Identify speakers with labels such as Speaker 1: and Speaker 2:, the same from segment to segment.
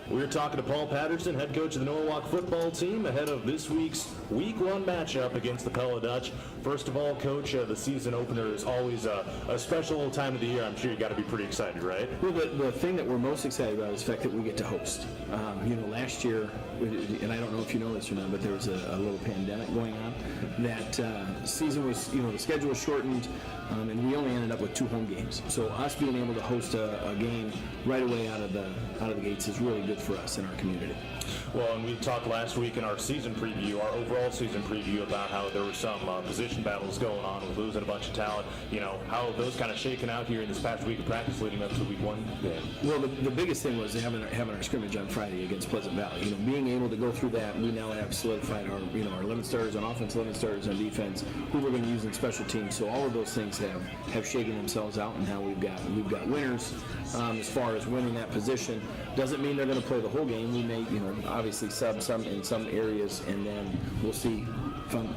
Speaker 1: We're talking to Paul Patterson, head coach of the Norwalk football team, ahead of this week's Week 1 matchup against the Pella Dutch. First of all, Coach, the season opener is always a special time of the year. I'm sure you got to be pretty excited, right?
Speaker 2: Well, the thing that we're most excited about is the fact that we get to host. Last year, and I don't know if you know this or not, but there was a little pandemic going on. That season was, the schedule was shortened, and we only ended up with 2 home games. So us being able to host a game right away out of the gates is really good for us in our community.
Speaker 1: Well, and we talked last week in our season preview, our overall season preview, about how there were some position battles going on with losing a bunch of talent. How have those kind of shaken out here in this past week of practice leading up to Week 1 game?
Speaker 2: Well, the biggest thing was having our scrimmage on Friday against Pleasant Valley. Being able to go through that, we now have solidified our 11 starters on offense, 11 starters on defense, who we're going to use in special teams. So all of those things have shaken themselves out, and now we've got winners as far as winning that position. Doesn't mean they're going to play the whole game. We may, obviously sub some in some areas, and then we'll see from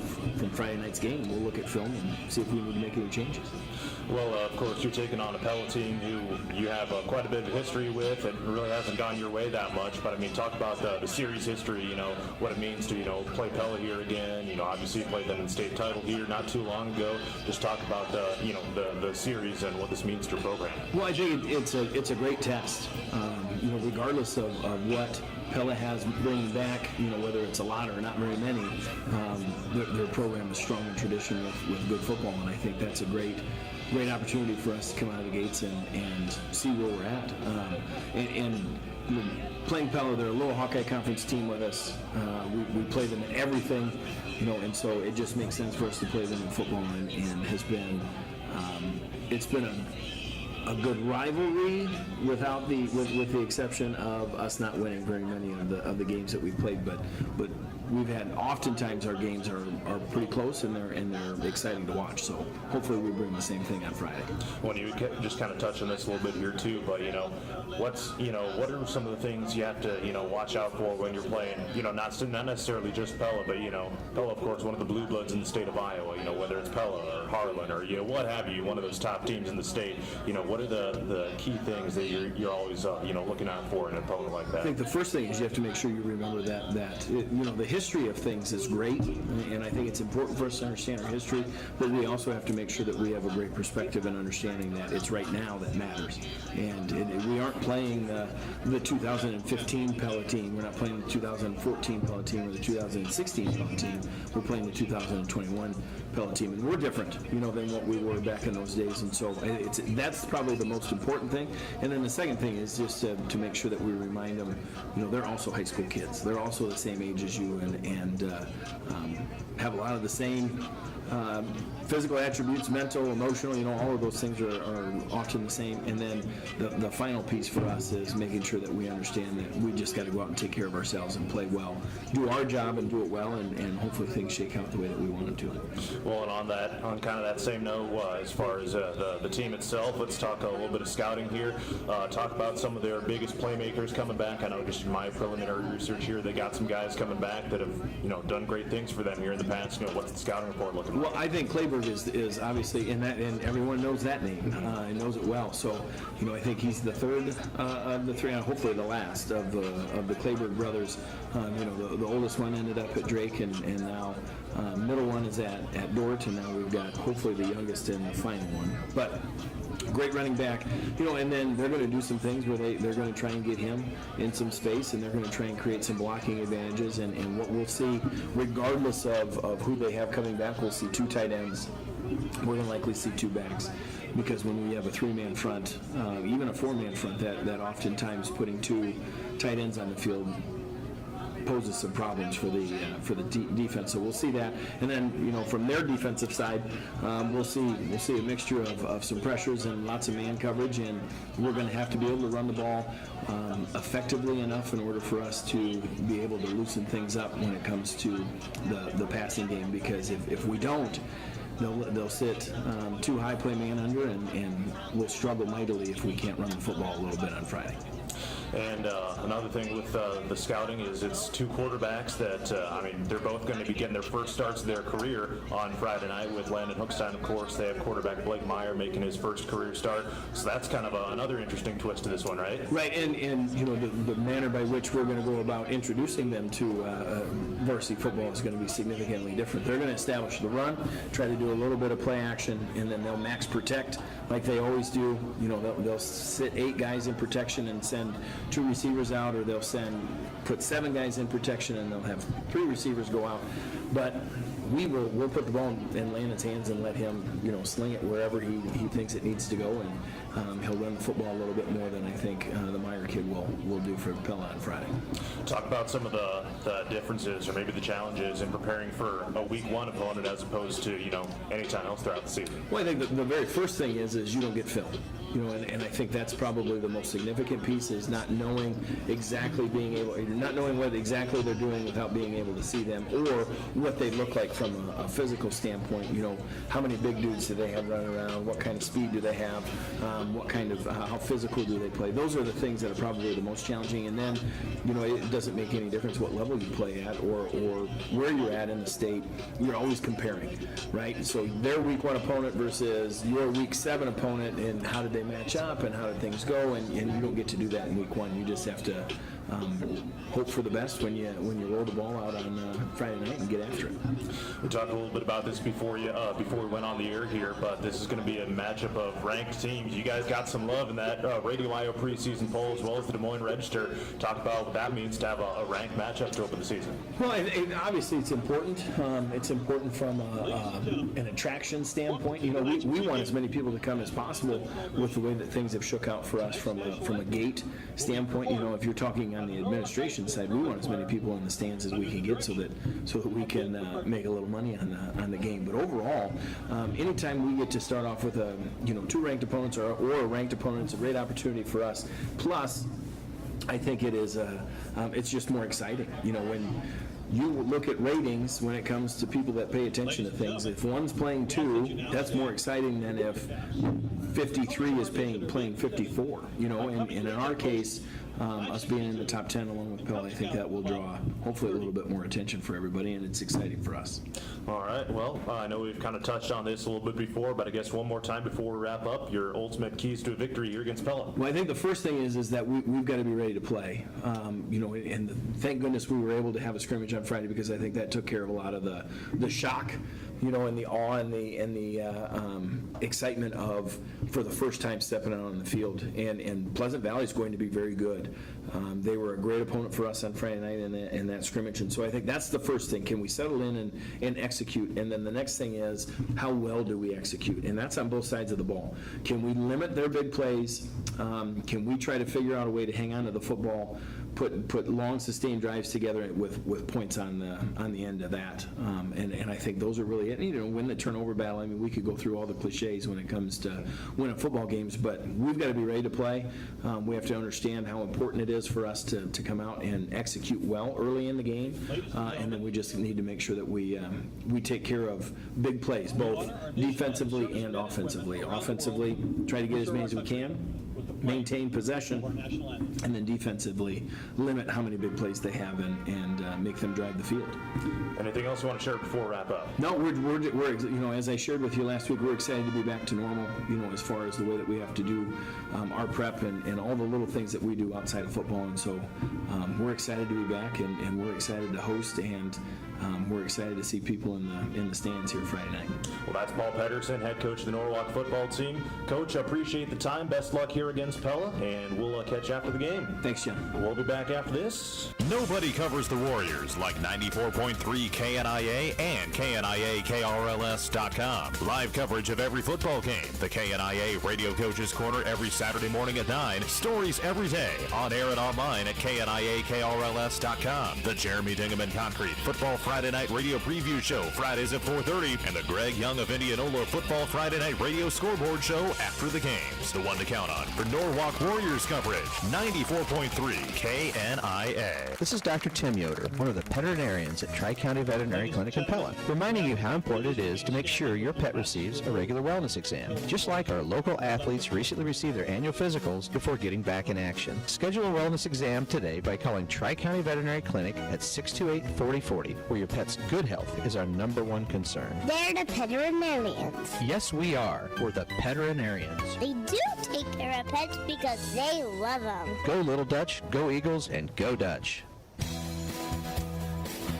Speaker 2: Friday night's game. We'll look at film and see if we need to make any changes.
Speaker 1: Well, of course, you're taking on a Pella team who you have quite a bit of history with. It really hasn't gone your way that much, but talk about the series history. What it means to play Pella here again. Obviously you played them in state title here not too long ago. Just talk about the series and what this means to your program.
Speaker 2: Well, I think it's a great test. Regardless of what Pella has bringing back, whether it's a lot or not very many, their program is strong in tradition with good football, and I think that's a great opportunity for us to come out of the gates and see where we're at. And playing Pella, they're a little Hawkeye Conference team with us. We play them in everything, and so it just makes sense for us to play them in football, and has been it's been a good rivalry with the exception of us not winning very many of the games that we've played, but we've had oftentimes our games are pretty close, and they're exciting to watch. So hopefully we bring the same thing on Friday.
Speaker 1: When you just kind of touch on this a little bit here too, but what are some of the things you have to watch out for when you're playing? Not necessarily just Pella, but Pella, of course, one of the blue bloods in the state of Iowa. Whether it's Pella or Harlan or what have you, one of those top teams in the state. What are the key things that you're always looking out for in an opponent like that?
Speaker 2: I think the first thing is you have to make sure you remember that the history of things is great, and I think it's important for us to understand our history, but we also have to make sure that we have a great perspective and understanding that it's right now that matters. And we aren't playing the 2015 Pella team. We're not playing the 2014 Pella team or the 2016 Pella team. We're playing the 2021 Pella team, and we're different, than what we were back in those days. And so that's probably the most important thing. And then the second thing is just to make sure that we remind them, they're also high school kids. They're also the same age as you, and have a lot of the same physical attributes, mental, emotional, all of those things are often the same. And then the final piece for us is making sure that we understand that we just got to go out and take care of ourselves and play well, do our job and do it well, and hopefully things shake out the way that we want them to.
Speaker 1: Well, and on kind of that same note, as far as the team itself, let's talk a little bit of scouting here. Talk about some of their biggest playmakers coming back. I know just in my preliminary research here, they got some guys coming back that have done great things for them here in the past. What's the scouting report looking like?
Speaker 2: Well, I think Clayburg is obviously in that, and everyone knows that name and knows it well. So, I think he's the third of the three, and hopefully the last of the Clayburg brothers. The oldest one ended up at Drake, and now middle one is at Dort, and now we've got hopefully the youngest and the final one. But great running back, and then they're going to do some things where they're going to try and get him in some space, and they're going to try and create some blocking advantages. And what we'll see, regardless of who they have coming back, we'll see 2 tight ends. We're going to likely see 2 backs, because when we have a 3-man front, even a 4-man front, that oftentimes putting 2 tight ends on the field poses some problems for the defense. So we'll see that, and then from their defensive side, we'll see a mixture of some pressures and lots of man coverage, and we're going to have to be able to run the ball effectively enough in order for us to be able to loosen things up when it comes to the passing game, because if we don't, they'll sit too high, play man under, and we'll struggle mightily if we can't run the football a little bit on Friday.
Speaker 1: And another thing with the scouting is it's two quarterbacks that, they're both going to be getting their first starts of their career on Friday night with Landon Hookstein, of course. They have quarterback Blake Meyer making his first career start. So that's kind of another interesting twist to this one, right?
Speaker 2: Right, and the manner by which we're going to go about introducing them to varsity football is going to be significantly different. They're going to establish the run, try to do a little bit of play action, and then they'll max protect like they always do. They'll sit 8 guys in protection and send 2 receivers out, or they'll put 7 guys in protection and they'll have 3 receivers go out. But we'll put the ball in Landon's hands and let him sling it wherever he thinks it needs to go, and he'll run the football a little bit more than I think the Meyer kid will do for Pella on Friday.
Speaker 1: Talk about some of the differences or maybe the challenges in preparing for a week 1 opponent as opposed to any time else throughout the season.
Speaker 2: Well, I think the very first thing is you don't get film. And I think that's probably the most significant piece, is not knowing not knowing what exactly they're doing without being able to see them, or what they look like from a physical standpoint. How many big dudes do they have running around? What kind of speed do they have? What kind of how physical do they play? Those are the things that are probably the most challenging. And then, it doesn't make any difference what level you play at or where you're at in the state. You're always comparing, right? So their week 1 opponent versus your week 7 opponent, and how did they match up and how did things go, and you don't get to do that in week 1. You just have to hope for the best when you roll the ball out on Friday night and get after it.
Speaker 1: We talked a little bit about this before we went on the air here, but this is going to be a matchup of ranked teams. You guys got some love in that Radio IO preseason poll as well as the Des Moines Register. Talk about what that means to have a ranked matchup to open the season.
Speaker 2: Well, obviously it's important. It's important from an attraction standpoint. We want as many people to come as possible with the way that things have shook out for us from a gate standpoint. If you're talking on the administration side, we want as many people in the stands as we can get so that we can make a little money on the game. But overall, anytime we get to start off with 2 ranked opponents or a ranked opponent, it's a great opportunity for us. Plus, I think it is it's just more exciting. When you look at ratings when it comes to people that pay attention to things, if one's playing 2, that's more exciting than if 53 is playing 54. And in our case, us being in the top 10 along with Pella, I think that will draw hopefully a little bit more attention for everybody, and it's exciting for us.
Speaker 1: All right. Well, I know we've kind of touched on this a little bit before, but I guess one more time before we wrap up, your ultimate keys to a victory here against Pella.
Speaker 2: Well, I think the first thing is that we've got to be ready to play. And thank goodness we were able to have a scrimmage on Friday, because I think that took care of a lot of the shock, and the awe and the excitement of for the first time stepping out on the field. And Pleasant Valley is going to be very good. They were a great opponent for us on Friday night in that scrimmage, and so I think that's the first thing. Can we settle in and execute? And then the next thing is, how well do we execute? And that's on both sides of the ball. Can we limit their big plays? Can we try to figure out a way to hang on to the football, put long sustained drives together with points on the end of that? And I think those are really it. Win the turnover battle. I mean, we could go through all the cliches when it comes to winning football games, but we've got to be ready to play. We have to understand how important it is for us to come out and execute well early in the game, and then we just need to make sure that we take care of big plays, both defensively and offensively. Offensively, try to get as many as we can, maintain possession, and then defensively limit how many big plays they have and make them drive the field.
Speaker 1: Anything else you want to share before we wrap up?
Speaker 2: No, we're as I shared with you last week, we're excited to be back to normal, as far as the way that we have to do our prep and all the little things that we do outside of football. And so we're excited to be back, and we're excited to host, and we're excited to see people in the stands here Friday night.
Speaker 1: Well, that's Paul Pedersen, head coach of the Norwalk football team. Coach, I appreciate the time. Best luck here against Pella, and we'll catch you after the game.
Speaker 2: Thanks, John.
Speaker 1: We'll be back after this.
Speaker 3: Nobody covers the Warriors like 94.3 KNIA and KNIA-KRLS.com. Live coverage of every football game. The KNIA Radio Coaches Corner every Saturday morning at 9. Stories every day. On air and online at KNIA-KRLS.com. The Jeremy Dingaman Concrete Football Friday Night Radio Preview Show, Fridays at 4:30, and the Greg Young of Indianola Football Friday Night Radio Scoreboard Show after the games. The one to count on for Norwalk Warriors coverage, 94.3 KNIA.
Speaker 4: This is Dr. Tim Yoder, one of the veterinarians at Tri-County Veterinary Clinic in Pella, reminding you how important it is to make sure your pet receives a regular wellness exam, just like our local athletes recently received their annual physicals before getting back in action. Schedule a wellness exam today by calling Tri-County Veterinary Clinic at 628-4040, where your pet's good health is our number one concern.
Speaker 5: They're the veterinarians.
Speaker 4: Yes, we are. We're the veterinarians.
Speaker 5: They do take care of pets because they love them.
Speaker 4: Go Little Dutch, go Eagles, and go Dutch.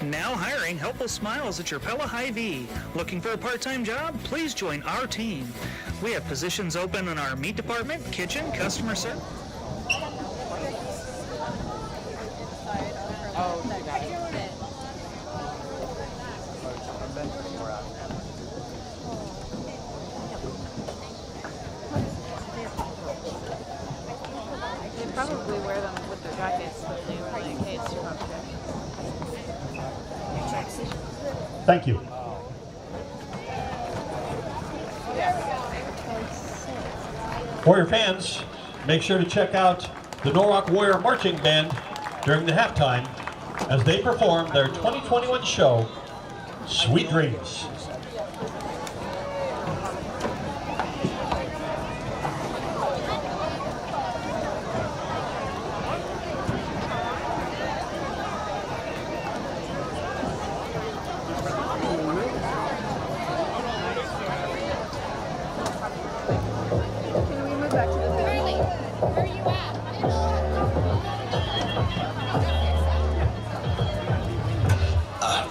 Speaker 6: Now hiring helpful smiles at your Pella Hy-Vee. Looking for a part-time job? Please join our team. We have positions open in our meat department, kitchen, customer service.
Speaker 7: They probably wear them with their jackets, but they really in case you're not sure.
Speaker 8: Thank you. Warrior fans, make sure to check out the Norwalk Warrior Marching Band during the halftime as they perform their 2021 show, Sweet Dreams.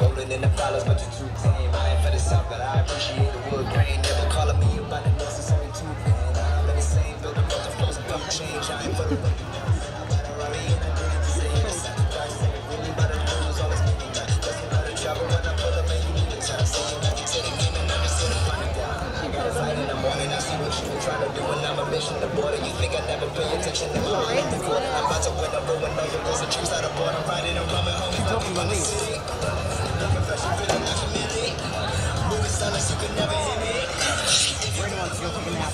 Speaker 9: Rolling in the dollars, but you're too tame. I ain't for the south, but I appreciate the wood grain. Never calling me about the nuts, it's only two pain. I'm in the same building, but the flows and come change. I ain't for the money. I'm about to run in, I did it the same. It's not the price, ain't really about the news, always making that. Just about to travel when I pull up, man, you need a time. So you back into the game and understand the final down. Fight in the morning, I see what you been trying to do, and I'm a mission to border. You think I never pay attention to my life before that? I'm about to win up, going over, there's a tree side of board. I'm riding, I'm coming home, I'm talking about the city. You could never hear me. We're the ones you're taking out.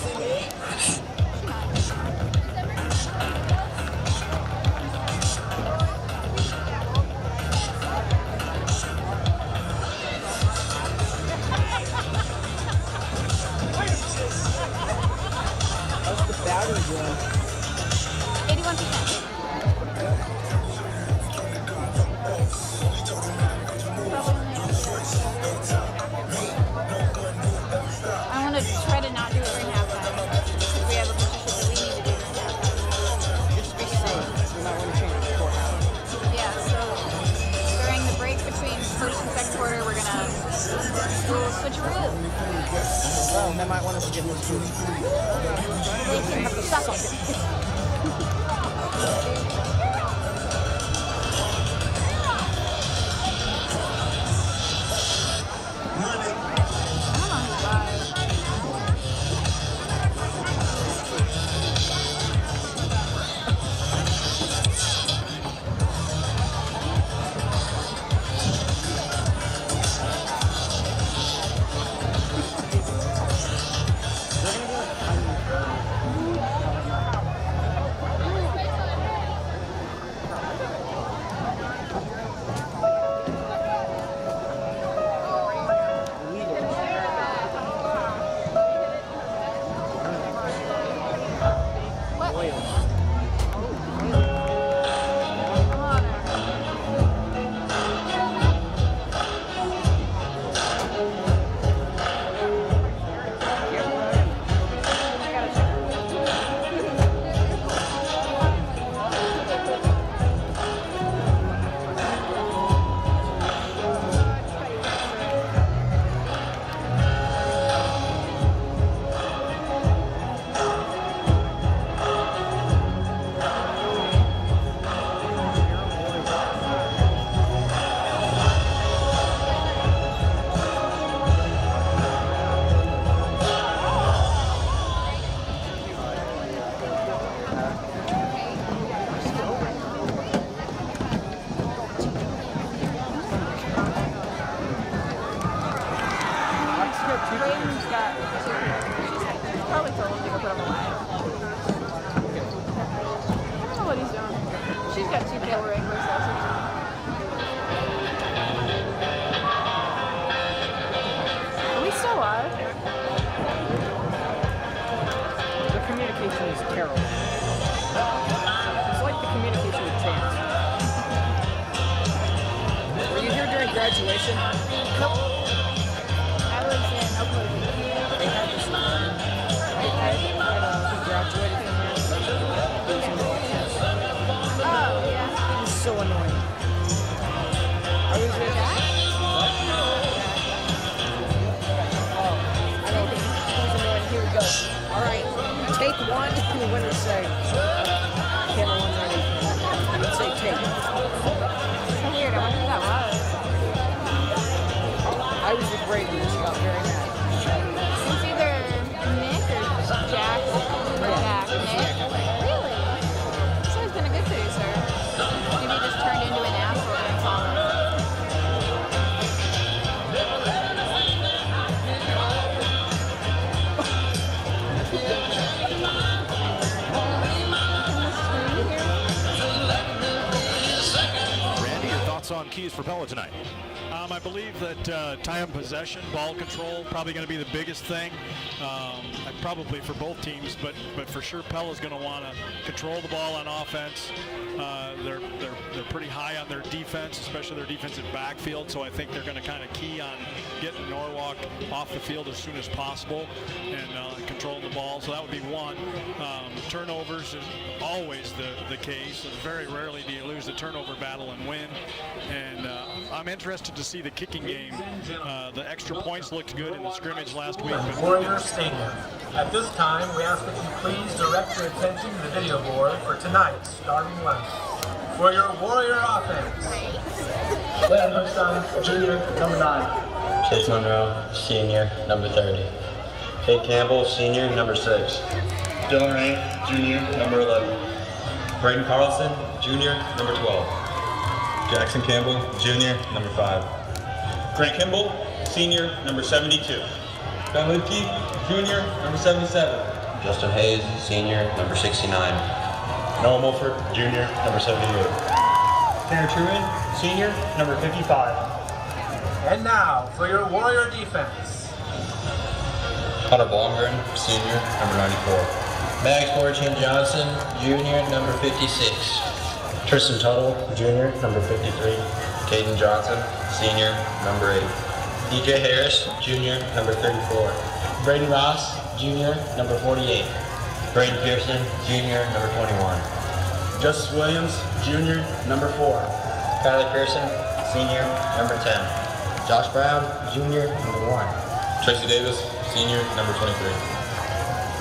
Speaker 9: How's the battery doing?
Speaker 7: 81%. I want to try to not do it during halftime. If we have a bunch of shit that we need to do during halftime.
Speaker 10: Just be safe. We're not going to change it before halftime.
Speaker 7: Yeah, so during the break between first and second quarter, we're going to do a switcheroo.
Speaker 10: Well, they might want us to get this too.
Speaker 7: They can have the suckle. got 2 Pella Wranglers also. Are we still live?
Speaker 10: The communication is terrible. It's like the communication with Chance. Were you here during graduation?
Speaker 7: Nope. I was in Oklahoma.
Speaker 10: They had this one. He graduated from here. He was in Norwalk.
Speaker 7: Oh, yeah.
Speaker 10: It was so annoying. I was there. Oh, I know. He was annoying. Here we go. All right, take one. And when to say, camera one ready. Let's say take.
Speaker 7: So weird. I wonder who that was.
Speaker 10: I was with Brady and she got very mad.
Speaker 7: It's either Nick or Jack. Jack. Nick. Really? He's always been a good producer. Maybe he just turned into an asshole during college.
Speaker 3: Randy, your thoughts on keys for Pella tonight?
Speaker 11: I believe that time possession, ball control, probably going to be the biggest thing. Probably for both teams, but for sure Pella's going to want to control the ball on offense. They're pretty high on their defense, especially their defensive backfield. So I think they're going to kind of key on getting Norwalk off the field as soon as possible and controlling the ball. So that would be one. Turnovers is always the case. Very rarely do you lose the turnover battle and win. And I'm interested to see the kicking game. The extra points looked good in the scrimmage last week.
Speaker 12: Warrior Stadium. At this time, we ask that you please direct your attention to the video board for tonight's starting lineup. For your Warrior offense, Glenn Hookstein, junior, number 9.
Speaker 13: Chase Monroe, senior, number 30. Kate Campbell, senior, number 6. Dylan Ray, junior, number 11. Braden Carlson, junior, number 12. Jackson Campbell, junior, number 5. Grant Kimball, senior, number 72. Ben Lutke, junior, number 77. Justin Hayes, senior, number 69. Noah Mulford, junior, number 78.
Speaker 12: Tanner Truman, senior, number 55. And now, for your Warrior defense.
Speaker 13: Hunter Blomgren, senior, number 94. Max Fortune Johnson, junior, number 56. Tristan Tuttle, junior, number 53. Caden Johnson, senior, number 8. DJ Harris, junior, number 34. Braden Ross, junior, number 48. Braden Pearson, junior, number 21.
Speaker 12: Justice Williams, junior, number 4.
Speaker 13: Kylie Pearson, senior, number 10. Josh Brown, junior, number 1. Tracy Davis, senior, number 23.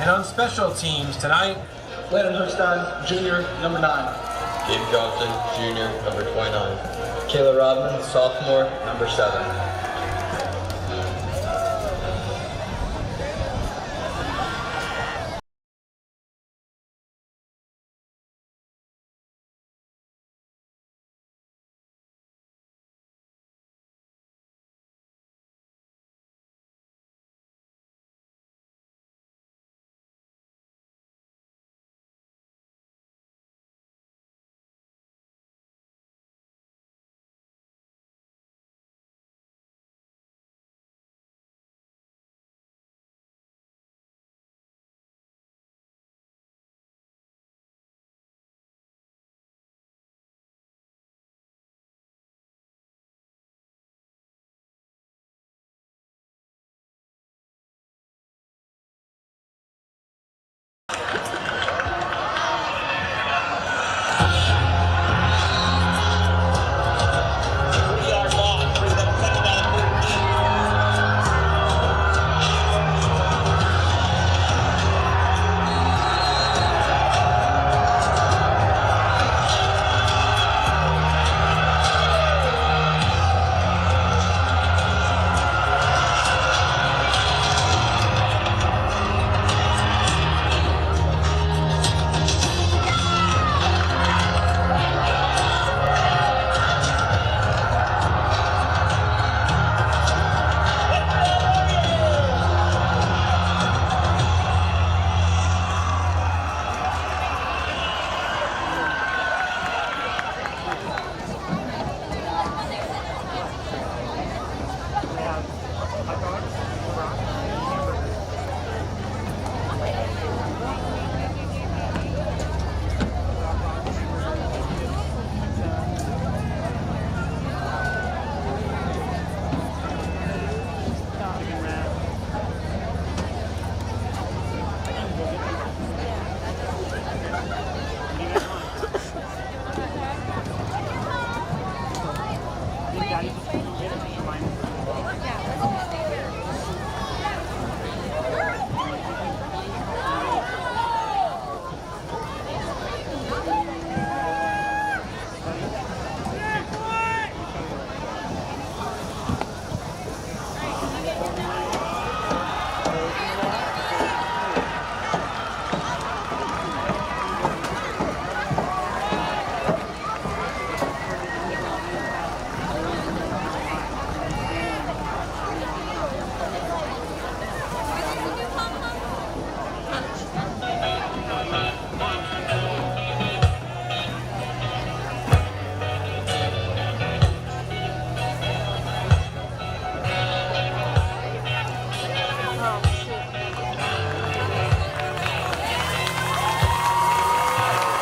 Speaker 12: And on special teams tonight, Landon Hookstein, junior, number 9.
Speaker 13: Gabe Johnson, junior, number 29. Kayla Rodman, sophomore, number 7.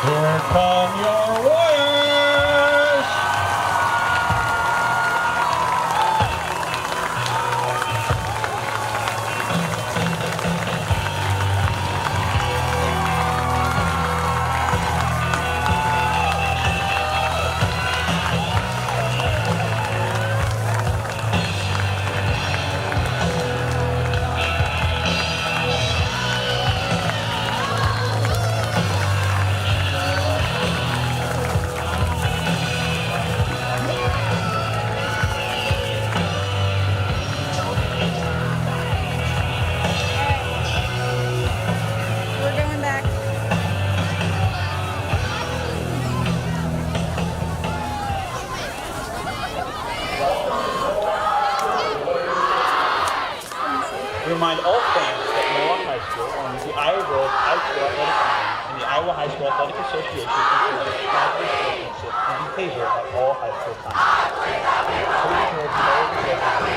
Speaker 8: Here come your Warriors!
Speaker 7: We're going back.
Speaker 14: We remind all fans that Norwalk High School owns the Iowa Grove High School Athletic Team, and the Iowa High School Athletic Association encourages positive sportsmanship and behavior at all high school times. Please note no behavior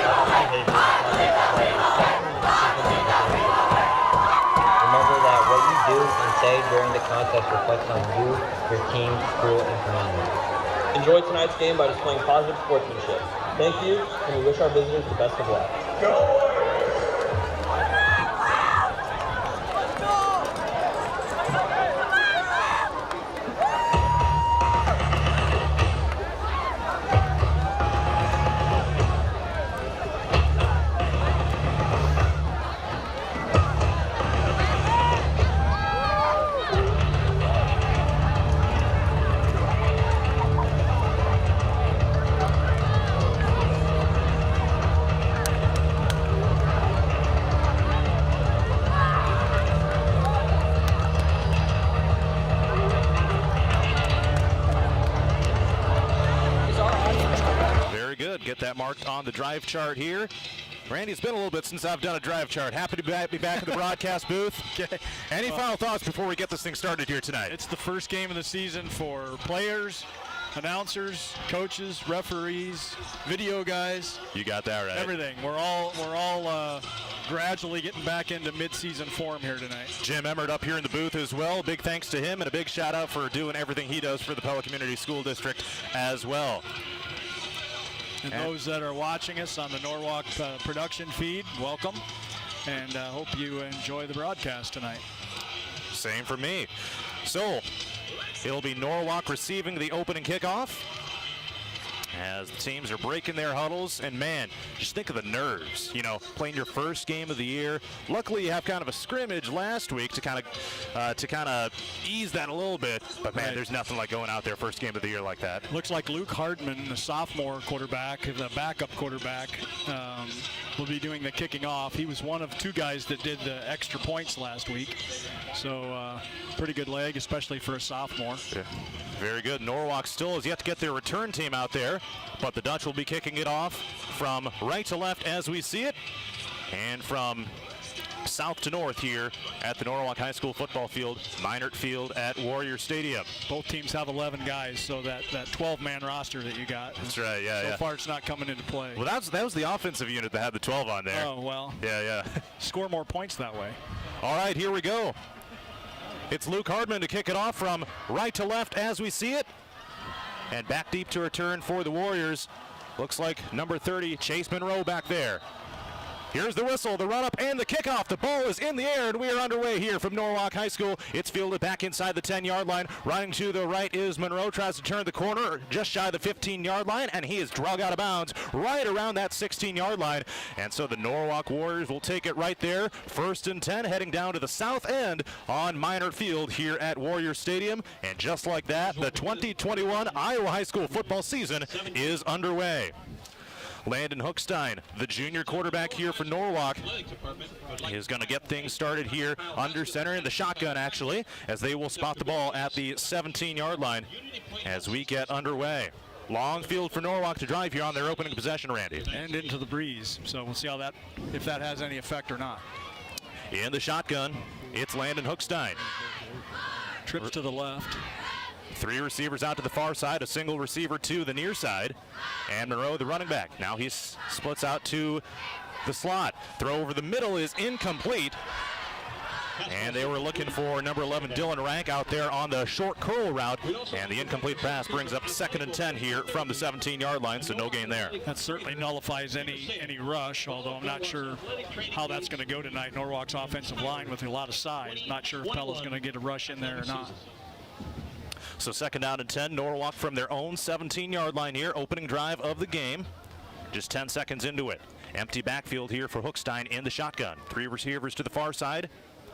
Speaker 15: Remember that what you do and say during the contest reflects on you, your team, school, and community.
Speaker 14: Enjoy tonight's game by displaying positive sportsmanship. Thank you, and we wish our visitors the best of luck.
Speaker 3: Get that marked on the drive chart here. Randy, it's been a little bit since I've done a drive chart. Happy to be back in the broadcast booth. Okay. Any final thoughts before we get this thing started here tonight?
Speaker 11: It's the first game of the season for players, announcers, coaches, referees, video guys.
Speaker 3: You got that right.
Speaker 11: Everything. We're all gradually getting back into mid-season form here tonight.
Speaker 3: Jim Emmert up here in the booth as well. Big thanks to him and a big shout out for doing everything he does for the Pella Community School District as well.
Speaker 11: And those that are watching us on the Norwalk production feed, welcome, and hope you enjoy the broadcast tonight.
Speaker 3: Same for me. So, it'll be Norwalk receiving the opening kickoff as the teams are breaking their huddles. And man, just think of the nerves, you know, playing your first game of the year. Luckily, you have kind of a scrimmage last week to kind of ease that a little bit. But man, there's nothing like going out there first game of the year like that.
Speaker 11: Looks like Luke Hardman, the sophomore quarterback, the backup quarterback, will be doing the kicking off. He was one of two guys that did the extra points last week. So pretty good leg, especially for a sophomore.
Speaker 3: Yeah. Very good. Norwalk still has yet to get their return team out there, but the Dutch will be kicking it off from right to left as we see it, and from south to north here at the Norwalk High School football field, Minert Field at Warrior Stadium.
Speaker 11: Both teams have 11 guys, so that 12-man roster that you got.
Speaker 3: That's right, yeah.
Speaker 11: So far it's not coming into play.
Speaker 3: Well, that was the offensive unit that had the 12 on there.
Speaker 11: Oh, well.
Speaker 3: Yeah.
Speaker 11: Score more points that way.
Speaker 3: All right, here we go. It's Luke Hardman to kick it off from right to left as we see it. And back deep to return for the Warriors. Looks like number 30, Chase Monroe back there. Here's the whistle, the run-up, and the kickoff. The ball is in the air, and we are underway here from Norwalk High School. It's fielded back inside the 10-yard line. Running to the right is Monroe, tries to turn the corner just shy of the 15-yard line, and he is drug out of bounds right around that 16-yard line. And so the Norwalk Warriors will take it right there. 1st and 10, heading down to the south end on Minor Field here at Warrior Stadium. And just like that, the 2021 Iowa High School football season is underway. Landon Hookstein, the junior quarterback here for Norwalk, is going to get things started here under center in the shotgun, actually, as they will spot the ball at the 17-yard line as we get underway. Long field for Norwalk to drive here on their opening possession, Randy.
Speaker 11: And into the breeze, so we'll see how that, if that has any effect or not.
Speaker 3: In the shotgun, it's Landon Hookstein.
Speaker 11: Trips to the left.
Speaker 3: 3 receivers out to the far side, a single receiver to the near side, and Monroe, the running back. Now he splits out to the slot. Throw over the middle is incomplete, and they were looking for number 11, Dylan Rank, out there on the short curl route, and the incomplete pass brings up 2nd and 10 here from the 17-yard line, so no gain there.
Speaker 11: That certainly nullifies any rush, although I'm not sure how that's going to go tonight. Norwalk's offensive line with a lot of size. Not sure if Pella's going to get a rush in there or not.
Speaker 3: So 2nd down and 10, Norwalk from their own 17-yard line here, opening drive of the game. Just 10 seconds into it. Empty backfield here for Hookstein in the shotgun. 3 receivers to the far side,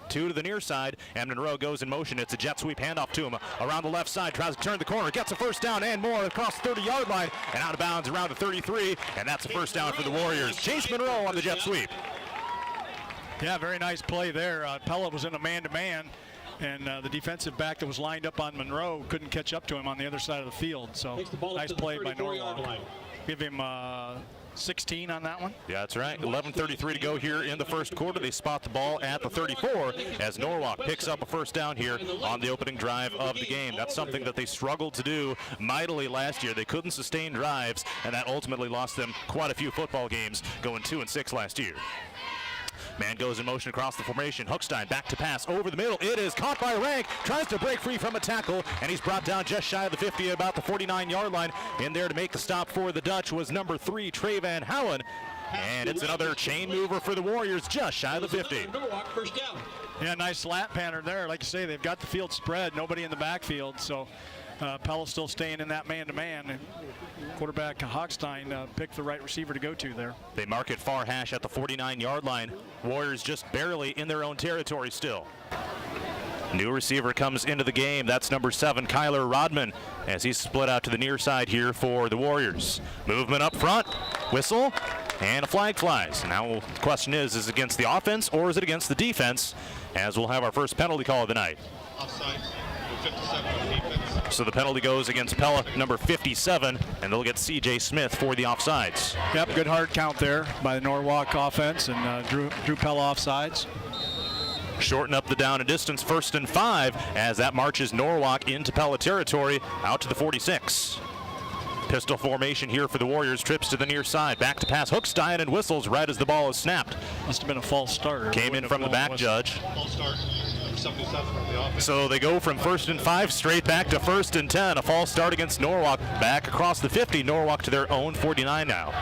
Speaker 3: 2 to the near side, and Monroe goes in motion. It's a jet sweep handoff to him around the left side, tries to turn the corner, gets a 1st down and more across the 30-yard line, and out of bounds around the 33, and that's a 1st down for the Warriors. Chase Monroe on the jet sweep.
Speaker 11: Yeah, very nice play there. Pella was in a man-to-man, and the defensive back that was lined up on Monroe couldn't catch up to him on the other side of the field. So nice play by Norwalk. Give him 16 on that one.
Speaker 3: Yeah, that's right. 11:33 to go here in the first quarter. They spot the ball at the 34 as Norwalk picks up a 1st down here on the opening drive of the game. That's something that they struggled to do mightily last year. They couldn't sustain drives, and that ultimately lost them quite a few football games, going 2-6 last year. Man goes in motion across the formation. Hookstein back to pass over the middle. It is caught by Rank. Tries to break free from a tackle, and he's brought down just shy of the 50, about the 49-yard line. In there to make the stop for the Dutch was number 3, Trey Van Houen. And it's another chain mover for the Warriors, just shy of the 50.
Speaker 11: Yeah, nice slant pattern there. Like you say, they've got the field spread, nobody in the backfield, so Pella's still staying in that man-to-man. And quarterback Hochstein picked the right receiver to go to there.
Speaker 3: They mark it far hash at the 49-yard line. Warriors just barely in their own territory still. New receiver comes into the game. That's number 7, Kyler Rodman, as he's split out to the near side here for the Warriors. Movement up front, whistle, and a flag flies. Now the question is it against the offense or is it against the defense? As we'll have our first penalty call of the night.
Speaker 16: Offside, 57 defense.
Speaker 3: So the penalty goes against Pella, number 57, and they'll get C.J. Smith for the offsides.
Speaker 11: Yep, good hard count there by the Norwalk offense, and drew Pella offsides.
Speaker 3: Shorten up the down and distance, 1st and 5, as that marches Norwalk into Pella territory, out to the 46. Pistol formation here for the Warriors, trips to the near side, back to pass, Hookstein, and whistles right as the ball is snapped.
Speaker 11: Must have been a false start.
Speaker 3: Came in from the back judge.
Speaker 16: False start.
Speaker 3: So they go from 1st and 5 straight back to 1st and 10. A false start against Norwalk. Back across the 50. Norwalk to their own 49 now.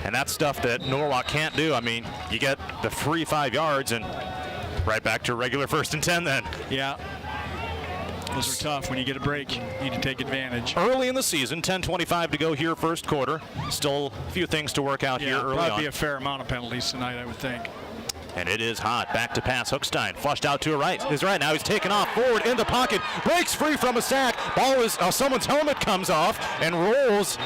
Speaker 3: And that's stuff that Norwalk can't do. I mean, you get the free 5 yards and right back to regular 1st and 10 then.
Speaker 11: Yeah. Those are tough. When you get a break, you need to take advantage.
Speaker 3: Early in the season, 10:25 to go here, first quarter. Still a few things to work out here early on.
Speaker 11: Probably be a fair amount of penalties tonight, I would think.
Speaker 3: And it is hot. Back to pass. Hookstein flushed out to a right. Is right now. He's taken off forward in the pocket. Breaks free from a sack. Ball is someone's helmet comes off and rolls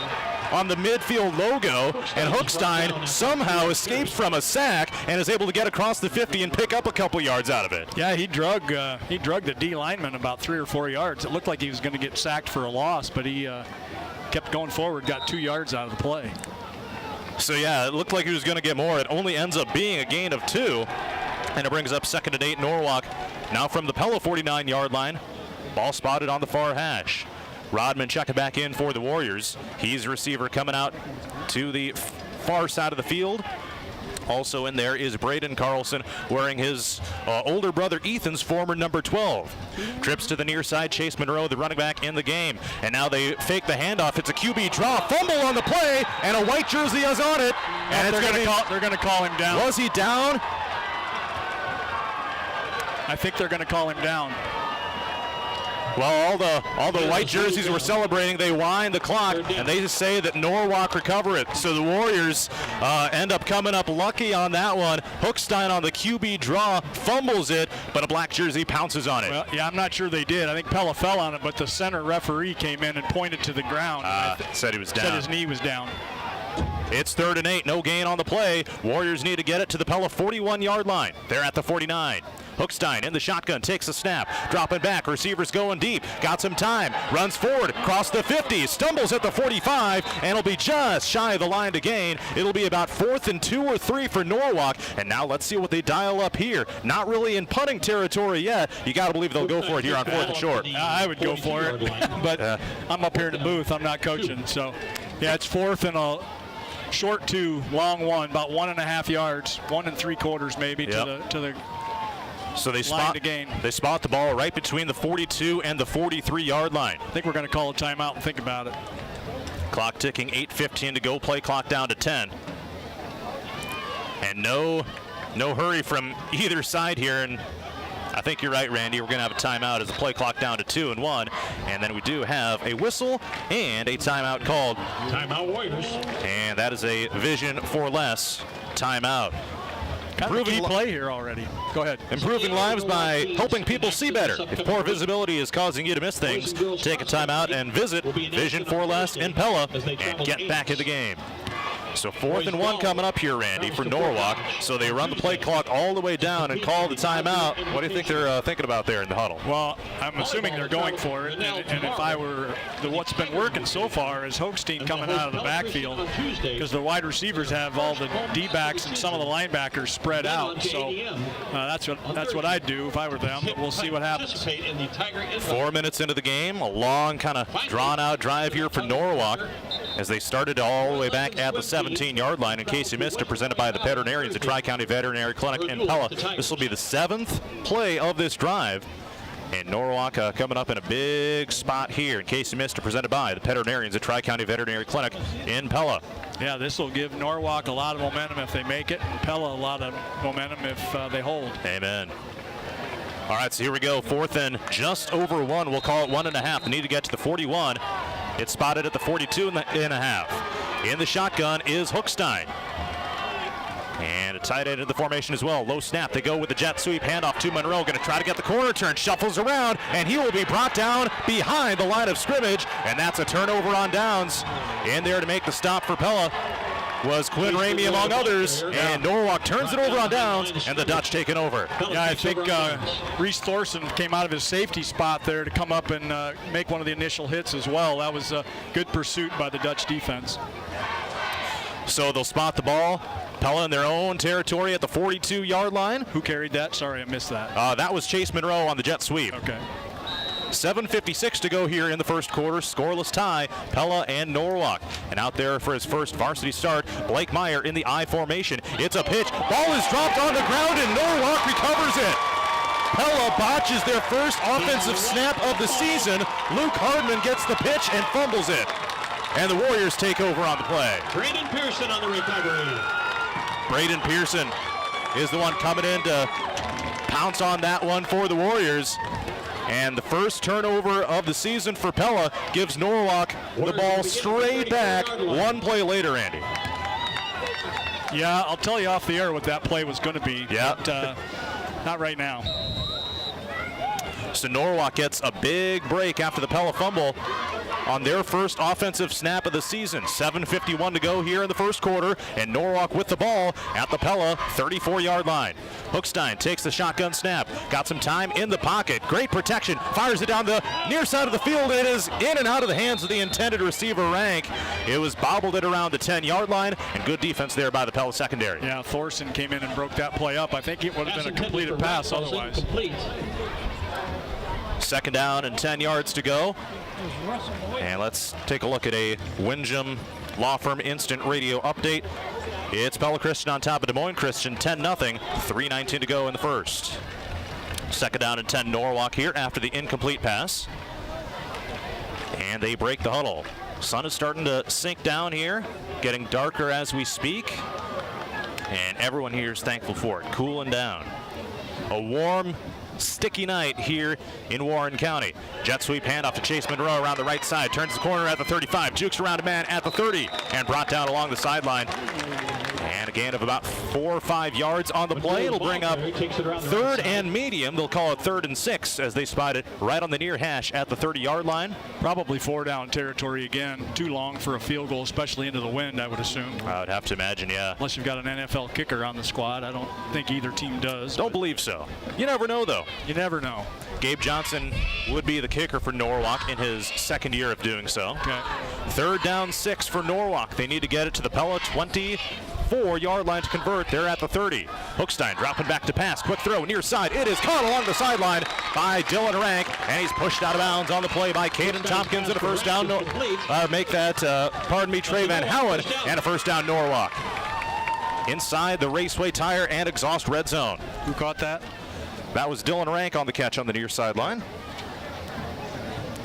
Speaker 3: on the midfield logo. And Hookstein somehow escapes from a sack and is able to get across the 50 and pick up a couple yards out of it.
Speaker 11: Yeah, he drug the D lineman about 3 or 4 yards. It looked like he was going to get sacked for a loss, but he kept going forward, got 2 yards out of the play.
Speaker 3: So yeah, it looked like he was going to get more. It only ends up being a gain of 2, and it brings up 2nd and 8 Norwalk. Now from the Pella 49-yard line, ball spotted on the far hash. Rodman checking back in for the Warriors. He's a receiver coming out to the far side of the field. Also in there is Braden Carlson wearing his older brother Ethan's former number 12. Trips to the near side, Chase Monroe, the running back in the game. And now they fake the handoff. It's a QB draw, fumble on the play, and a white jersey is on it. And
Speaker 11: they're going to call him down.
Speaker 3: Was he down?
Speaker 11: I think they're going to call him down.
Speaker 3: Well, all the white jerseys were celebrating. They wind the clock, and they just say that Norwalk recover it. So the Warriors end up coming up lucky on that one. Hookstein on the QB draw, fumbles it, but a black jersey pounces on it.
Speaker 11: Well, yeah, I'm not sure they did. I think Pella fell on it, but the center referee came in and pointed to the ground.
Speaker 3: Said he was down.
Speaker 11: Said his knee was down.
Speaker 3: It's 3rd and 8, no gain on the play. Warriors need to get it to the Pella 41-yard line. They're at the 49. Hookstein in the shotgun, takes a snap, dropping back, receivers going deep, got some time, runs forward, across the 50, stumbles at the 45, and will be just shy of the line to gain. It'll be about 4th and 2 or 3 for Norwalk, and now let's see what they dial up here. Not really in punting territory yet. You got to believe they'll go for it here on 4th and short.
Speaker 11: I would go for it, but I'm up here in the booth. I'm not coaching, so yeah, it's 4th and a short 2, long 1, about 1.5 yards, 1 3/4 maybe to the
Speaker 3: So they spot the ball right between the 42 and the 43-yard line.
Speaker 11: I think we're going to call a timeout and think about it.
Speaker 3: Clock ticking, 8:15 to go, play clock down to 10. And no hurry from either side here, and I think you're right, Randy. We're going to have a timeout as the play clock down to 2 and 1. And then we do have a whistle and a timeout called.
Speaker 8: Timeout Warriors.
Speaker 3: And that is a Vision for Less timeout.
Speaker 11: Improving play here already. Go ahead.
Speaker 3: Improving lives by helping people see better. If poor visibility is causing you to miss things, take a timeout and visit Vision for Less in Pella and get back in the game. So 4th and 1 coming up here, Randy, for Norwalk. So they run the play clock all the way down and call the timeout. What do you think they're thinking about there in the huddle?
Speaker 11: Well, I'm assuming they're going for it. And if I were, what's been working so far is Hoekstein coming out of the backfield, because the wide receivers have all the D-backs and some of the linebackers spread out. So that's what I'd do if I were them. But we'll see what happens.
Speaker 3: 4 minutes into the game, a long kind of drawn-out drive here for Norwalk, as they started all the way back at the 17-yard line. In case you missed it, presented by the veterinarians at Tri-County Veterinary Clinic in Pella. This will be the 7th play of this drive. And Norwalk coming up in a big spot here. In case you missed it, presented by the veterinarians at Tri-County Veterinary Clinic in Pella.
Speaker 11: Yeah, this will give Norwalk a lot of momentum if they make it, and Pella a lot of momentum if they hold.
Speaker 3: Amen. All right, so here we go. 4th and just over 1. We'll call it 1.5. They need to get to the 41. It's spotted at the 42.5. In the shotgun is Hookstein. And a tight end in the formation as well. Low snap. They go with the jet sweep. Handoff to Monroe. Going to try to get the corner turn. Shuffles around, and he will be brought down behind the line of scrimmage. And that's a turnover on downs. In there to make the stop for Pella was Quinn Ramey among others, and Norwalk turns it over on downs, and the Dutch taking over.
Speaker 11: Yeah, I think Reese Thorson came out of his safety spot there to come up and make one of the initial hits as well. That was a good pursuit by the Dutch defense.
Speaker 3: So they'll spot the ball. Pella in their own territory at the 42-yard line.
Speaker 11: Who carried that? Sorry, I missed that.
Speaker 3: That was Chase Monroe on the jet sweep.
Speaker 11: Okay.
Speaker 3: 7:56 to go here in the first quarter. Scoreless tie, Pella and Norwalk. And out there for his first varsity start, Blake Meyer in the I formation. It's a pitch. Ball is dropped on the ground, and Norwalk recovers it. Pella botches their first offensive snap of the season. Luke Hardman gets the pitch and fumbles it. And the Warriors take over on the play.
Speaker 8: Braden Pearson on the recovery.
Speaker 3: Braden Pearson is the one coming in to pounce on that one for the Warriors. And the first turnover of the season for Pella gives Norwalk the ball straight back one play later, Andy.
Speaker 11: Yeah, I'll tell you off the air what that play was going to be.
Speaker 3: Yeah.
Speaker 11: But, not right now.
Speaker 3: So Norwalk gets a big break after the Pella fumble on their first offensive snap of the season. 7:51 to go here in the first quarter, and Norwalk with the ball at the Pella 34-yard line. Hookstein takes the shotgun snap, got some time in the pocket, great protection, fires it down the near side of the field. It is in and out of the hands of the intended receiver, Rank. It was bobbled at around the 10-yard line, and good defense there by the Pella secondary.
Speaker 11: Yeah, Thorson came in and broke that play up. I think it would have been a completed pass otherwise.
Speaker 3: Second down and 10 yards to go. And let's take a look at a Windjam Law Firm Instant Radio update. It's Pella Christian on top of Des Moines Christian, 10-0, 3:19 to go in the first. Second down and 10 Norwalk here after the incomplete pass. And they break the huddle. Sun is starting to sink down here, getting darker as we speak. And everyone here is thankful for it, cooling down. A warm, sticky night here in Warren County. Jet sweep handoff to Chase Monroe around the right side. Turns the corner at the 35. Jukes around a man at the 30. And brought down along the sideline. And a gain of about 4 or 5 yards on the play. It'll bring up third and medium. They'll call it 3rd and 6 as they spot it right on the near hash at the 30-yard line.
Speaker 11: Probably 4-down territory again. Too long for a field goal, especially into the wind, I would assume.
Speaker 3: I would have to imagine, yeah.
Speaker 11: Unless you've got an NFL kicker on the squad. I don't think either team does.
Speaker 3: Don't believe so. You never know, though.
Speaker 11: You never know.
Speaker 3: Gabe Johnson would be the kicker for Norwalk in his second year of doing so.
Speaker 11: Okay.
Speaker 3: 3rd down 6 for Norwalk. They need to get it to the Pella 24-yard line to convert. They're at the 30. Hookstein dropping back to pass. Quick throw near side. It is caught along the sideline by Dylan Rank, and he's pushed out of bounds on the play by Caden Tompkins and a first down. Trey Van Howen, and a first down Norwalk. Inside the Raceway Tire and Exhaust red zone.
Speaker 11: Who caught that?
Speaker 3: That was Dylan Rank on the catch on the near sideline.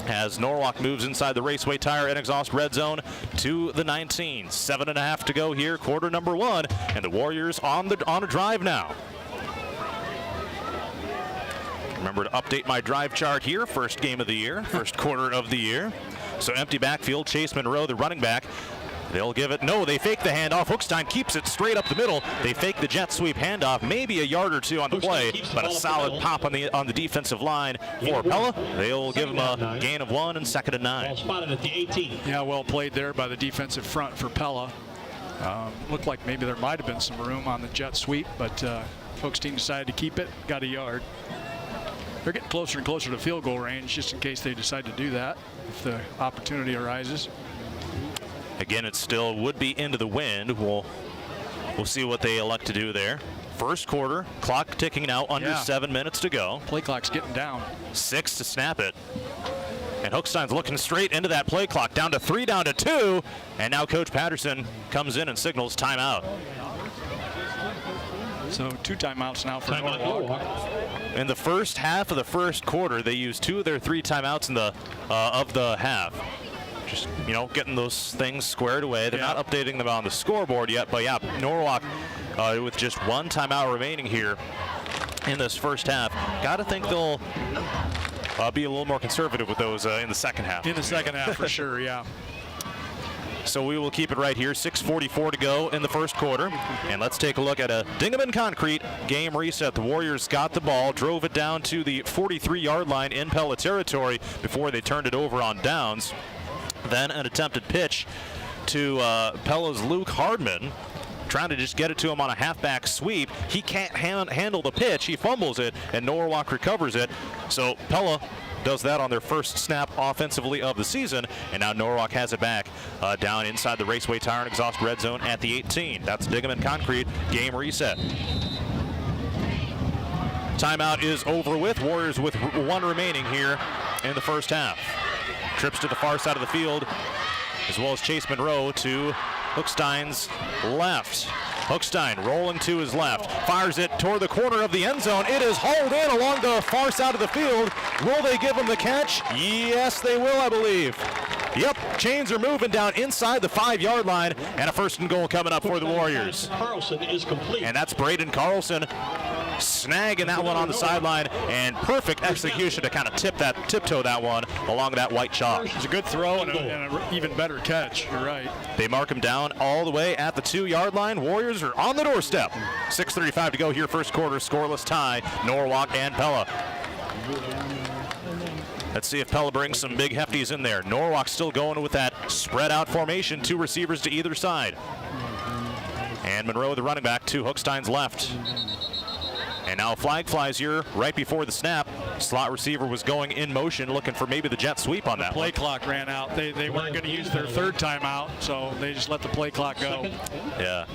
Speaker 3: As Norwalk moves inside the Raceway Tire and Exhaust red zone to the 19. 7.5 to go here, quarter number 1, and the Warriors on a drive now. Remember to update my drive chart here. First game of the year, first quarter of the year. So empty backfield, Chase Monroe, the running back. They'll give it. No, they fake the handoff. Hookstein keeps it straight up the middle. They fake the jet sweep handoff, maybe a yard or two on the play, but a solid pop on the defensive line for Pella. They'll give him a gain of 1 and 2nd and 9.
Speaker 8: Ball spotted at the 18.
Speaker 11: Yeah, well played there by the defensive front for Pella. Looked like maybe there might have been some room on the jet sweep, but folks team decided to keep it, got a yard. They're getting closer and closer to field goal range just in case they decide to do that if the opportunity arises.
Speaker 3: Again, it still would be into the wind. We'll see what they elect to do there. First quarter, clock ticking now, under 7 minutes to go.
Speaker 11: Play clock's getting down.
Speaker 3: 6 to snap it. And Hookstein's looking straight into that play clock. Down to 3, down to 2. And now Coach Patterson comes in and signals timeout.
Speaker 11: So 2 timeouts now for Norwalk.
Speaker 3: In the first half of the first quarter, they used 2 of their 3 timeouts in the of the half. Just, getting those things squared away. They're not updating them on the scoreboard yet, but yeah, Norwalk with just 1 timeout remaining here in this first half. Got to think they'll be a little more conservative with those in the second half.
Speaker 11: In the second half, for sure, yeah.
Speaker 3: So we will keep it right here. 6:44 to go in the first quarter. And let's take a look at a Dingaman Concrete game reset. The Warriors got the ball, drove it down to the 43-yard line in Pella territory before they turned it over on downs. Then an attempted pitch to Pella's Luke Hardman, trying to just get it to him on a halfback sweep. He can't handle the pitch. He fumbles it, and Norwalk recovers it. So Pella does that on their first snap offensively of the season, and now Norwalk has it back down inside the Raceway Tire and Exhaust red zone at the 18. That's Dingaman Concrete game reset. Timeout is over with. Warriors with 1 remaining here in the first half. Trips to the far side of the field, as well as Chase Monroe to Hookstein's left. Hookstein rolling to his left, fires it toward the corner of the end zone. It is hauled in along the far side of the field. Will they give him the catch? Yes, they will, I believe. Yep, chains are moving down inside the 5-yard line, and a 1st and goal coming up for the Warriors.
Speaker 8: Carlson is complete.
Speaker 3: And that's Braden Carlson snagging that one on the sideline, and perfect execution to kind of tiptoe that one along that white chalk.
Speaker 11: It's a good throw and an even better catch. You're right.
Speaker 3: They mark him down all the way at the 2-yard line. Warriors are on the doorstep. 6:35 to go here, first quarter, scoreless tie, Norwalk and Pella. Let's see if Pella brings some big hefties in there. Norwalk still going with that spread out formation, 2 receivers to either side. And Monroe, the running back, to Hookstein's left. And now a flag flies here right before the snap. Slot receiver was going in motion, looking for maybe the jet sweep on that
Speaker 11: play clock ran out. They weren't going to use their 3rd timeout, so they just let the play clock go.
Speaker 3: Yeah.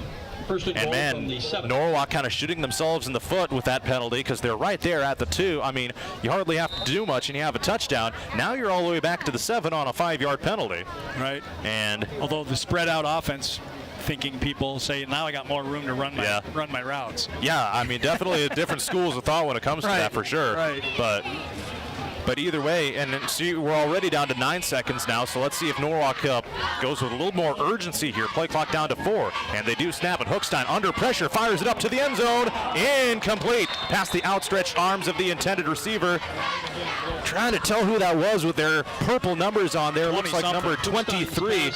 Speaker 3: And man, Norwalk kind of shooting themselves in the foot with that penalty because they're right there at the 2. I mean, you hardly have to do much and you have a touchdown. Now you're all the way back to the 7 on a 5-yard penalty.
Speaker 11: Right.
Speaker 3: And
Speaker 11: although the spread out offense thinking people say, now I got more room to run my routes.
Speaker 17: Yeah, I mean, definitely different schools of thought when it comes to that for sure.
Speaker 11: Right.
Speaker 17: But either way, and see, we're already down to 9 seconds now, so let's see if Norwalk goes with a little more urgency here. Play clock down to 4, and they do snap it. Hookstein under pressure, fires it up to the end zone. Incomplete. Past the outstretched arms of the intended receiver. Trying to tell who that was with their purple numbers on there. Looks like number 23.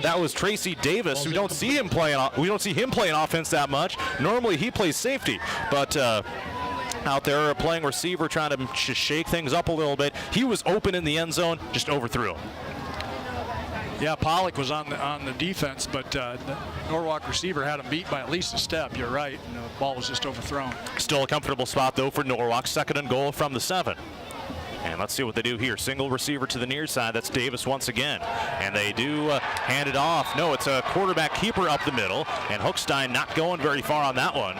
Speaker 17: That was Tracy Davis. We don't see him playing offense that much. Normally he plays safety, but out there playing receiver, trying to shake things up a little bit. He was open in the end zone, just overthrew him.
Speaker 11: Yeah, Pollock was on the defense, but the Norwalk receiver had him beat by at least a step. You're right. The ball was just overthrown.
Speaker 17: Still a comfortable spot, though, for Norwalk. 2nd and goal from the 7. And let's see what they do here. Single receiver to the near side. That's Davis once again. And they do hand it off. No, it's a quarterback keeper up the middle. And Hookstein not going very far on that one.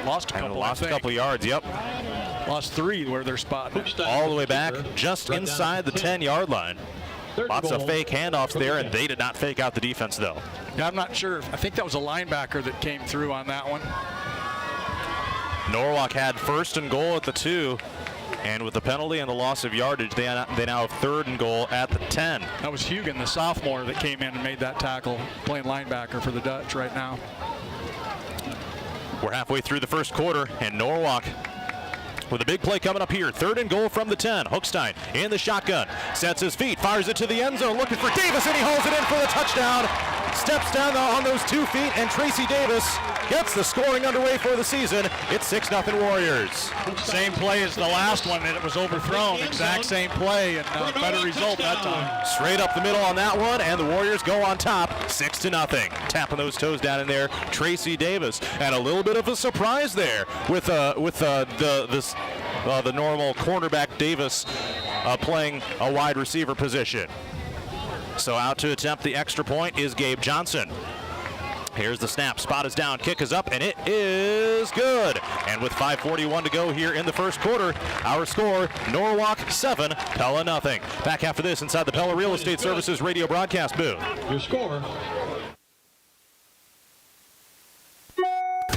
Speaker 11: Lost a couple.
Speaker 17: Lost a couple yards, yep.
Speaker 11: Lost 3 where they're spotting it.
Speaker 17: All the way back, just inside the 10-yard line. Lots of fake handoffs there, and they did not fake out the defense, though.
Speaker 11: Yeah, I'm not sure. I think that was a linebacker that came through on that one.
Speaker 17: Norwalk had 1st and goal at the 2. And with the penalty and the loss of yardage, they now have 3rd and goal at the 10.
Speaker 11: That was Hugan, the sophomore, that came in and made that tackle, playing linebacker for the Dutch right now.
Speaker 17: We're halfway through the first quarter, and Norwalk with a big play coming up here. 3rd and goal from the 10. Hookstein in the shotgun. Sets his feet, fires it to the end zone, looking for Davis, and he hauls it in for the touchdown. Steps down on those 2 feet, and Tracy Davis gets the scoring underway for the season. It's 6-0 Warriors.
Speaker 11: Same play as the last one, and it was overthrown. Exact same play, and better result that time.
Speaker 17: Straight up the middle on that one, and the Warriors go on top, 6-0. Tapping those toes down in there, Tracy Davis, and a little bit of a surprise there with the normal cornerback Davis playing a wide receiver position. So out to attempt the extra point is Gabe Johnson. Here's the snap. Spot is down. Kick is up, and it is good. And with 5:41 to go here in the first quarter, our score, Norwalk 7, Pella nothing. Back after this inside the Pella Real Estate Services radio broadcast booth.
Speaker 8: Your score.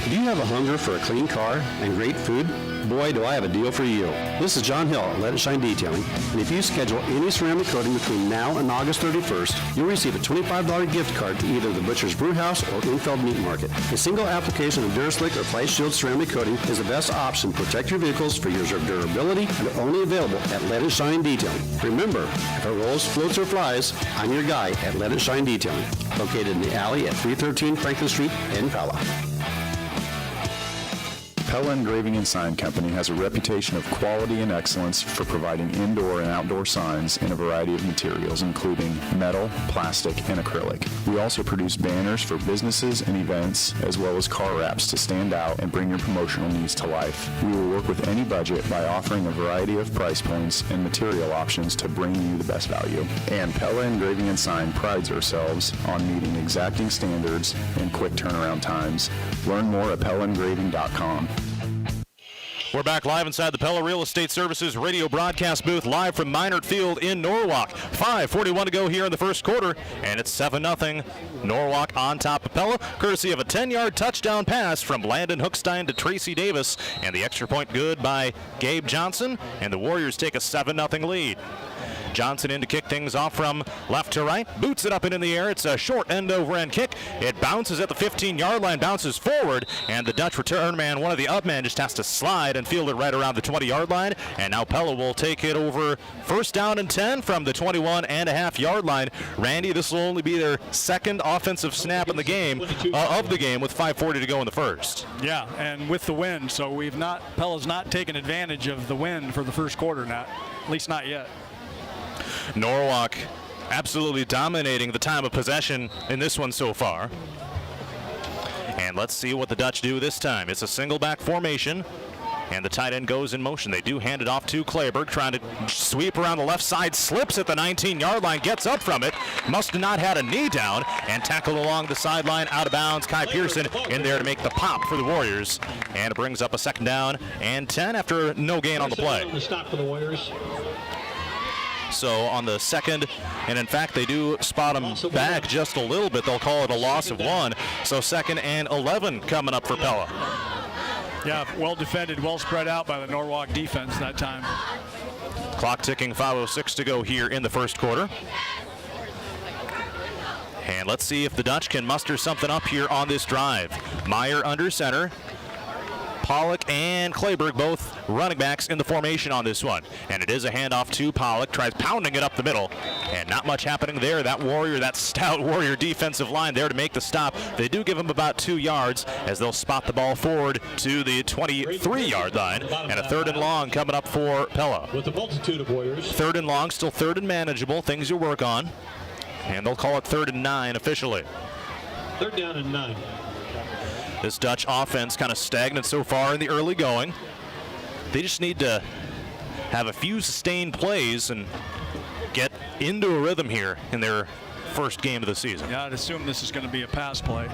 Speaker 18: Do you have a hunger for a clean car and great food? Boy, do I have a deal for you. This is John Hill at Let It Shine Detailing, and if you schedule any ceramic coating between now and August 31st, you'll receive a $25 gift card to either the Butcher's Brew House or Infeld Meat Market. A single application of Duraslick or Flight Shield ceramic coating is the best option to protect your vehicles for years of durability and only available at Let It Shine Detailing. Remember, if it rolls, floats, or flies, I'm your guy at Let It Shine Detailing, located in the alley at 313 Franklin Street in Pella.
Speaker 19: Pella Engraving and Sign Company has a reputation of quality and excellence for providing indoor and outdoor signs in a variety of materials, including metal, plastic, and acrylic. We also produce banners for businesses and events, as well as car wraps to stand out and bring your promotional needs to life. We will work with any budget by offering a variety of price points and material options to bring you the best value. And Pella Engraving and Sign prides ourselves on meeting exacting standards and quick turnaround times. Learn more at PellaEngraving.com.
Speaker 17: We're back live inside the Pella Real Estate Services radio broadcast booth, live from Minard Field in Norwalk. 5:41 to go here in the first quarter, and it's 7-0 Norwalk on top of Pella, courtesy of a 10-yard touchdown pass from Landon Hookstein to Tracy Davis, and the extra point good by Gabe Johnson, and the Warriors take a 7-0 lead. Johnson in to kick things off from left to right, boots it up and in the air. It's a short end-over-end kick. It bounces at the 15-yard line, bounces forward, and the Dutch return man, one of the up men, just has to slide and field it right around the 20-yard line. And now Pella will take it over 1st down and 10 from the 21.5-yard line. Randy, this will only be their second offensive snap in the game, with 5:40 to go in the first.
Speaker 11: Yeah, and with the wind, so Pella's not taken advantage of the wind for the first quarter, at least not yet.
Speaker 17: Norwalk absolutely dominating the time of possession in this one so far. And let's see what the Dutch do this time. It's a single back formation, and the tight end goes in motion. They do hand it off to Kleberg, trying to sweep around the left side, slips at the 19-yard line, gets up from it, must have not had a knee down, and tackled along the sideline, out of bounds. Kai Pearson in there to make the pop for the Warriors, and it brings up a 2nd down and 10 after no gain on the play.
Speaker 8: The stop for the Warriors.
Speaker 17: So on the second, and in fact they do spot him back just a little bit. They'll call it a loss of 1. So 2nd and 11 coming up for Pella.
Speaker 11: Yeah, well defended, well spread out by the Norwalk defense that time.
Speaker 17: Clock ticking, 5:06 to go here in the first quarter. And let's see if the Dutch can muster something up here on this drive. Meyer under center. Pollock and Clayburg both running backs in the formation on this one. And it is a handoff to Pollock, tries pounding it up the middle. And not much happening there. That stout Warrior defensive line there to make the stop. They do give him about 2 yards as they'll spot the ball forward to the 23-yard line. And a 3rd and long coming up for Pella.
Speaker 8: With a multitude of Warriors.
Speaker 17: 3rd and long, still 3rd and manageable, things you'll work on. And they'll call it 3rd and 9 officially.
Speaker 8: 3rd down and 9.
Speaker 17: This Dutch offense kind of stagnant so far in the early going. They just need to have a few sustained plays and get into a rhythm here in their first game of the season.
Speaker 11: Yeah, I'd assume this is going to be a pass play.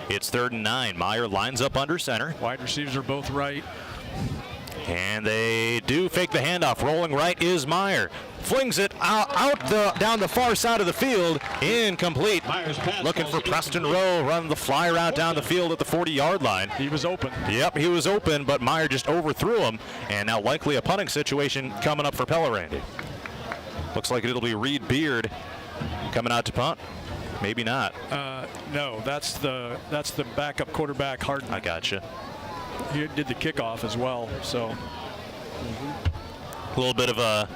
Speaker 17: It's 3rd and 9. Meyer lines up under center.
Speaker 11: Wide receivers are both right.
Speaker 17: And they do fake the handoff. Rolling right is Meyer. Flings it down the far side of the field. Incomplete. Looking for Preston Rowe. Running the fly route down the field at the 40-yard line.
Speaker 11: He was open.
Speaker 17: Yep, he was open, but Meyer just overthrew him. And now likely a punting situation coming up for Pella, Randy. Looks like it'll be Reed Beard coming out to punt. Maybe not.
Speaker 11: No, that's the backup quarterback, Harden.
Speaker 17: I gotcha.
Speaker 11: He did the kickoff as well, so.
Speaker 17: A little bit of a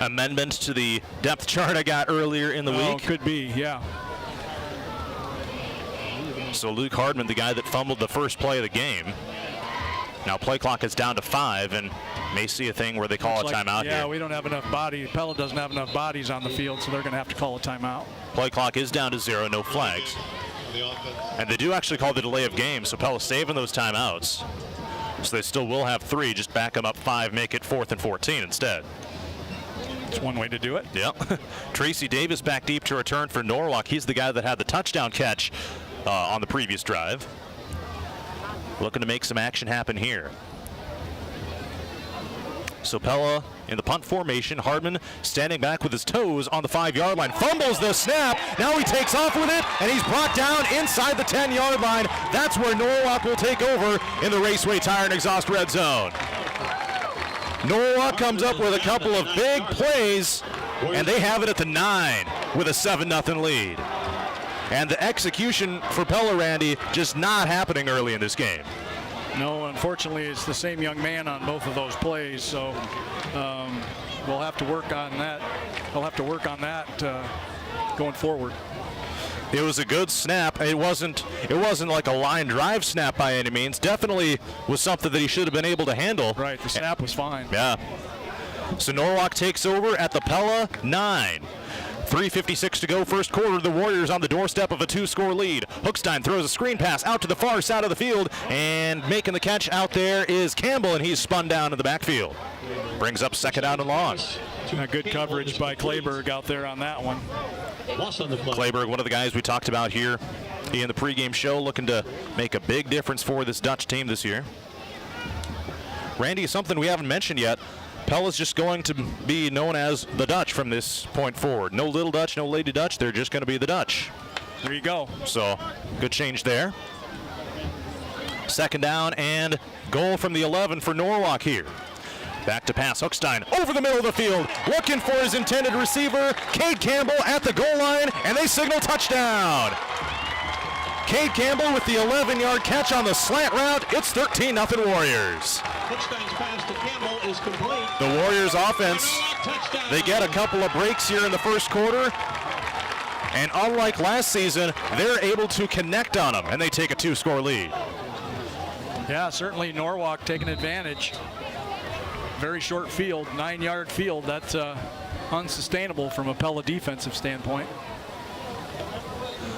Speaker 17: amendment to the depth chart I got earlier in the week.
Speaker 11: Could be, yeah.
Speaker 17: So Luke Hardman, the guy that fumbled the first play of the game. Now play clock is down to 5 and may see a thing where they call a timeout here.
Speaker 11: Yeah, we don't have enough bodies. Pella doesn't have enough bodies on the field, so they're going to have to call a timeout.
Speaker 17: Play clock is down to 0, no flags. And they do actually call the delay of game, so Pella saving those timeouts. So they still will have 3, just back them up 5, make it 4th and 14 instead.
Speaker 11: That's one way to do it.
Speaker 17: Yep. Tracy Davis back deep to return for Norwalk. He's the guy that had the touchdown catch on the previous drive. Looking to make some action happen here. So Pella in the punt formation. Hardman standing back with his toes on the 5-yard line. Fumbles the snap. Now he takes off with it, and he's brought down inside the 10-yard line. That's where Norwalk will take over in the Raceway Tire and Exhaust red zone. Norwalk comes up with a couple of big plays, and they have it at the 9 with a 7-0 lead. And the execution for Pella, Randy, just not happening early in this game.
Speaker 11: No, unfortunately, it's the same young man on both of those plays, so we'll have to work on that. We'll have to work on that going forward.
Speaker 17: It was a good snap. It wasn't like a line drive snap by any means. Definitely was something that he should have been able to handle.
Speaker 11: Right, the snap was fine.
Speaker 17: Yeah. So Norwalk takes over at the Pella 9. 3:56 to go, first quarter. The Warriors on the doorstep of a 2-score lead. Hookstein throws a screen pass out to the far side of the field, and making the catch out there is Campbell, and he's spun down in the backfield. Brings up 2nd down and long.
Speaker 11: Good coverage by Clayburg out there on that one.
Speaker 17: Clayburg, one of the guys we talked about here in the pregame show, looking to make a big difference for this Dutch team this year. Randy, something we haven't mentioned yet. Pella's just going to be known as the Dutch from this point forward. No Little Dutch, no Lady Dutch. They're just going to be the Dutch.
Speaker 11: There you go.
Speaker 17: So, good change there. 2nd down and goal from the 11 for Norwalk here. Back to pass. Hookstein over the middle of the field, looking for his intended receiver, Cade Campbell at the goal line, and they signal touchdown. Cade Campbell with the 11-yard catch on the slant route. It's 13-0 Warriors.
Speaker 8: Hookstein's pass to Campbell is complete.
Speaker 17: The Warriors offense, they get a couple of breaks here in the first quarter. And unlike last season, they're able to connect on them, and they take a 2-score lead.
Speaker 11: Yeah, certainly Norwalk taking advantage. Very short field, 9-yard field. That's unsustainable from a Pella defensive standpoint.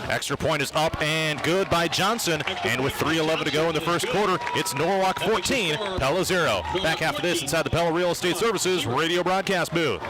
Speaker 17: Extra point is up and good by Johnson. And with 3:11 to go in the first quarter, it's Norwalk 14, Pella 0. Back after this inside the Pella Real Estate Services radio broadcast booth.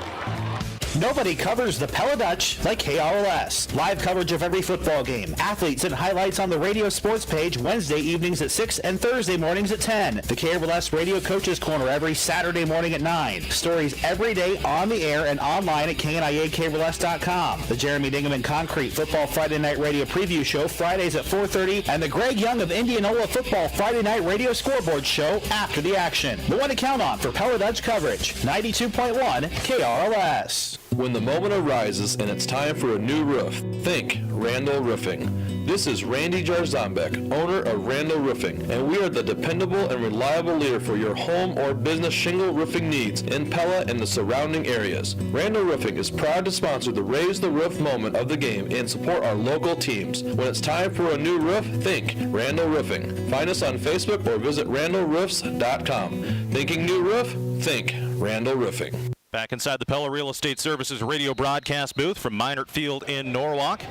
Speaker 20: Nobody covers the Pella Dutch like KRLS. Live coverage of every football game. Athletes and highlights on the radio sports page Wednesday evenings at 6 and Thursday mornings at 10. The KRLS Radio Coaches Corner every Saturday morning at 9. Stories every day on the air and online at KNIAKRLS.com. The Jeremy Dingham Concrete Football Friday Night Radio Preview Show Fridays at 4:30, and the Greg Young of Indianola Football Friday Night Radio Scoreboard Show after the action. The one to count on for Pella Dutch coverage. 92.1 KRLS.
Speaker 21: When the moment arises and it's time for a new roof, think Randall Roofing. This is Randy Jarzambek, owner of Randall Roofing, and we are the dependable and reliable leader for your home or business shingle roofing needs in Pella and the surrounding areas. Randall Roofing is proud to sponsor the Raise the Roof moment of the game and support our local teams. When it's time for a new roof, think Randall Roofing. Find us on Facebook or visit randallroofs.com. Thinking new roof? Think Randall Roofing.
Speaker 17: Back inside the Pella Real Estate Services radio broadcast booth from Minert Field in Norwalk,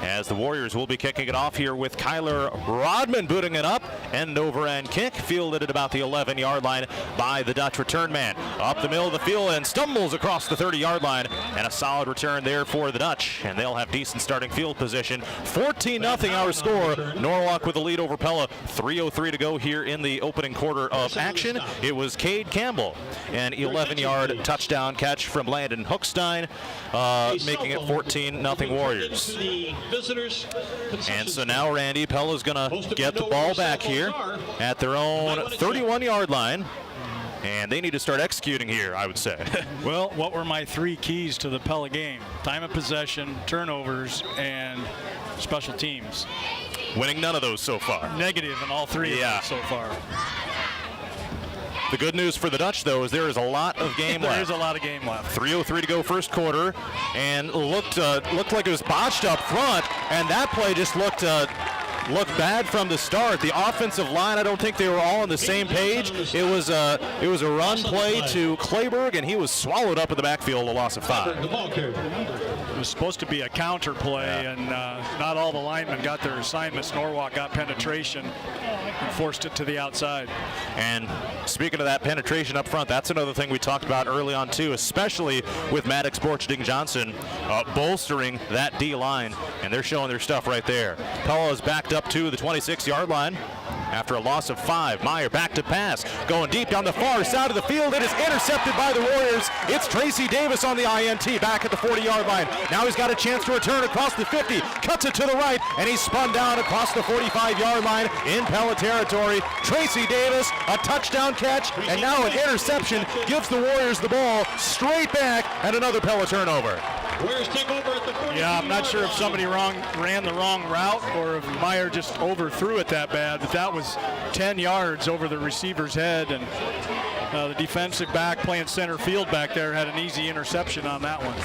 Speaker 17: as the Warriors will be kicking it off here with Kyler Rodman booting it up. End over end kick fielded at about the 11-yard line by the Dutch return man. Up the middle of the field and stumbles across the 30-yard line, and a solid return there for the Dutch, and they'll have decent starting field position. 14-0 our score. Norwalk with a lead over Pella. 3:03 to go here in the opening quarter of action. It was Cade Campbell, an 11-yard touchdown catch from Landon Hookstein, making it 14-0 Warriors. And so now, Randy, Pella's going to get the ball back here at their own 31-yard line. And they need to start executing here, I would say.
Speaker 11: Well, what were my three keys to the Pella game? Time of possession, turnovers, and special teams.
Speaker 17: Winning none of those so far.
Speaker 11: Negative in all three of them so far.
Speaker 17: The good news for the Dutch, though, is there is a lot of game left.
Speaker 11: There is a lot of game left.
Speaker 17: 3:03 to go first quarter, and looked like it was botched up front, and that play just looked bad from the start. The offensive line, I don't think they were all on the same page. It was a run play to Clayburg, and he was swallowed up in the backfield, a loss of 5.
Speaker 11: It was supposed to be a counter play, and not all the linemen got their assignments. Norwalk got penetration and forced it to the outside.
Speaker 17: And speaking of that penetration up front, that's another thing we talked about early on too, especially with Maddox Borcherding Johnson bolstering that D-line, and they're showing their stuff right there. Pella is backed up to the 26-yard line after a loss of 5. Meyer back to pass, going deep down the far side of the field. It is intercepted by the Warriors. It's Tracy Davis on the INT back at the 40-yard line. Now he's got a chance to return across the 50, cuts it to the right, and he's spun down across the 45-yard line in Pella territory. Tracy Davis, a touchdown catch, and now an interception gives the Warriors the ball straight back, and another Pella turnover.
Speaker 8: Warriors take over at the 40.
Speaker 11: Yeah, I'm not sure if somebody ran the wrong route or if Meyer just overthrew it that bad, but that was 10 yards over the receiver's head, and the defensive back playing center field back there had an easy interception on that one.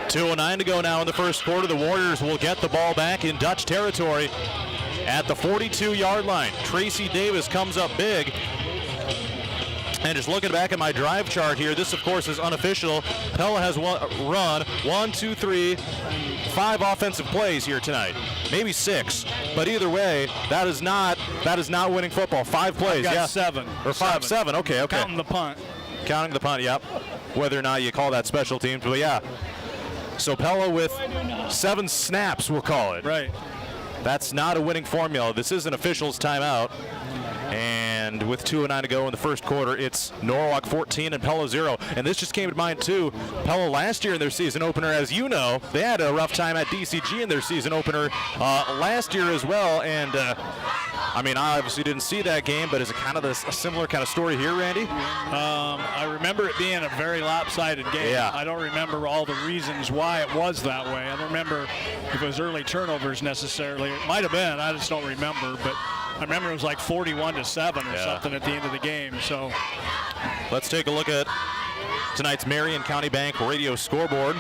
Speaker 17: 2:09 to go now in the first quarter. The Warriors will get the ball back in Dutch territory at the 42-yard line. Tracy Davis comes up big. And just looking back at my drive chart here, this of course is unofficial. Pella has run 5 offensive plays here tonight, maybe 6, but either way, that is not winning football. 5 plays,
Speaker 11: I've got
Speaker 17: yeah,
Speaker 11: 7
Speaker 17: or 7. Okay.
Speaker 11: Counting the punt.
Speaker 17: Counting the punt, yep. Whether or not you call that special teams, but yeah. So Pella with 7 snaps, we'll call it.
Speaker 11: Right.
Speaker 17: That's not a winning formula. This is an official's timeout. And with 2:09 to go in the first quarter, it's Norwalk 14 and Pella 0. And this just came to mind too. Pella last year in their season opener, as you know, they had a rough time at DCG in their season opener last year as well. And I obviously didn't see that game, but is it kind of a similar kind of story here, Randy?
Speaker 11: I remember it being a very lopsided game.
Speaker 17: Yeah.
Speaker 11: I don't remember all the reasons why it was that way. I don't remember if it was early turnovers necessarily. It might have been. I just don't remember. But I remember it was like 41-7 or something at the end of the game. So
Speaker 17: let's take a look at tonight's Marion County Bank radio scoreboard.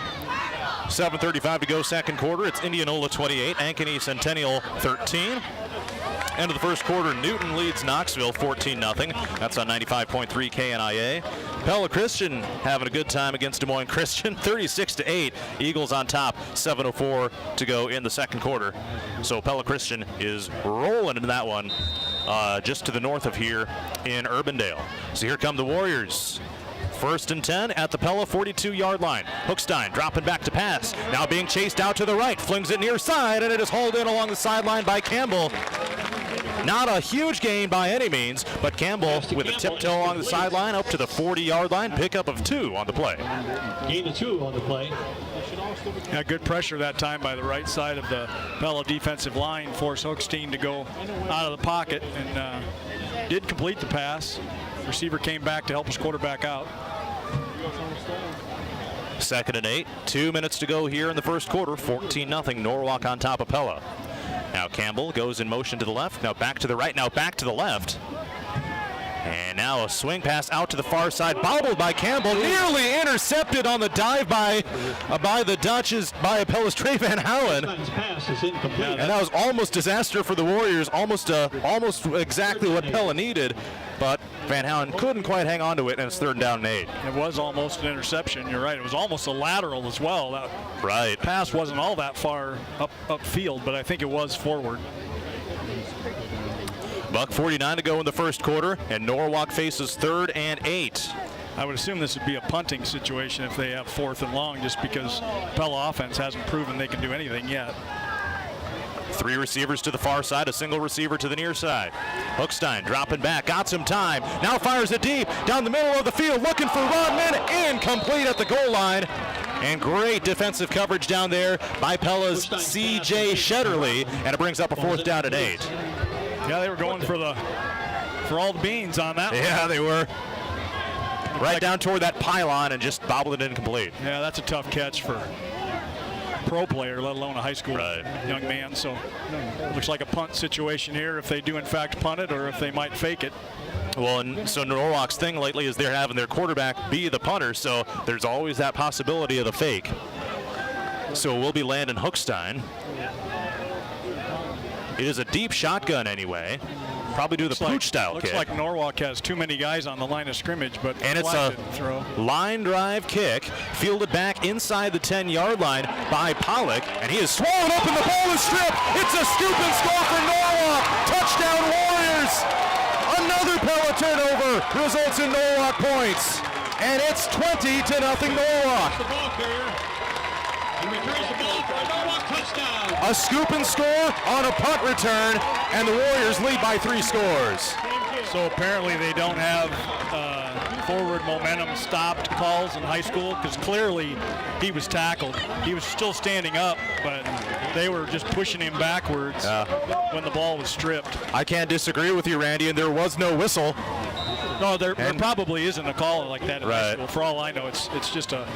Speaker 17: 7:35 to go second quarter. It's Indianola 28, Ankeny Centennial 13. End of the first quarter, Newton leads Knoxville 14-0. That's on 95.3 KNIA. Pella Christian having a good time against Des Moines Christian, 36-8. Eagles on top, 7:04 to go in the second quarter. So Pella Christian is rolling into that one just to the north of here in Urbandale. So here come the Warriors. First and 10 at the Pella 42-yard line. Hookstein dropping back to pass. Now being chased out to the right. Flings it near side, and it is hauled in along the sideline by Campbell. Not a huge gain by any means, but Campbell with a tiptoe along the sideline up to the 40-yard line. Pickup of 2 on the play.
Speaker 8: Gain of 2 on the play.
Speaker 11: Yeah, good pressure that time by the right side of the Pella defensive line. Forced Hookstein to go out of the pocket and did complete the pass. Receiver came back to help his quarterback out.
Speaker 17: 2nd and 8. 2 minutes to go here in the first quarter. 14-0 Norwalk on top of Pella. Now Campbell goes in motion to the left. Now back to the right. Now back to the left. And now a swing pass out to the far side, bobbled by Campbell, nearly intercepted on the dive by the Dutches, by Pella's Trey Van Houen. And that was almost disaster for the Warriors, almost exactly what Pella needed, but Van Houen couldn't quite hang on to it, and it's 3rd down and 8.
Speaker 11: It was almost an interception, you're right. It was almost a lateral as well. That pass wasn't all that far upfield, but I think it was forward.
Speaker 17: $1:49 to go in the first quarter, and Norwalk faces 3rd and 8.
Speaker 11: I would assume this would be a punting situation if they have 4th and long, just because Pella offense hasn't proven they can do anything yet.
Speaker 17: 3 receivers to the far side, a single receiver to the near side. Hookstein dropping back, got some time, now fires it deep, down the middle of the field, looking for Rodman, incomplete at the goal line. And great defensive coverage down there by Pella's C.J. Shetterly, and it brings up a 4th down and 8.
Speaker 11: Yeah, they were going for all the beans on that one.
Speaker 17: Yeah, they were. Right down toward that pylon and just bobbled it incomplete.
Speaker 11: Yeah, that's a tough catch for a pro player, let alone a high school young man. So it looks like a punt situation here if they do in fact punt it or if they might fake it.
Speaker 17: Well, and so Norwalk's thing lately is they're having their quarterback be the punter, so there's always that possibility of the fake. So it will be Landon Hookstein. It is a deep shotgun anyway. Probably do the pooch style kick.
Speaker 11: Looks like Norwalk has too many guys on the line of scrimmage, but
Speaker 17: and it's a line drive kick, fielded back inside the 10-yard line by Pollock, and he is swallowed up and the ball is stripped. It's a scoop and score for Norwalk. Touchdown Warriors. Another Pella turnover results in Norwalk points, and it's 20-0 Norwalk.
Speaker 8: The ball carrier. He returns the ball for a Norwalk touchdown.
Speaker 17: A scoop and score on a punt return, and the Warriors lead by 3 scores.
Speaker 11: So apparently they don't have forward momentum stopped calls in high school, because clearly he was tackled. He was still standing up, but they were just pushing him backwards when the ball was stripped.
Speaker 17: I can't disagree with you, Randy, and there was no whistle.
Speaker 11: No, there probably isn't a call like that in high school. For all I know, it's just a...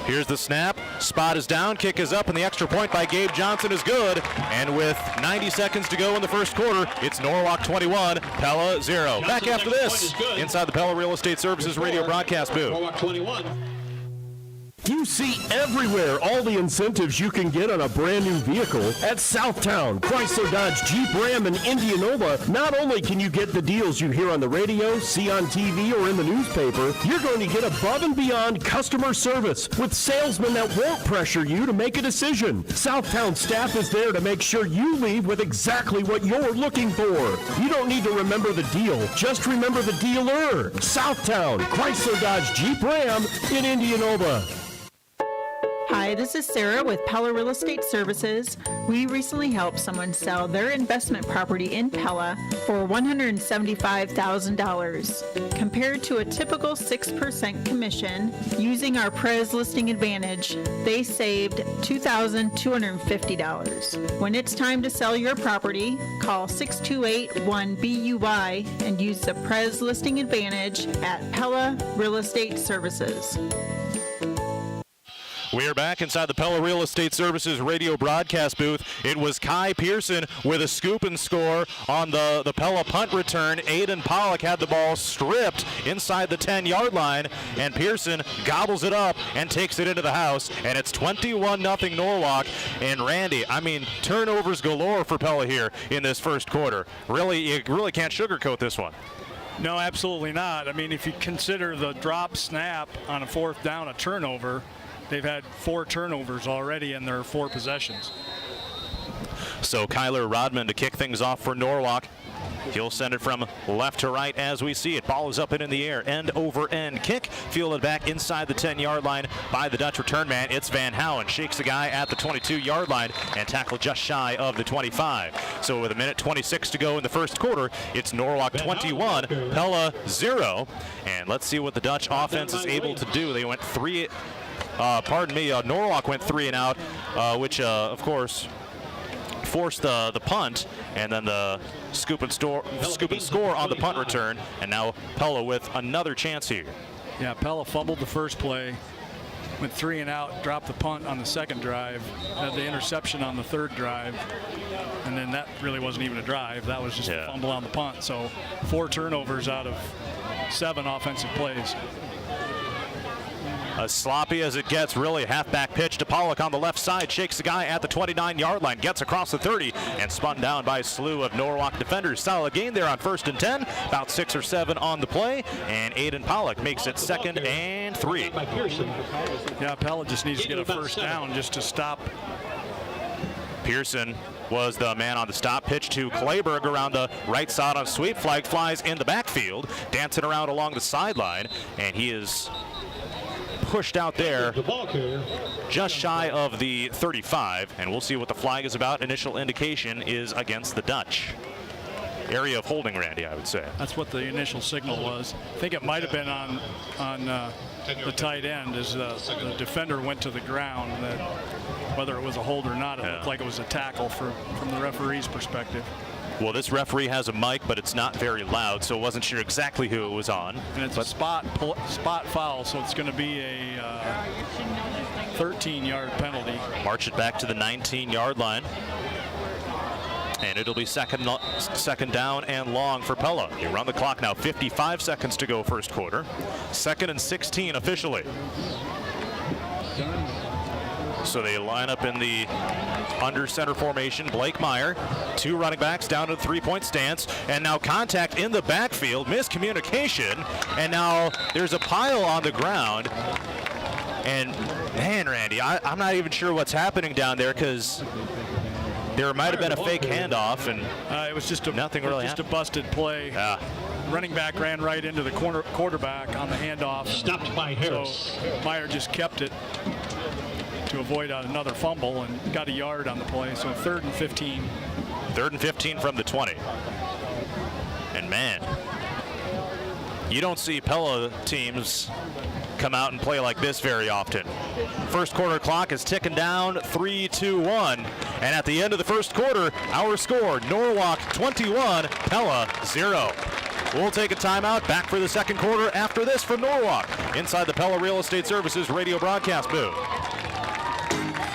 Speaker 17: Here's the snap. Spot is down. Kick is up, and the extra point by Gabe Johnson is good. And with 90 seconds to go in the first quarter, it's Norwalk 21, Pella 0. Back after this, inside the Pella Real Estate Services radio broadcast booth.
Speaker 8: Norwalk 21.
Speaker 2: You see everywhere all the incentives you can get on a brand new vehicle at Southtown, Chrysler, Dodge, Jeep, Ram, and Indianola. Not only can you get the deals you hear on the radio, see on TV, or in the newspaper, you're going to get above and beyond customer service with salesmen that won't pressure you to make a decision. Southtown staff is there to make sure you leave with exactly what you're looking for. You don't need to remember the deal, just remember the dealer. Southtown, Chrysler, Dodge, Jeep, Ram in Indianola.
Speaker 22: Hi, this is Sarah with Pella Real Estate Services. We recently helped someone sell their investment property in Pella for $175,000. Compared to a typical 6% commission, using our Prez Listing Advantage, they saved $2,250. When it's time to sell your property, call 628-1BUY and use the Prez Listing Advantage at Pella Real Estate Services.
Speaker 17: We are back inside the Pella Real Estate Services radio broadcast booth. It was Kai Pearson with a scoop and score on the Pella punt return. Aiden Pollock had the ball stripped inside the 10-yard line, and Pearson gobbles it up and takes it into the house, and it's 21-0 Norwalk. And Randy, I mean, turnovers galore for Pella here in this first quarter. Really, you really can't sugarcoat this one.
Speaker 11: No, absolutely not. I mean, if you consider the drop snap on a 4th down a turnover, they've had 4 turnovers already in their 4 possessions.
Speaker 17: So Kyler Rodman to kick things off for Norwalk. He'll send it from left to right as we see it. Ball is up and in the air. End over end kick. Fielded back inside the 10-yard line by the Dutch return man. It's Van Houen. Shakes the guy at the 22-yard line and tackle just shy of the 25. So with 1:26 to go in the first quarter, it's Norwalk 21, Pella 0. And let's see what the Dutch offense is able to do. They went Norwalk went 3 and out, which of course forced the punt, and then the scoop and score on the punt return, and now Pella with another chance here.
Speaker 11: Yeah, Pella fumbled the first play, went 3 and out, dropped the punt on the second drive, had the interception on the third drive, and then that really wasn't even a drive. That was just a fumble on the punt. So 4 turnovers out of 7 offensive plays.
Speaker 17: As sloppy as it gets, really a halfback pitch to Pollock on the left side. Shakes the guy at the 29-yard line. Gets across the 30 and spun down by a slew of Norwalk defenders. Solid gain there on 1st and 10. About 6 or 7 on the play. And Aiden Pollock makes it 2nd and 3.
Speaker 11: Yeah, Pella just needs to get a first down just to stop.
Speaker 17: Pearson was the man on the stop. Pitch to Clayberg around the right side on sweep. Flag flies in the backfield. Dancing around along the sideline. And he is pushed out there just shy of the 35, and we'll see what the flag is about. Initial indication is against the Dutch. Area of holding, Randy, I would say.
Speaker 11: That's what the initial signal was. I think it might have been on the tight end as the defender went to the ground. That whether it was a hold or not, it looked like it was a tackle from the referee's perspective.
Speaker 17: Well, this referee has a mic, but it's not very loud, so wasn't sure exactly who it was on.
Speaker 11: And it's a spot foul, so it's going to be a 13-yard penalty.
Speaker 17: March it back to the 19-yard line. And it'll be second down and long for Pella. You run the clock now. 55 seconds to go first quarter. 2nd and 16 officially. So they line up in the under center formation. Blake Meyer, 2 running backs down to the 3-point stance, and now contact in the backfield, miscommunication, and now there's a pile on the ground. And man, Randy, I'm not even sure what's happening down there, because there might have been a fake handoff, and
Speaker 11: it was just
Speaker 17: nothing really
Speaker 11: happened. A busted play.
Speaker 17: Yeah.
Speaker 11: Running back ran right into the quarterback on the handoff.
Speaker 8: Stopped by Harris.
Speaker 11: So Meyer just kept it to avoid another fumble and got a yard on the play. So 3rd and 15.
Speaker 17: 3rd and 15 from the 20. And man, you don't see Pella teams come out and play like this very often. First quarter clock is ticking down, 3-2-1. And at the end of the first quarter, our score, Norwalk 21, Pella 0. We'll take a timeout. Back for the second quarter after this from Norwalk, inside the Pella Real Estate Services radio broadcast booth.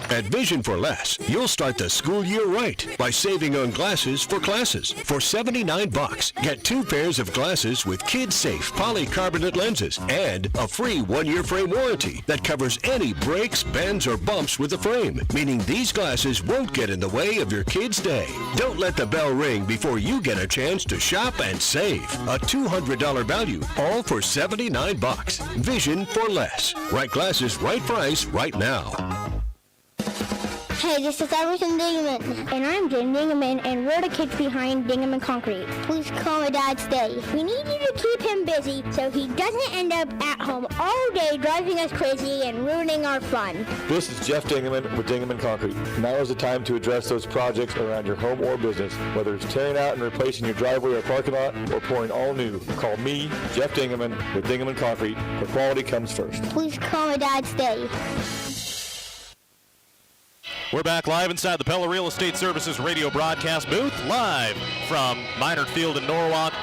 Speaker 2: At Vision for Less, you'll start the school year right by saving on glasses for classes. For $79, get 2 pairs of glasses with kid-safe polycarbonate lenses and a free 1-year frame warranty that covers any breaks, bends, or bumps with the frame, meaning these glasses won't get in the way of your kid's day. Don't let the bell ring before you get a chance to shop and save. A $200 value, all for $79. Vision for Less. Right glasses, right price, right now.
Speaker 1: Hey, this is Everson Dingaman. And I'm Jim Dingaman, and we're the kids behind Dingaman Concrete. Please call my dad today. We need you to keep him busy so he doesn't end up at home all day driving us crazy and ruining our fun.
Speaker 5: This is Jeff Dingaman with Dingaman Concrete. Now is the time to address those projects around your home or business, whether it's tearing out and replacing your driveway or parking lot or pouring all new. Call me, Jeff Dingaman, with Dingaman Concrete, where quality comes first.
Speaker 1: Please call my dad today.
Speaker 17: We're back live inside the Pella Real Estate Services radio broadcast booth, live from Minard Field in Norwalk.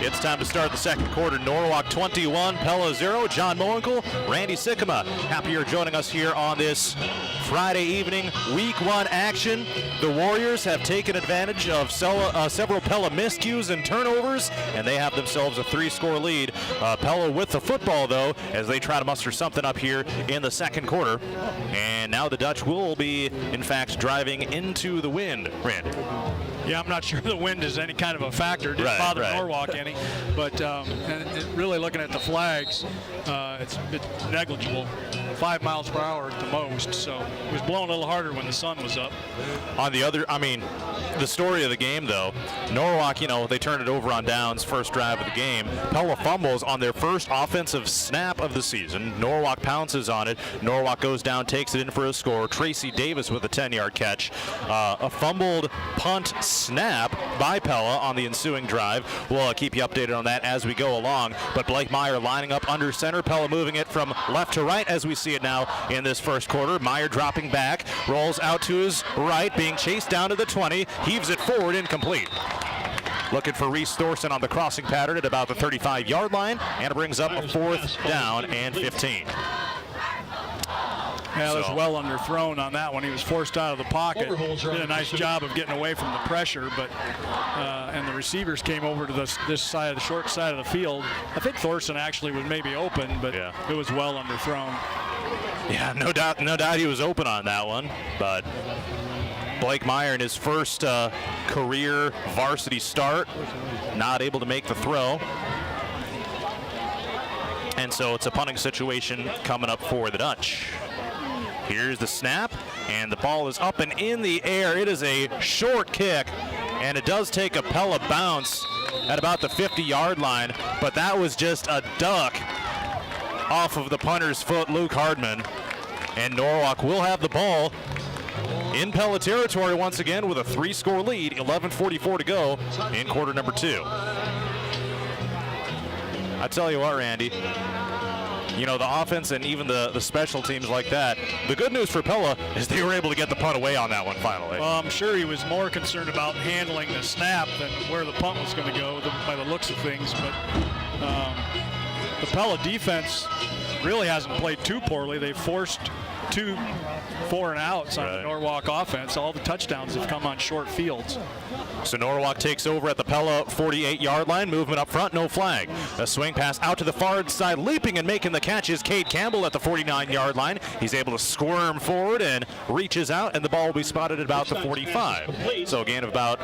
Speaker 17: It's time to start the second quarter. Norwalk 21, Pella 0. John Moenkel, Randy Sikkema. Happy you're joining us here on this Friday evening, Week 1 action. The Warriors have taken advantage of several Pella miscues and turnovers, and they have themselves a 3-score lead. Pella with the football, though, as they try to muster something up here in the second quarter. And now the Dutch will be, in fact, driving into the wind. Randy.
Speaker 11: Yeah, I'm not sure the wind is any kind of a factor. Didn't bother Norwalk any. But really looking at the flags, it's negligible. 5 miles per hour at the most, so it was blowing a little harder when the sun was up.
Speaker 17: On the other, the story of the game, though, Norwalk, they turned it over on downs, first drive of the game. Pella fumbles on their first offensive snap of the season. Norwalk pounces on it. Norwalk goes down, takes it in for a score. Tracy Davis with a 10-yard catch. A fumbled punt snap by Pella on the ensuing drive. We'll keep you updated on that as we go along. But Blake Meyer lining up under center. Pella moving it from left to right as we see it now in this first quarter. Meyer dropping back, rolls out to his right, being chased down to the 20, heaves it forward, incomplete. Looking for Reese Thorson on the crossing pattern at about the 35-yard line, and it brings up a 4th down and 15.
Speaker 11: Yeah, that was well underthrown on that one. He was forced out of the pocket. Did a nice job of getting away from the pressure, but and the receivers came over to this side, the short side of the field. I think Thorson actually was maybe open, but it was well underthrown.
Speaker 17: Yeah, no doubt he was open on that one, but Blake Meyer in his first career varsity start, not able to make the throw. And so it's a punting situation coming up for the Dutch. Here's the snap, and the ball is up and in the air. It is a short kick, and it does take a Pella bounce at about the 50-yard line, but that was just a duck off of the punter's foot, Luke Hardman. And Norwalk will have the ball in Pella territory once again with a 3-score lead, 11:44 to go in quarter number 2. I tell you what, Randy, the offense and even the special teams like that, the good news for Pella is they were able to get the punt away on that one finally.
Speaker 11: Well, I'm sure he was more concerned about handling the snap than where the punt was going to go by the looks of things, but the Pella defense really hasn't played too poorly. They've forced 2 4-and-outs on the Norwalk offense. All the touchdowns have come on short fields.
Speaker 17: So Norwalk takes over at the Pella 48-yard line. Movement up front, no flag. A swing pass out to the far side, leaping and making the catch is Cade Campbell at the 49-yard line. He's able to squirm forward and reaches out, and the ball will be spotted at about the 45. So a gain of about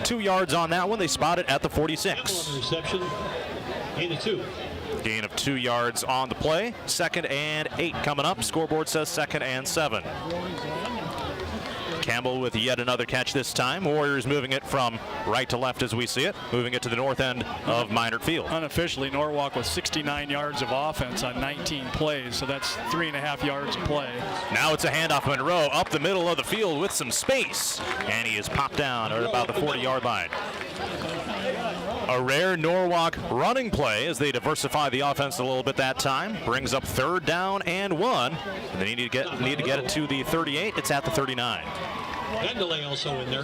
Speaker 17: 2 yards on that one. They spot it at the 46.
Speaker 8: Reception, gain of 2.
Speaker 17: Gain of 2 yards on the play. 2nd and 8 coming up. Scoreboard says 2nd and 7. Campbell with yet another catch this time. Warriors moving it from right to left as we see it, moving it to the north end of Minard Field.
Speaker 11: Unofficially, Norwalk with 69 yards of offense on 19 plays, so that's 3.5 yards a play.
Speaker 17: Now it's a handoff. Monroe up the middle of the field with some space, and he is popped down at about the 40-yard line. A rare Norwalk running play as they diversify the offense a little bit that time. Brings up 3rd down and 1. And they need to get it to the 38. It's at the 39.
Speaker 8: And delay also in there.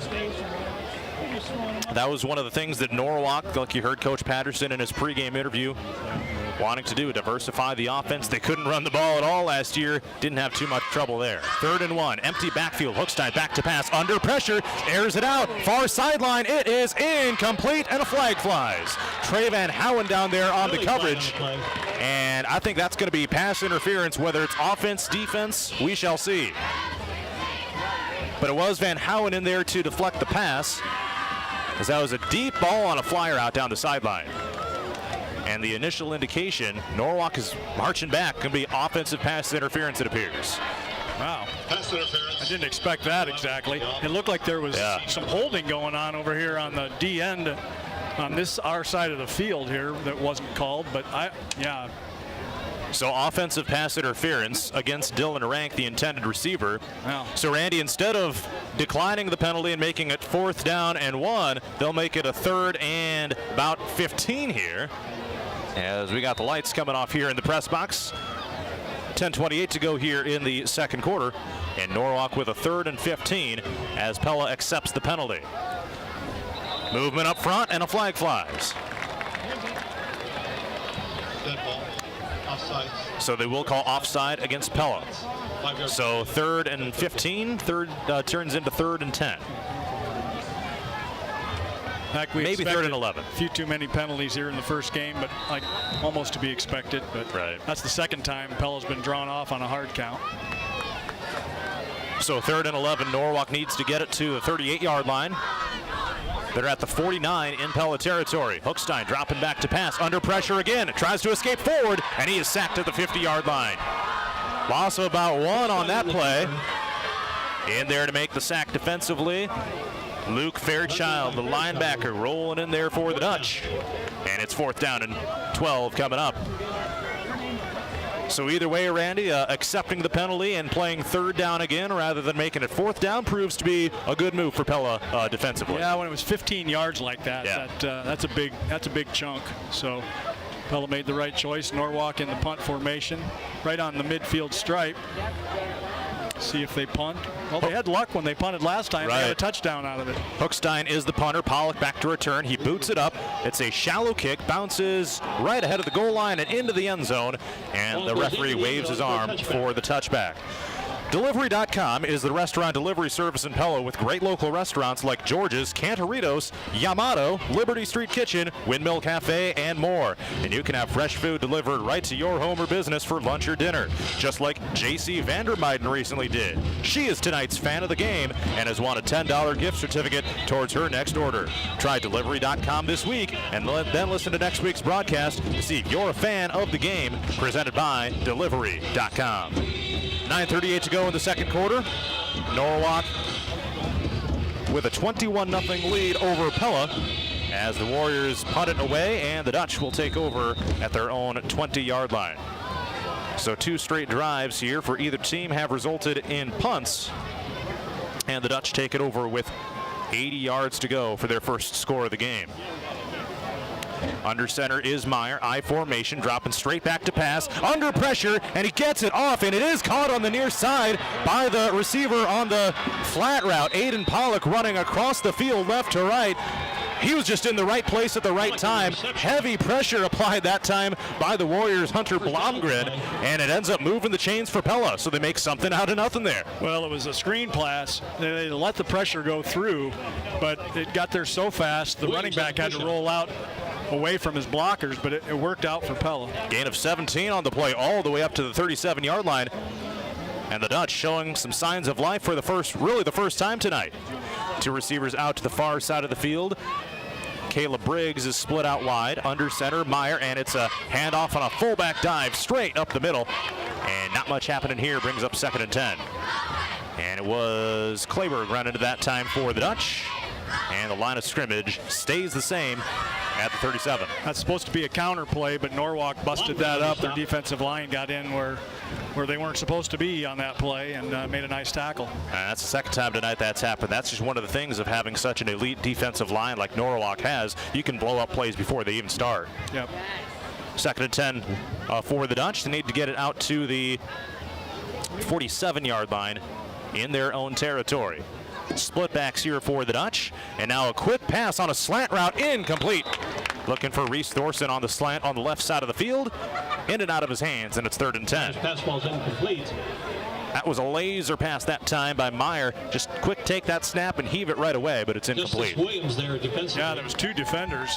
Speaker 17: That was one of the things that Norwalk, like you heard Coach Patterson in his pregame interview, wanting to do, diversify the offense. They couldn't run the ball at all last year. Didn't have too much trouble there. 3rd and 1. Empty backfield. Hookstein back to pass. Under pressure. Airs it out. Far sideline. It is incomplete, and a flag flies. Trey Van Howen down there on the coverage. And I think that's going to be pass interference, whether it's offense, defense, we shall see. But it was Van Howen in there to deflect the pass, as that was a deep ball on a flyer out down the sideline. And the initial indication, Norwalk is marching back. Going to be offensive pass interference, it appears.
Speaker 11: Wow. Pass interference. I didn't expect that exactly. It looked like there was some holding going on over here on the D end on our side of the field here that wasn't called, but
Speaker 17: So offensive pass interference against Dylan Rank, the intended receiver.
Speaker 11: Wow.
Speaker 17: So Randy, instead of declining the penalty and making it 4th down and 1, they'll make it a 3rd and about 15 here. As we got the lights coming off here in the press box. 10:28 to go here in the second quarter. And Norwalk with a 3rd and 15 as Pella accepts the penalty. Movement up front, and a flag flies.
Speaker 16: Dead ball. Offside.
Speaker 17: So they will call offside against Pella. So 3rd and 15, turns into 3rd and 10. Maybe 3rd and 11.
Speaker 11: A few too many penalties here in the first game, but almost to be expected. But that's the second time Pella's been drawn off on a hard count.
Speaker 17: So 3rd and 11, Norwalk needs to get it to the 38-yard line. They're at the 49 in Pella territory. Hookstein dropping back to pass. Under pressure again. Tries to escape forward, and he is sacked at the 50-yard line. Loss of about 1 on that play. In there to make the sack defensively, Luke Fairchild, the linebacker, rolling in there for the Dutch. And it's 4th down and 12 coming up. So either way, Randy, accepting the penalty and playing 3rd down again rather than making it 4th down proves to be a good move for Pella defensively.
Speaker 11: Yeah, when it was 15 yards like that,
Speaker 17: yeah.
Speaker 11: that's a big chunk. So Pella made the right choice. Norwalk in the punt formation, right on the midfield stripe. See if they punt. Well, they had luck when they punted last time. Right. They had a touchdown out of it.
Speaker 17: Hookstein is the punter. Pollock back to return. He boots it up. It's a shallow kick. Bounces right ahead of the goal line and into the end zone. And the referee waves his arm for the touchback. Delivery.com is the restaurant delivery service in Pella with great local restaurants like George's, Cantoritos, Yamato, Liberty Street Kitchen, Windmill Cafe, and more. And you can have fresh food delivered right to your home or business for lunch or dinner, just like J.C. Vandermeiden recently did. She is tonight's fan of the game and has won a $10 gift certificate towards her next order. Try Delivery.com this week and then listen to next week's broadcast to see if you're a fan of the game, presented by Delivery.com. 9:38 to go in the second quarter. Norwalk with a 21-0 lead over Pella as the Warriors punt it away, and the Dutch will take over at their own 20-yard line. So 2 straight drives here for either team have resulted in punts, and the Dutch take it over with 80 yards to go for their first score of the game. Under center is Meyer, I formation, dropping straight back to pass, under pressure, and he gets it off, and it is caught on the near side by the receiver on the flat route. Aiden Pollock running across the field left to right. He was just in the right place at the right time. Heavy pressure applied that time by the Warriors' Hunter Blomgren, and it ends up moving the chains for Pella, so they make something out of nothing there.
Speaker 11: Well, it was a screen pass. They let the pressure go through, but it got there so fast, the running back had to roll out away from his blockers, but it worked out for Pella.
Speaker 17: Gain of 17 on the play all the way up to the 37-yard line. And the Dutch showing some signs of life for the first time tonight. 2 receivers out to the far side of the field. Caleb Briggs is split out wide. Under center, Meyer, and it's a handoff on a fullback dive straight up the middle. And not much happening here, brings up 2nd and 10. And it was Clayburgh running into that time for the Dutch. And the line of scrimmage stays the same at the 37.
Speaker 11: That's supposed to be a counter play, but Norwalk busted that up. Their defensive line got in where they weren't supposed to be on that play and made a nice tackle.
Speaker 17: That's the second time tonight that's happened. That's just one of the things of having such an elite defensive line like Norwalk has. You can blow up plays before they even start.
Speaker 11: Yep.
Speaker 17: 2nd and 10 for the Dutch. They need to get it out to the 47-yard line in their own territory. Split backs here for the Dutch, and now a quick pass on a slant route, incomplete. Looking for Reese Thorson on the slant on the left side of the field, in and out of his hands, and it's 3rd and 10.
Speaker 8: Pass ball's incomplete.
Speaker 17: That was a laser pass that time by Meyer. Just quick take that snap and heave it right away, but it's incomplete.
Speaker 8: Williams there defensively.
Speaker 11: Yeah, there was 2 defenders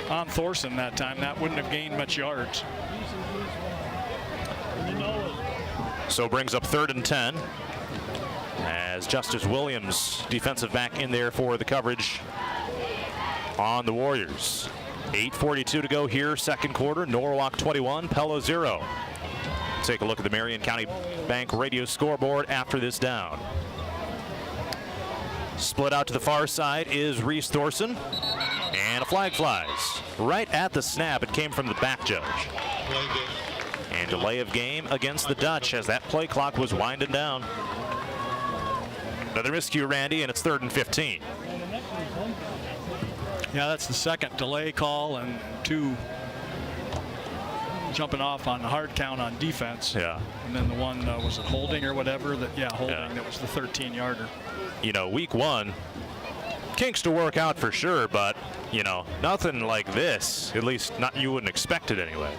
Speaker 11: on Thorson that time. That wouldn't have gained much yards.
Speaker 17: So brings up 3rd and 10. As Justice Williams, defensive back, in there for the coverage on the Warriors. 8:42 to go here, second quarter. Norwalk 21, Pella 0. Take a look at the Marion County Bank radio scoreboard after this down. Split out to the far side is Reese Thorson, and a flag flies. Right at the snap, it came from the back judge. And delay of game against the Dutch as that play clock was winding down. Another miscue, Randy, and it's 3rd and 15.
Speaker 11: Yeah, that's the second delay call, and 2 jumping off on the hard count on defense.
Speaker 17: Yeah.
Speaker 11: And then the one, was it holding or whatever? Holding. Yeah. That was the 13-yarder.
Speaker 17: You know, week 1, kinks to work out for sure, but, you know, nothing like this. At least not you wouldn't expect it anyway.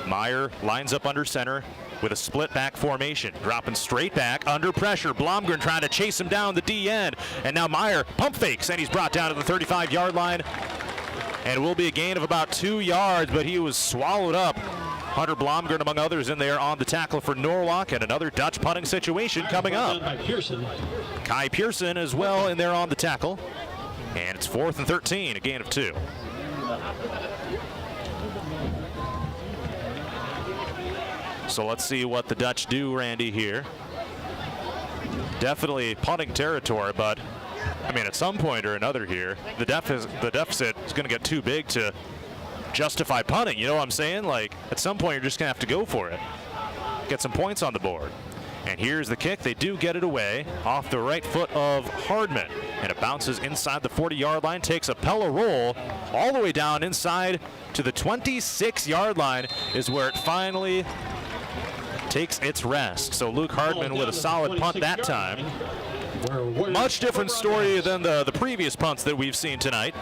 Speaker 17: Meyer lines up under center with a split back formation, dropping straight back under pressure. Blomgren trying to chase him down the D end, and now Meyer pump fakes, and he's brought down to the 35-yard line, and it will be a gain of about 2 yards, but he was swallowed up. Hunter Blomgren, among others, in there on the tackle for Norwalk, and another Dutch punting situation coming up. Kai Pearson as well in there on the tackle, and it's 4th and 13, a gain of 2. So let's see what the Dutch do, Randy, here. Definitely punting territory, but I mean, at some point or another here, the deficit is going to get too big to justify punting. You know what I'm saying? Like, at some point, you're just going to have to go for it. Get some points on the board. And here's the kick. They do get it away off the right foot of Hardman. And it bounces inside the 40-yard line, takes a Pella roll all the way down inside to the 26-yard line is where it finally takes its rest. So Luke Hardman with a solid punt that time. Much different story than the previous punts that we've seen tonight.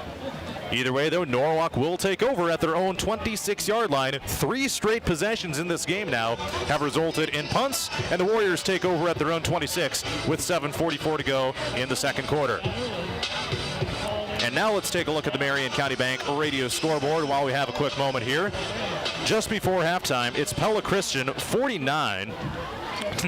Speaker 17: Either way, though, Norwalk will take over at their own 26-yard line. 3 straight possessions in this game now have resulted in punts, and the Warriors take over at their own 26 with 7:44 to go in the second quarter. And now let's take a look at the Marion County Bank radio scoreboard while we have a quick moment here. Just before halftime, it's Pella Christian 49.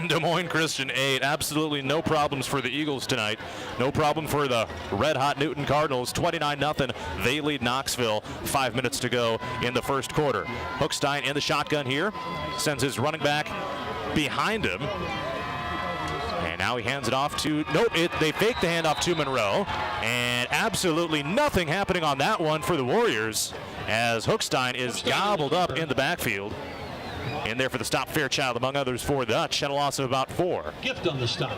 Speaker 17: Des Moines Christian 8. Absolutely no problems for the Eagles tonight. No problem for the red-hot Newton Cardinals. 29-0. They lead Knoxville. 5 minutes to go in the first quarter. Hookstein in the shotgun here. Sends his running back behind him. And now he hands it off to, they fake the handoff to Monroe. And absolutely nothing happening on that one for the Warriors as Hookstein is gobbled up in the backfield. In there for the stop, Fairchild, among others, for the Dutch, and a loss of about 4.
Speaker 8: Gift on the stop.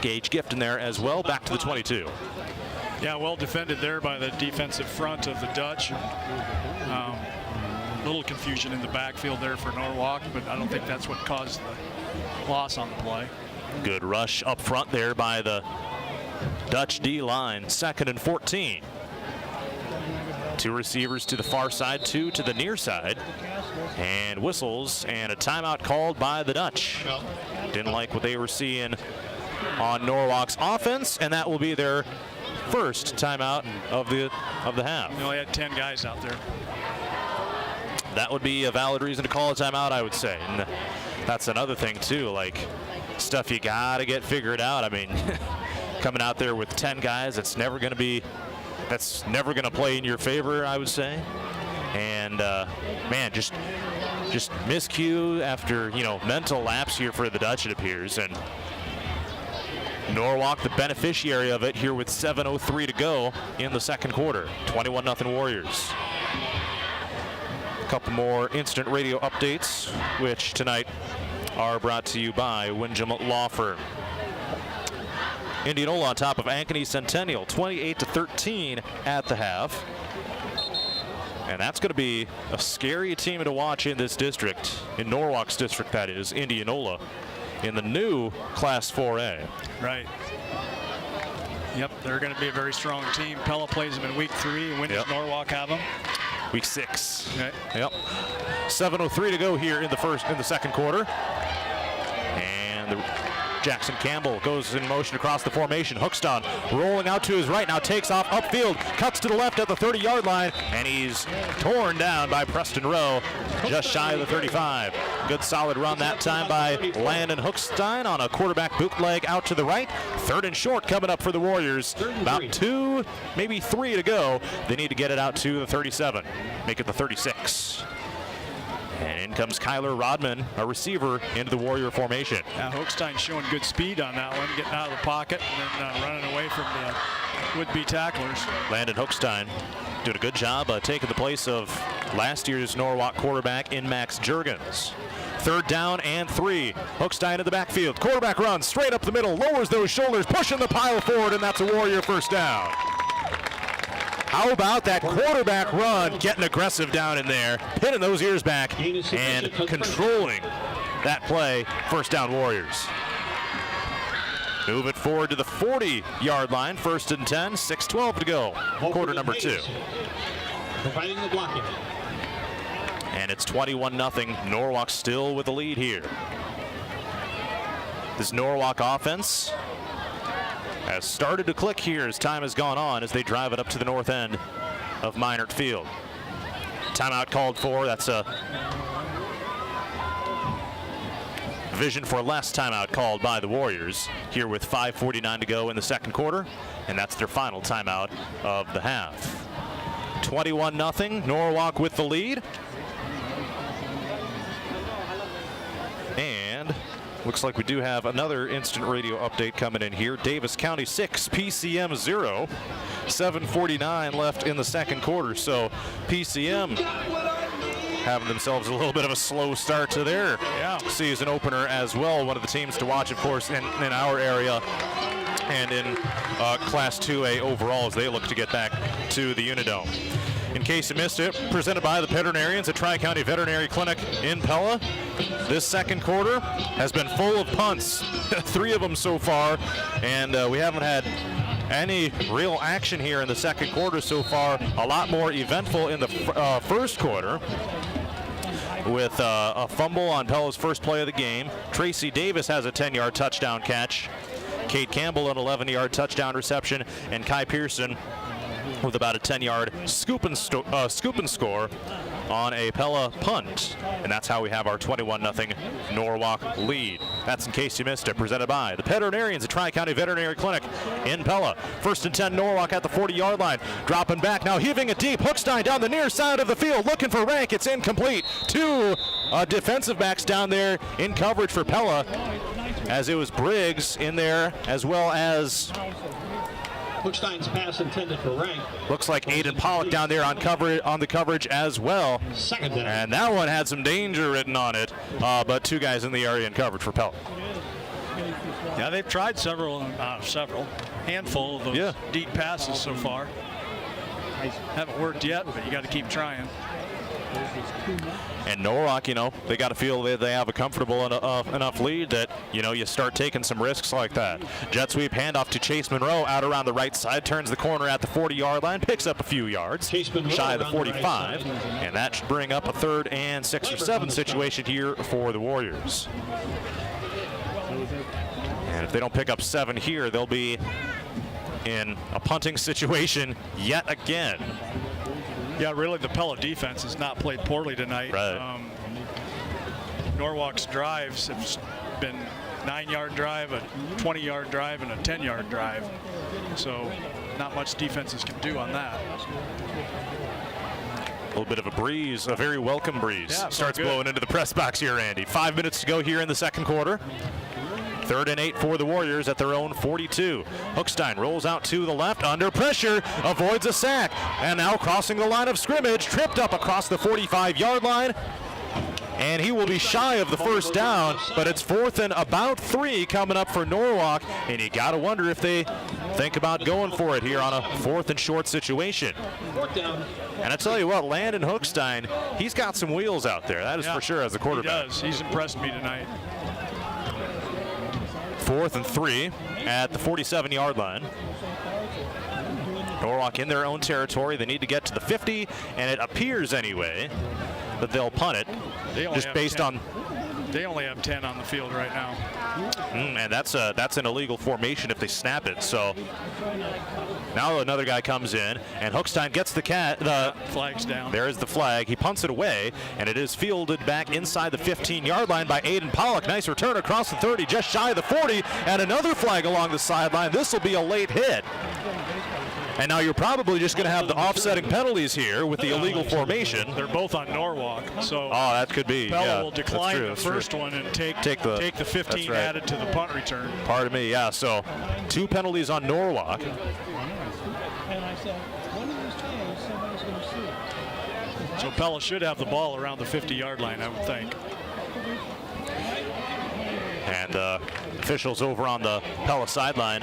Speaker 17: Gage Gift in there as well, back to the 22.
Speaker 11: Yeah, well defended there by the defensive front of the Dutch. Little confusion in the backfield there for Norwalk, but I don't think that's what caused the loss on the play.
Speaker 17: Good rush up front there by the Dutch D-line. 2nd and 14. 2 receivers to the far side, 2 to the near side. And whistles and a timeout called by the Dutch. Didn't like what they were seeing on Norwalk's offense, and that will be their first timeout of the half.
Speaker 11: They only had 10 guys out there.
Speaker 17: That would be a valid reason to call a timeout, I would say. And that's another thing too, like stuff you gotta get figured out. I mean, coming out there with 10 guys, that's never gonna play in your favor, I would say. And man, just miscue after mental lapse here for the Dutch, it appears. And Norwalk, the beneficiary of it here with 7:03 to go in the second quarter. 21-0 Warriors. A couple more instant radio updates, which tonight are brought to you by Windjam Law Firm. Indianola on top of Ankeny Centennial, 28-13 at the half. And that's going to be a scary team to watch in this district, in Norwalk's district, that is, Indianola, in the new Class 4A.
Speaker 11: Right. Yep, they're going to be a very strong team. Pella plays them in week 3. When does Norwalk have them?
Speaker 17: Week 6.
Speaker 11: Okay.
Speaker 17: Yep. 7:03 to go here in the second quarter. And Jackson Campbell goes in motion across the formation. Hookstein rolling out to his right, now takes off upfield, cuts to the left at the 30-yard line, and he's torn down by Preston Rowe, just shy of the 35. Good solid run that time by Landon Hookstein on a quarterback bootleg out to the right. 3rd and short coming up for the Warriors. About 2, maybe 3 to go. They need to get it out to the 37, make it the 36. And in comes Kyler Rodman, a receiver, into the Warrior formation.
Speaker 11: Now Hookstein showing good speed on that one, getting out of the pocket and then running away from the would-be tacklers.
Speaker 17: Landon Hookstein doing a good job taking the place of last year's Norwalk quarterback in Max Juergens. 3rd down and 3. Hookstein in the backfield. Quarterback runs straight up the middle, lowers those shoulders, pushing the pile forward, and that's a Warrior first down. How about that quarterback run, getting aggressive down in there, pinning those ears back and controlling that play. First down Warriors. Move it forward to the 40-yard line. 1st and 10, 6:12 to go. Quarter number 2.
Speaker 8: Providing the blocking.
Speaker 17: And it's 21-0. Norwalk still with the lead here. This Norwalk offense has started to click here as time has gone on as they drive it up to the north end of Minert Field. Timeout called for. That's a vision for less timeout called by the Warriors here with 5:49 to go in the second quarter, and that's their final timeout of the half. 21-0, Norwalk with the lead. Looks like we do have another instant radio update coming in here. Davis County 6, PCM 0. 7:49 left in the second quarter. So PCM having themselves a little bit of a slow start to their season opener as well. One of the teams to watch, of course, in our area and in Class 2A overall as they look to get back to the Unidome. In case you missed it, presented by the veterinarians at Tri-County Veterinary Clinic in Pella. This second quarter has been full of punts, 3 of them so far, and we haven't had any real action here in the second quarter so far. A lot more eventful in the first quarter with a fumble on Pella's first play of the game. Tracy Davis has a 10-yard touchdown catch. Kate Campbell an 11-yard touchdown reception, and Kai Pearson with about a 10-yard scoop and score on a Pella punt. And that's how we have our 21-0 Norwalk lead. That's in case you missed it. Presented by the veterinarians at Tri-County Veterinary Clinic in Pella. 1st and 10 Norwalk at the 40-yard line. Dropping back now, heaving it deep. Hookstein down the near side of the field looking for Rank. It's incomplete. 2 defensive backs down there in coverage for Pella, as it was Briggs in there as well as
Speaker 8: Hookstein's pass intended for Rank.
Speaker 17: Looks like Aiden Pollock down there on the coverage as well.
Speaker 8: Second down.
Speaker 17: And that one had some danger written on it, but 2 guys in the area in coverage for Pella.
Speaker 11: Yeah, they've tried handful of those deep passes so far. Haven't worked yet, but you got to keep trying.
Speaker 17: And Norwalk, they got to feel that they have a comfortable enough lead that, you start taking some risks like that. Jet sweep handoff to Chase Monroe out around the right side, turns the corner at the 40-yard line, picks up a few yards, shy of the 45, and that should bring up a 3rd and 6 or 7 situation here for the Warriors. And if they don't pick up 7 here, they'll be in a punting situation yet again.
Speaker 11: Yeah, really, the Pella defense has not played poorly tonight.
Speaker 17: Right.
Speaker 11: Norwalk's drives have been 9-yard drive, a 20-yard drive, and a 10-yard drive. So not much defenses can do on that.
Speaker 17: A little bit of a breeze, a very welcome breeze. Starts blowing into the press box here, Andy. 5 minutes to go here in the second quarter. 3rd and 8 for the Warriors at their own 42. Hookstein rolls out to the left, under pressure, avoids a sack, and now crossing the line of scrimmage, tripped up across the 45-yard line, and he will be shy of the first down, but it's 4th and about 3 coming up for Norwalk, and you got to wonder if they think about going for it here on a 4th and short situation. And I tell you what, Landon Hookstein, he's got some wheels out there, that is for sure, as a quarterback.
Speaker 11: He does. He's impressed me tonight.
Speaker 17: 4th and 3 at the 47-yard line. Norwalk in their own territory. They need to get to the 50, and it appears anyway that they'll punt it. Just based on.
Speaker 11: They only have 10 on the field right now.
Speaker 17: And that's an illegal formation if they snap it. So now another guy comes in, and Hookstein gets the
Speaker 11: flag's down.
Speaker 17: There is the flag. He punts it away, and it is fielded back inside the 15-yard line by Aiden Pollock. Nice return across the 30, just shy of the 40, and another flag along the sideline. This will be a late hit. And now you're probably just going to have the offsetting penalties here with the illegal formation.
Speaker 11: They're both on Norwalk, so
Speaker 17: that could be.
Speaker 11: Pella will decline the first one and take the 15 added to the punt return.
Speaker 17: Pardon me, yeah. So 2 penalties on Norwalk.
Speaker 11: So Pella should have the ball around the 50-yard line, I would think.
Speaker 17: And officials over on the Pella sideline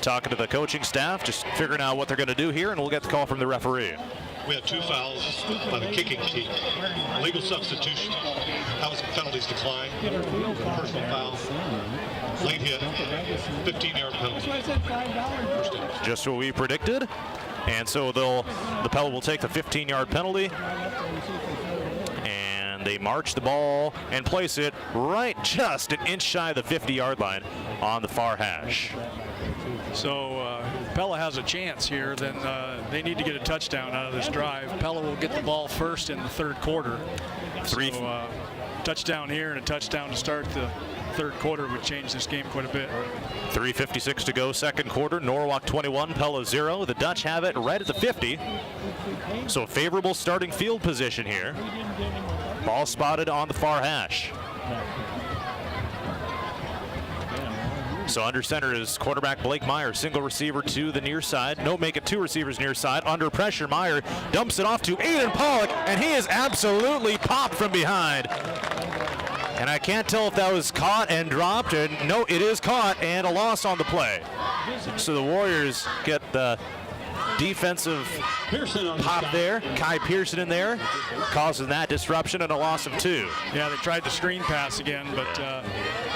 Speaker 17: talking to the coaching staff, just figuring out what they're going to do here, and we'll get the call from the referee.
Speaker 16: We had 2 fouls by the kicking team. Legal substitution. House penalties decline. Personal foul. Late hit. 15-yard penalty.
Speaker 17: Just what we predicted. And so the Pella will take the 15-yard penalty. And they march the ball and place it right just an inch shy of the 50-yard line on the far hash.
Speaker 11: So Pella has a chance here, then they need to get a touchdown out of this drive. Pella will get the ball first in the 3rd quarter. So touchdown here and a touchdown to start the 3rd quarter would change this game quite a bit.
Speaker 17: 3:56 to go, second quarter. Norwalk 21, Pella 0. The Dutch have it right at the 50. So favorable starting field position here. Ball spotted on the far hash. So under center is quarterback Blake Meyer, single receiver to the near side. No, make it two receivers near side. Under pressure, Meyer dumps it off to Aiden Pollock, and he is absolutely popped from behind. And I can't tell if that was caught and dropped. And no, it is caught and a loss on the play. So the Warriors get the defensive pop there. Kai Pearson in there, causing that disruption and a loss of 2.
Speaker 11: Yeah, they tried the screen pass again, but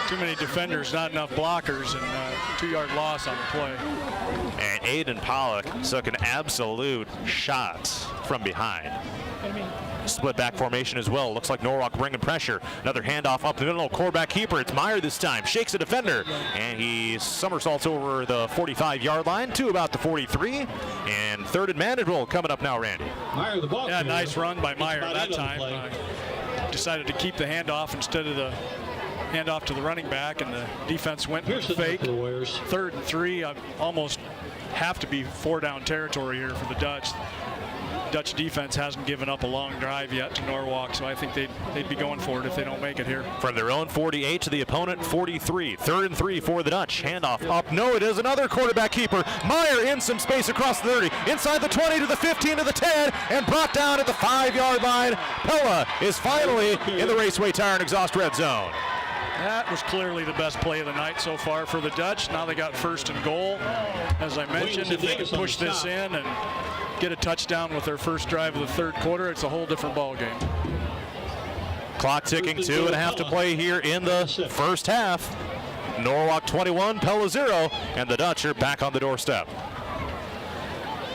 Speaker 11: too many defenders, not enough blockers, and 2-yard loss on the play.
Speaker 17: And Aiden Pollock took an absolute shot from behind. Split back formation as well. Looks like Norwalk bringing pressure. Another handoff up the middle. Quarterback keeper. It's Meyer this time. Shakes a defender. And he somersaults over the 45-yard line to about the 43. And third and manageable coming up now, Randy.
Speaker 8: Meyer, the ball.
Speaker 11: Yeah, nice run by Meyer that time. Decided to keep the handoff instead of the handoff to the running back, and the defense went fake. 3rd and 3. Almost have to be 4-down territory here for the Dutch. Dutch defense hasn't given up a long drive yet to Norwalk, so I think they'd be going for it if they don't make it here.
Speaker 17: From their own 48 to the opponent 43. 3rd and 3 for the Dutch. Handoff up. No, it is another quarterback keeper. Meyer in some space across the 30. Inside the 20 to the 15 to the 10, and brought down at the 5-yard line. Pella is finally in the Raceway Tire and Exhaust red zone.
Speaker 11: That was clearly the best play of the night so far for the Dutch. Now they got 1st and goal. As I mentioned, if they can push this in and get a touchdown with their first drive of the 3rd quarter, it's a whole different ball game.
Speaker 17: Clock ticking, 2.5 to play here in the first half. Norwalk 21, Pella 0, and the Dutch are back on the doorstep.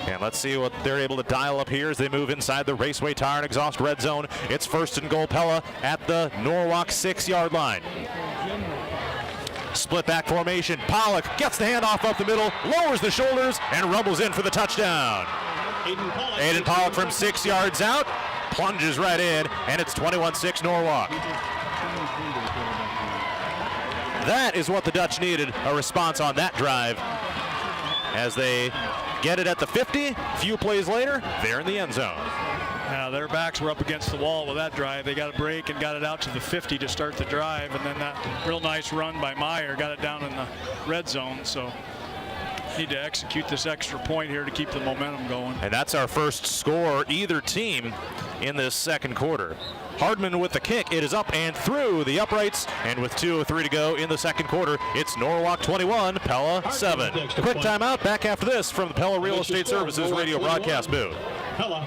Speaker 17: And let's see what they're able to dial up here as they move inside the Raceway Tire and Exhaust red zone. It's 1st and goal, Pella at the Norwalk 6-yard line. Split back formation. Pollock gets the handoff up the middle, lowers the shoulders, and rumbles in for the touchdown. Aiden Pollock from 6 yards out, plunges right in, and it's 21-6 Norwalk. That is what the Dutch needed, a response on that drive. As they get it at the 50, a few plays later, they're in the end zone.
Speaker 11: Yeah, their backs were up against the wall with that drive. They got a break and got it out to the 50 to start the drive, and then that real nice run by Meyer got it down in the red zone. So need to execute this extra point here to keep the momentum going.
Speaker 17: And that's our first score, either team, in this 2nd quarter. Hardman with the kick. It is up and through the uprights, and with 2:03 to go in the 2nd quarter, it's Norwalk 21, Pella 7. Quick timeout. Back after this from the Pella Real Estate Services radio broadcast booth.
Speaker 8: Pella.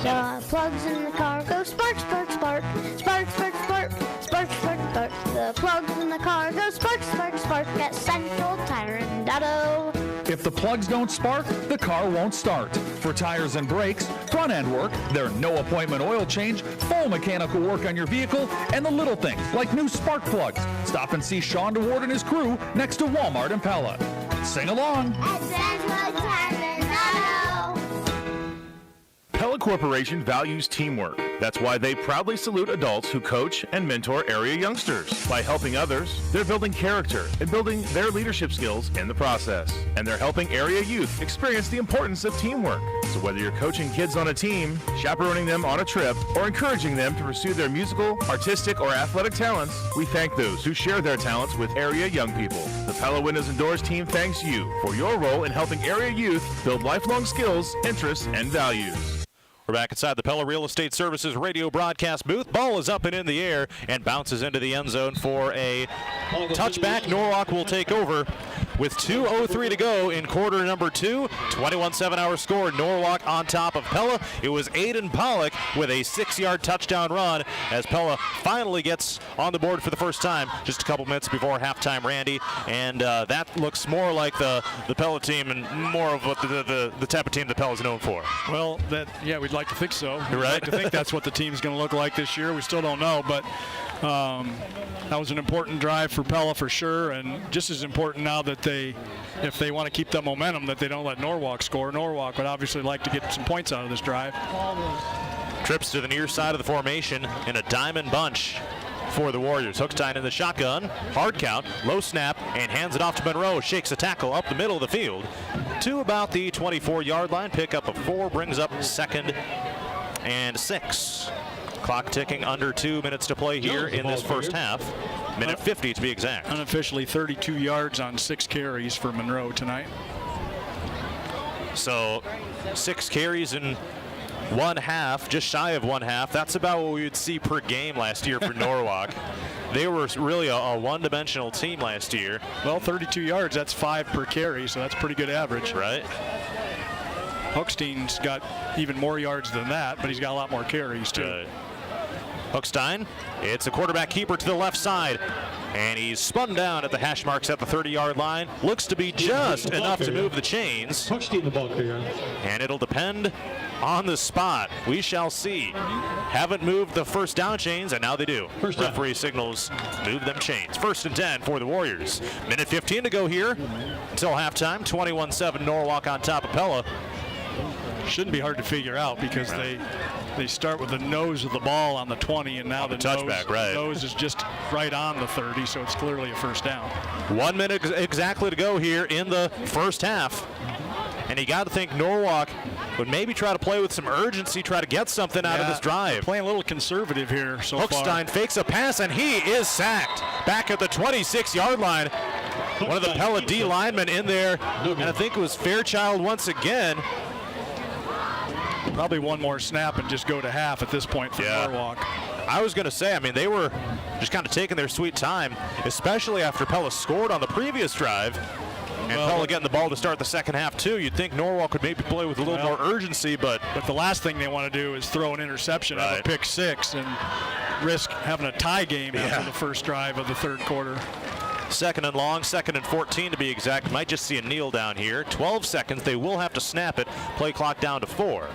Speaker 1: The plugs in the car go spark, spark, spark, spark, spark, spark, spark, spark, spark. The plugs in the car go spark, spark, spark at Central Tire and Auto.
Speaker 4: If the plugs don't spark, the car won't start. For tires and brakes, front end work, their no appointment oil change, full mechanical work on your vehicle, and the little things like new spark plugs. Stop and see Sean DeWard and his crew next to Walmart in Pella. Sing along.
Speaker 1: At Central Tire and Auto.
Speaker 6: Pella Corporation values teamwork. That's why they proudly salute adults who coach and mentor area youngsters. By helping others, they're building character and building their leadership skills in the process. And they're helping area youth experience the importance of teamwork. So whether you're coaching kids on a team, chaperoning them on a trip, or encouraging them to pursue their musical, artistic, or athletic talents, we thank those who share their talents with area young people. The Pella Windows and Doors team thanks you for your role in helping area youth build lifelong skills, interests, and values.
Speaker 17: We're back inside the Pella Real Estate Services radio broadcast booth. Ball is up and in the air and bounces into the end zone for a touchback. Norwalk will take over with 2:03 to go in quarter number 2. 21-7 our score. Norwalk on top of Pella. It was Aiden Pollock with a 6-yard touchdown run as Pella finally gets on the board for the first time just a couple minutes before halftime, Randy. And that looks more like the Pella team and more of what the type of team that Pella's known for.
Speaker 11: Well, we'd like to think so.
Speaker 17: You're right.
Speaker 11: We'd like to think that's what the team's going to look like this year. We still don't know, but that was an important drive for Pella for sure, and just as important now that if they want to keep that momentum, that they don't let Norwalk score. Norwalk would obviously like to get some points out of this drive.
Speaker 17: Trips to the near side of the formation in a diamond bunch for the Warriors. Hookstein in the shotgun, hard count, low snap, and hands it off to Monroe. Shakes a tackle up the middle of the field to about the 24-yard line. Pickup of 4 brings up 2nd and 6. Clock ticking, under 2 minutes to play here in this first half. Minute 50 to be exact.
Speaker 11: Unofficially 32 yards on 6 carries for Monroe tonight.
Speaker 17: So 6 carries in one half, just shy of one half. That's about what we would see per game last year for Norwalk. They were really a one-dimensional team last year.
Speaker 11: Well, 32 yards, that's 5 per carry, so that's pretty good average.
Speaker 17: Right.
Speaker 11: Hochstein's got even more yards than that, but he's got a lot more carries, too.
Speaker 17: Good. Hochstein, it's a quarterback keeper to the left side, and he's spun down at the hash marks at the 30-yard line. Looks to be just enough to move the chains.
Speaker 8: Hochstein the ball carrier.
Speaker 17: And it'll depend on the spot. We shall see. Haven't moved the first down chains, and now they do. Referee signals move them chains. 1st and 10 for the Warriors. Minute 15 to go here until halftime. 21-7 Norwalk on top of Pella.
Speaker 11: Shouldn't be hard to figure out because they start with the nose of the ball on the 20, and now the
Speaker 17: touchback, right.
Speaker 11: nose is just right on the 30, so it's clearly a first down.
Speaker 17: 1 minute exactly to go here in the first half. And you got to think Norwalk would maybe try to play with some urgency, try to get something out of this drive.
Speaker 11: Playing a little conservative here so far.
Speaker 17: Hochstein fakes a pass, and he is sacked back at the 26-yard line. One of the Pella D linemen in there, and I think it was Fairchild once again.
Speaker 11: Probably one more snap and just go to half at this point for Norwalk.
Speaker 17: I was going to say, I mean, they were just kind of taking their sweet time, especially after Pella scored on the previous drive. And Pella getting the ball to start the second half, too. You'd think Norwalk could maybe play with a little more urgency, but
Speaker 11: the last thing they want to do is throw an interception on a pick 6 and risk having a tie game after the first drive of the third quarter.
Speaker 17: 2nd and long, 2nd and 14 to be exact. Might just see a kneel down here. 12 seconds. They will have to snap it. Play clock down to 4.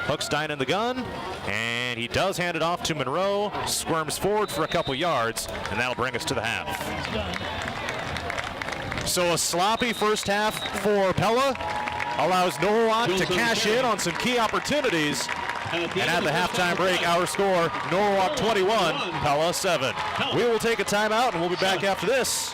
Speaker 17: Hochstein in the gun, and he does hand it off to Monroe. Squirms forward for a couple yards, and that'll bring us to the half. So a sloppy first half for Pella allows Norwalk to cash in on some key opportunities. And at the halftime break, our score, Norwalk 21, Pella 7. We will take a timeout, and we'll be back after this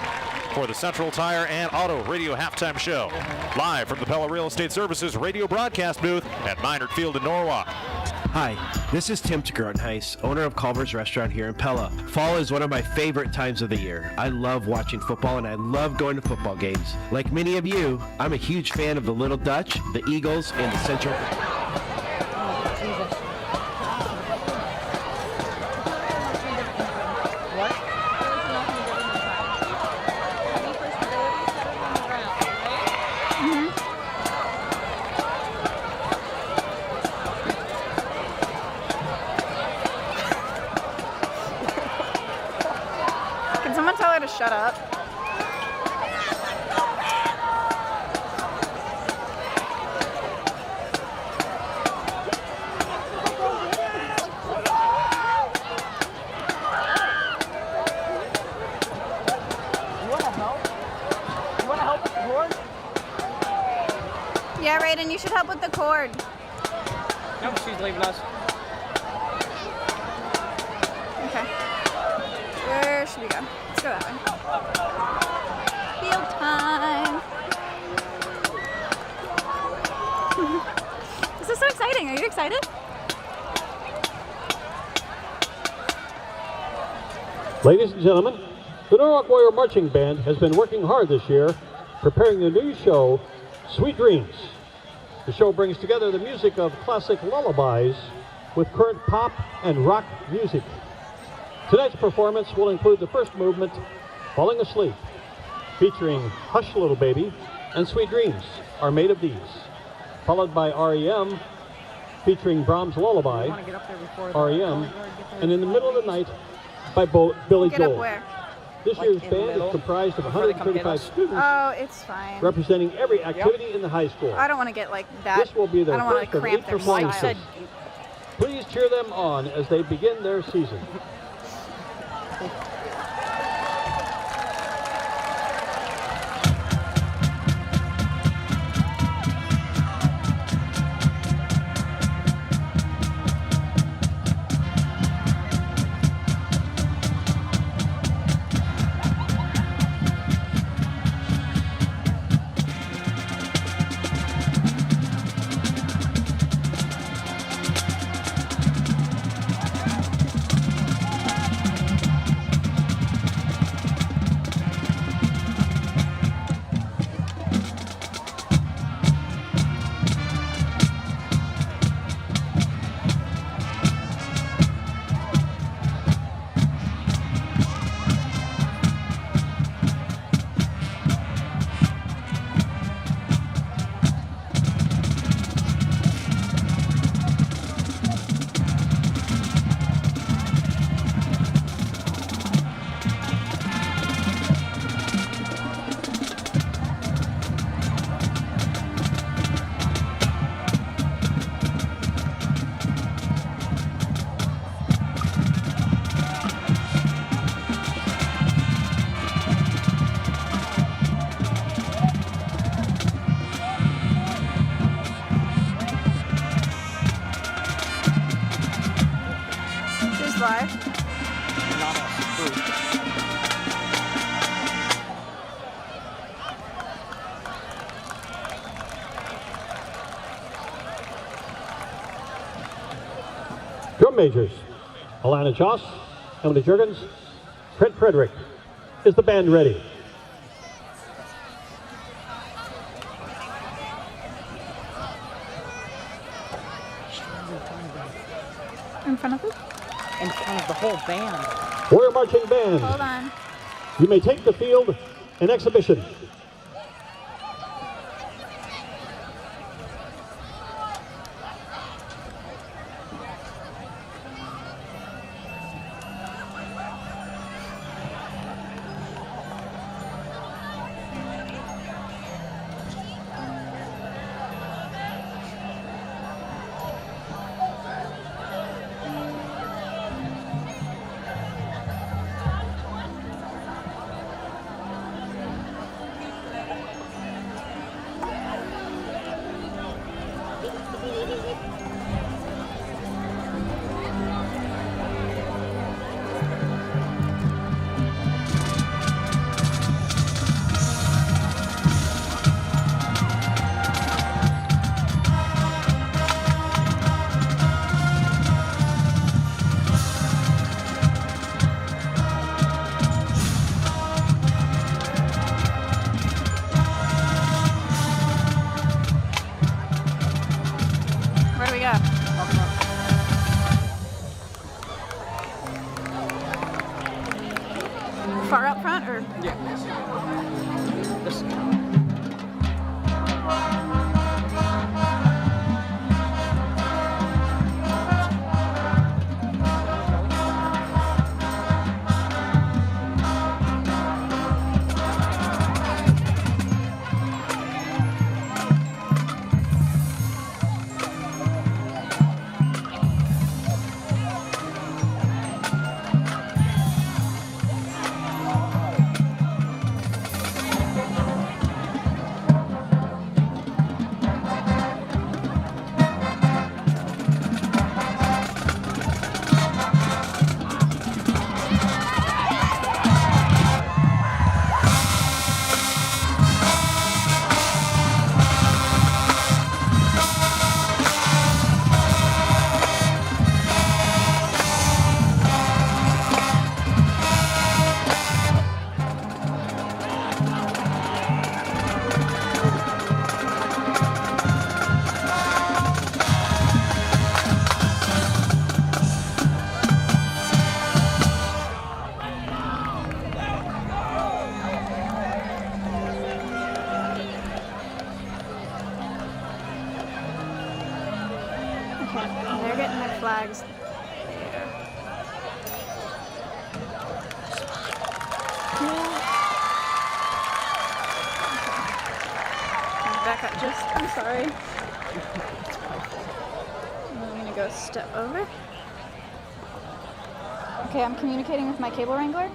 Speaker 17: for the Central Tire and Auto Radio Halftime Show. Live from the Pella Real Estate Services radio broadcast booth at Minard Field in Norwalk.
Speaker 9: Hi, this is Tim Tagurtenheis, owner of Culver's Restaurant here in Pella. Fall is one of my favorite times of the year. I love watching football and I love going to football games. Like many of you, I'm a huge fan of the Little Dutch, the Eagles, and the Central...
Speaker 7: Shut up. Yeah, Raiden, you should help with the cord.
Speaker 10: No, she's leaving us.
Speaker 7: Okay. Where should we go? Let's go that way. Field time. This is so exciting. Are you excited?
Speaker 8: Ladies and gentlemen, the Norwalk Warrior Marching Band has been working hard this year, preparing the new show, Sweet Dreams. The show brings together the music of classic lullabies with current pop and rock music. Tonight's performance will include the first movement, Falling Asleep, featuring Hush Little Baby and Sweet Dreams Are Made of These, followed by REM, featuring Brahms' Lullaby, REM, and in the middle of the night by Billy
Speaker 7: Get up
Speaker 8: Joel.
Speaker 7: where?
Speaker 8: This year's band is comprised of 135 students
Speaker 7: Oh, it's fine.
Speaker 8: representing every activity in the high school.
Speaker 7: I don't want to get like that.
Speaker 8: This will be their
Speaker 7: I don't want
Speaker 8: first
Speaker 7: to
Speaker 8: of
Speaker 7: cramp
Speaker 8: 8
Speaker 7: their
Speaker 8: performances.
Speaker 7: style.
Speaker 8: Please cheer them on as they begin their season. drum majors, Alana Joss, Emily Jurgens, Trent Frederick. Is the band ready?
Speaker 7: In front of who?
Speaker 12: In front of the whole band.
Speaker 8: Warrior Marching Band.
Speaker 7: Hold on.
Speaker 8: You may take the field in exhibition.
Speaker 7: Where do we go? Far up front or?
Speaker 12: Yeah.
Speaker 7: They're getting their flags. Back up just, I'm sorry. I'm gonna go step over. Okay, I'm communicating with my cable wrangler.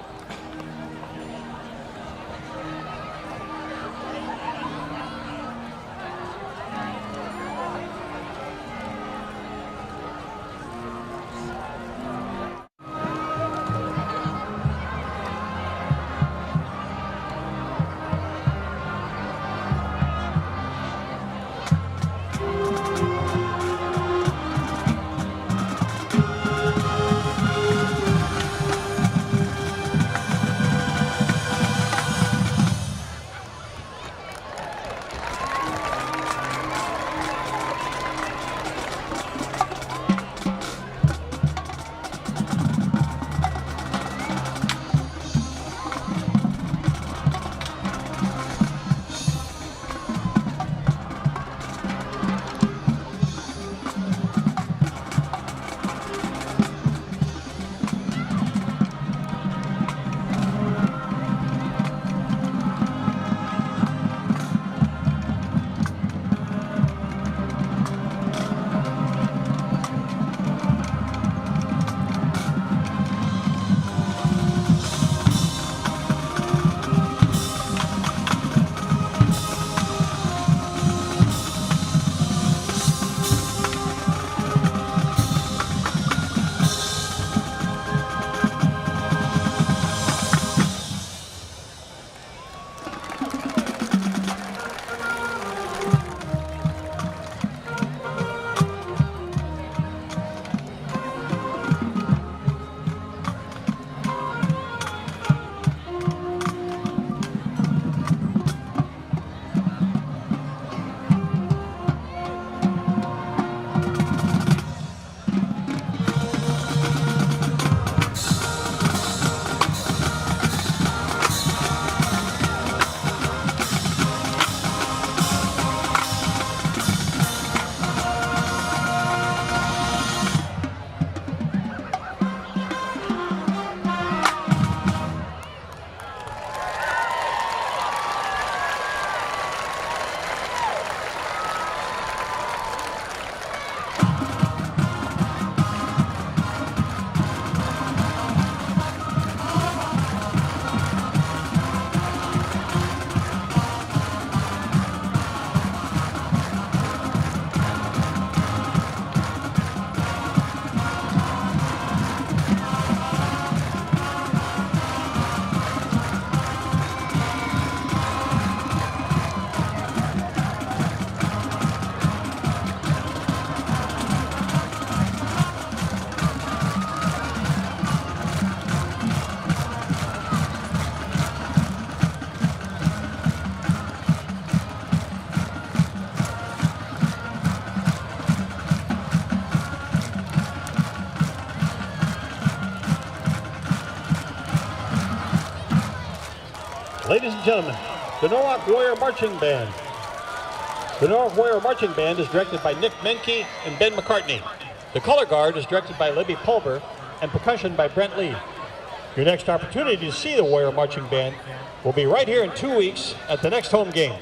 Speaker 8: and gentlemen, the Norwalk Warrior Marching Band. The Norwalk Warrior Marching Band is directed by Nick Menke and Ben McCartney. The color guard is directed by Libby Pulver and percussion by Brent Lee. Your next opportunity to see the Warrior Marching Band will be right here in 2 weeks at the next home game.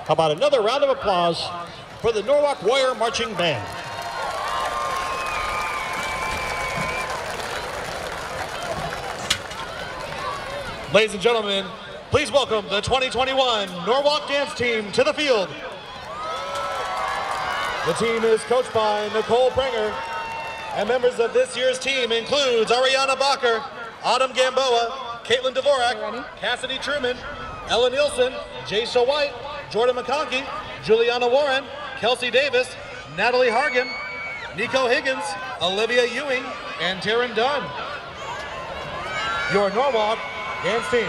Speaker 8: How about another round of applause for the Norwalk Warrior Marching Band.
Speaker 21: Ladies and gentlemen, please welcome the 2021 Norwalk dance team to the field. The team is coached by Nicole Prenger, and members of this year's team includes Ariana Bacher, Autumn Gamboa, Caitlin Dvorak, Cassidy Truman, Ella Nielsen, Jason White, Jordan McConkey, Juliana Warren, Kelsey Davis, Natalie Hargan, Nico Higgins, Olivia Ewing, and Taryn Dunn. Your Norwalk dance team.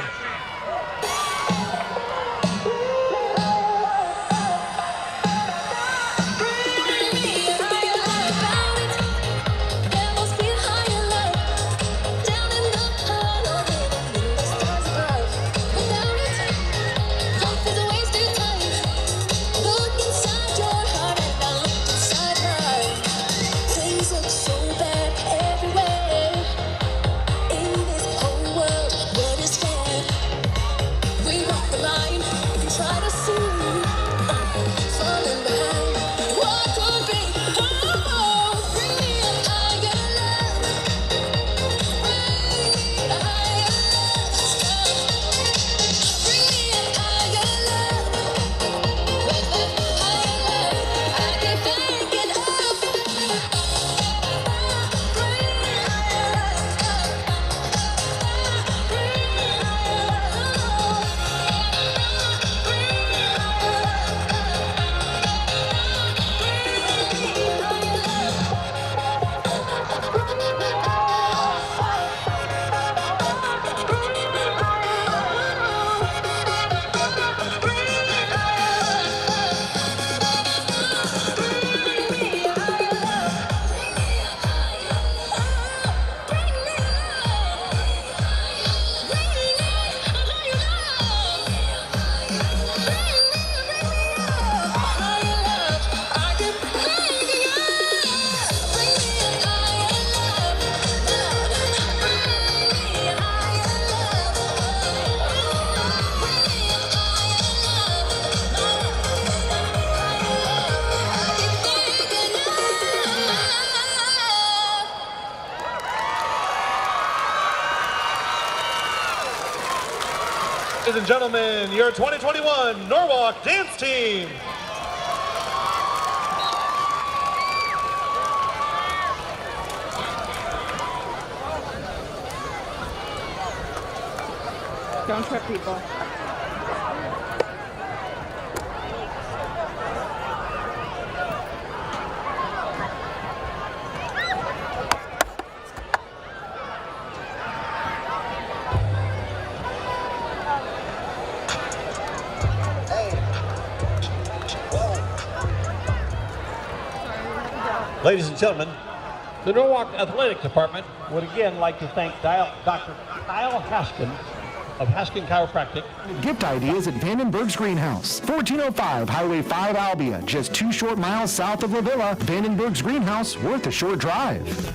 Speaker 21: Ladies and gentlemen, your 2021 Norwalk dance team.
Speaker 12: Don't trip people.
Speaker 8: Ladies and gentlemen, the Norwalk Athletic Department would again like to thank Dr. Kyle Haskin of Haskin Chiropractic.
Speaker 13: Gift ideas at Vandenberg's Greenhouse, 1405 Highway 5 Albia, just 2 short miles south of La Villa. Vandenberg's Greenhouse, worth a short drive.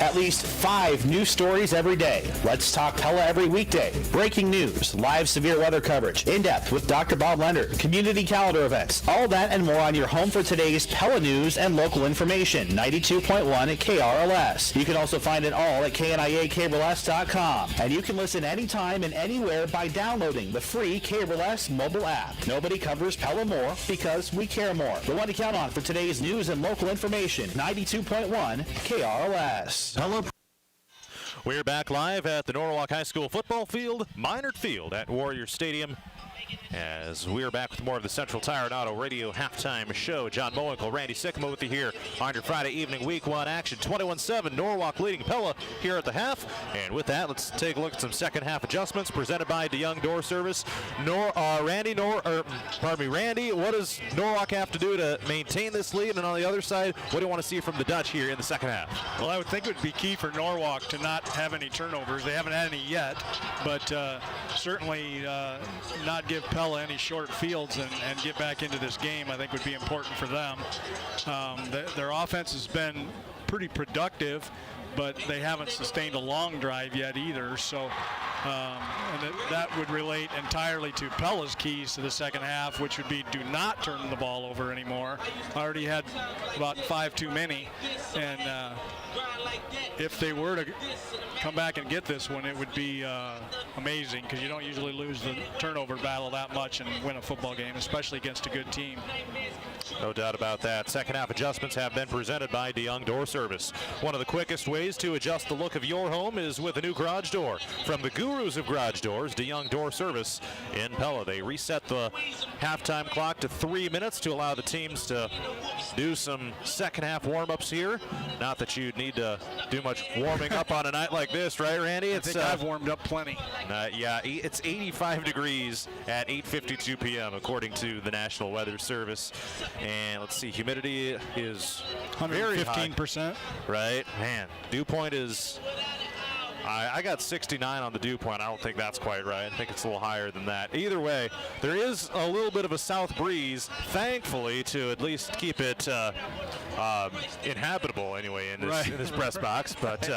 Speaker 20: At least 5 new stories every day. Let's Talk Pella every weekday. Breaking news, live severe weather coverage, in-depth with Dr. Bob Leonard, community calendar events. All that and more on your home for today's Pella news and local information. 92.1 at KRLS. You can also find it all at KNIACableS.com. And you can listen anytime and anywhere by downloading the free KRLS mobile app. Nobody covers Pella more because we care more. The one to count on for today's news and local information. 92.1 KRLS.
Speaker 17: Hello. We're back live at the Norwalk High School football field, Minard Field at Warrior Stadium. As we are back with more of the Central Tire and Auto Radio halftime show. John Mowinkle, Randy Sycamore with you here on your Friday evening week one action. 21-7, Norwalk leading Pella here at the half. And with that, let's take a look at some second half adjustments presented by DeYoung Door Service. Randy, what does Norwalk have to do to maintain this lead? And on the other side, what do you want to see from the Dutch here in the second half?
Speaker 11: Well, I would think it would be key for Norwalk to not have any turnovers. They haven't had any yet, but certainly not give Pella any short fields and get back into this game, I think would be important for them. Their offense has been pretty productive, but they haven't sustained a long drive yet either. So that would relate entirely to Pella's keys to the second half, which would be do not turn the ball over anymore. Already had about 5 too many, and if they were to come back and get this one, it would be amazing, because you don't usually lose the turnover battle that much and win a football game, especially against a good team.
Speaker 17: No doubt about that. Second half adjustments have been presented by DeYoung Door Service. One of the quickest ways to adjust the look of your home is with a new garage door. From the gurus of garage doors, DeYoung Door Service in Pella. They reset the halftime clock to 3 minutes to allow the teams to do some second half warm-ups here. Not that you'd need to do much warming up on a night like this, right, Randy?
Speaker 11: I think I've warmed up plenty.
Speaker 17: Yeah, it's 85 degrees at 8:52 p.m. according to the National Weather Service. And let's see, humidity is
Speaker 11: 115%.
Speaker 17: Right, man. Dew point is, I got 69 on the dew point. I don't think that's quite right. I think it's a little higher than that. Either way, there is a little bit of a south breeze, thankfully, to at least keep it inhabitable anyway in this press box. But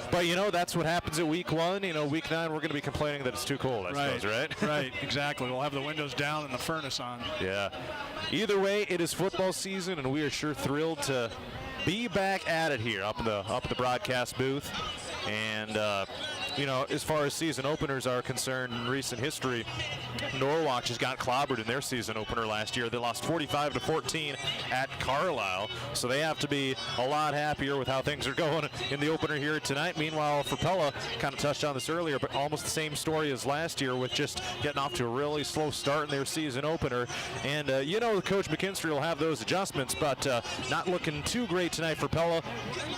Speaker 17: but you know, that's what happens at week one. You know, week 9 we're going to be complaining that it's too cold, I suppose, right?
Speaker 11: Right, exactly. We'll have the windows down and the furnace on.
Speaker 17: Yeah. Either way, it is football season, and we are sure thrilled to be back at it here up in the broadcast booth. And you know, as far as season openers are concerned, in recent history, Norwalk just got clobbered in their season opener last year. They lost 45-14 at Carlisle, so they have to be a lot happier with how things are going in the opener here tonight. Meanwhile, for Pella, kind of touched on this earlier, but almost the same story as last year, with just getting off to a really slow start in their season opener. And you know, Coach McKinstry will have those adjustments, but not looking too great tonight for Pella.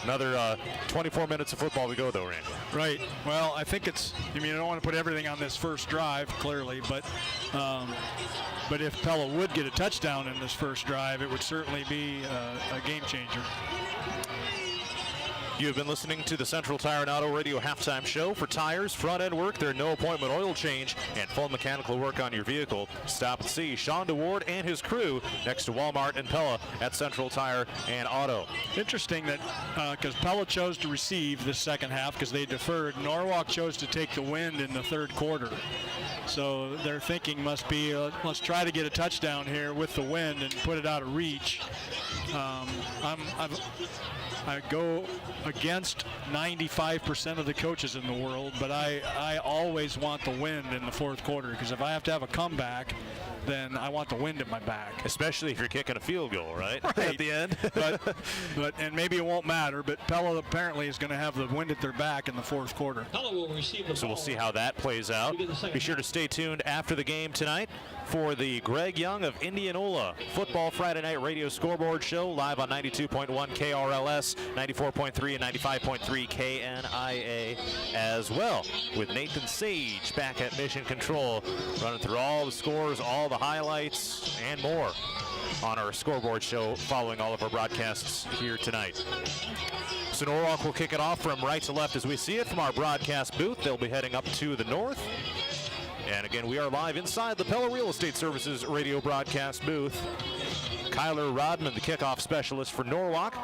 Speaker 17: Another 24 minutes of football to go, though, Randy.
Speaker 11: Right. Well, I think it's, I mean, I don't want to put everything on this first drive, clearly, but if Pella would get a touchdown in this first drive, it would certainly be a game changer.
Speaker 17: You have been listening to the Central Tire and Auto Radio halftime show. For tires, front-end work, their no-appointment oil change, and full mechanical work on your vehicle. Stop and see Sean DeWard and his crew next to Walmart and Pella at Central Tire and Auto.
Speaker 11: Interesting that because Pella chose to receive the second half because they deferred, Norwalk chose to take the wind in the third quarter. So their thinking must be, let's try to get a touchdown here with the wind and put it out of reach. I go against 95% of the coaches in the world, but I always want the wind in the fourth quarter, because if I have to have a comeback, then I want the wind at my back.
Speaker 17: Especially if you're kicking a field goal, right? At the end.
Speaker 11: but and maybe it won't matter, but Pella apparently is going to have the wind at their back in the fourth quarter.
Speaker 8: Pella will receive the
Speaker 17: So we'll see how that plays out. Be sure to stay tuned after the game tonight for the Greg Young of Indianola Football Friday Night Radio Scoreboard Show, live on 92.1 KRLS, 94.3 and 95.3 KNIA as well, with Nathan Sage back at Mission Control, running through all the scores, all the highlights, and more on our scoreboard show following all of our broadcasts here tonight. So Norwalk will kick it off from right to left as we see it from our broadcast booth. They'll be heading up to the north. And again, we are live inside the Pella Real Estate Services radio broadcast booth. Kyler Rodman, the kickoff specialist for Norwalk.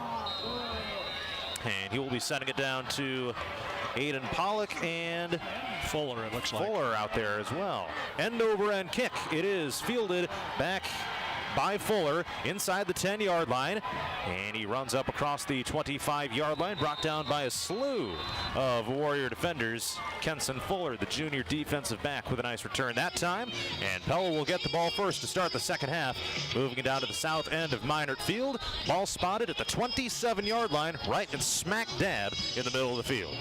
Speaker 17: And he will be sending it down to Aiden Pollock and
Speaker 11: Fuller, it looks like.
Speaker 17: Fuller out there as well. End over end kick. It is fielded back by Fuller inside the 10-yard line, and he runs up across the 25-yard line, brought down by a slew of Warrior defenders. Kenson Fuller, the junior defensive back, with a nice return that time, and Pella will get the ball first to start the second half, moving it down to the south end of Minert Field. Ball spotted at the 27-yard line, right and smack dab in the middle of the field.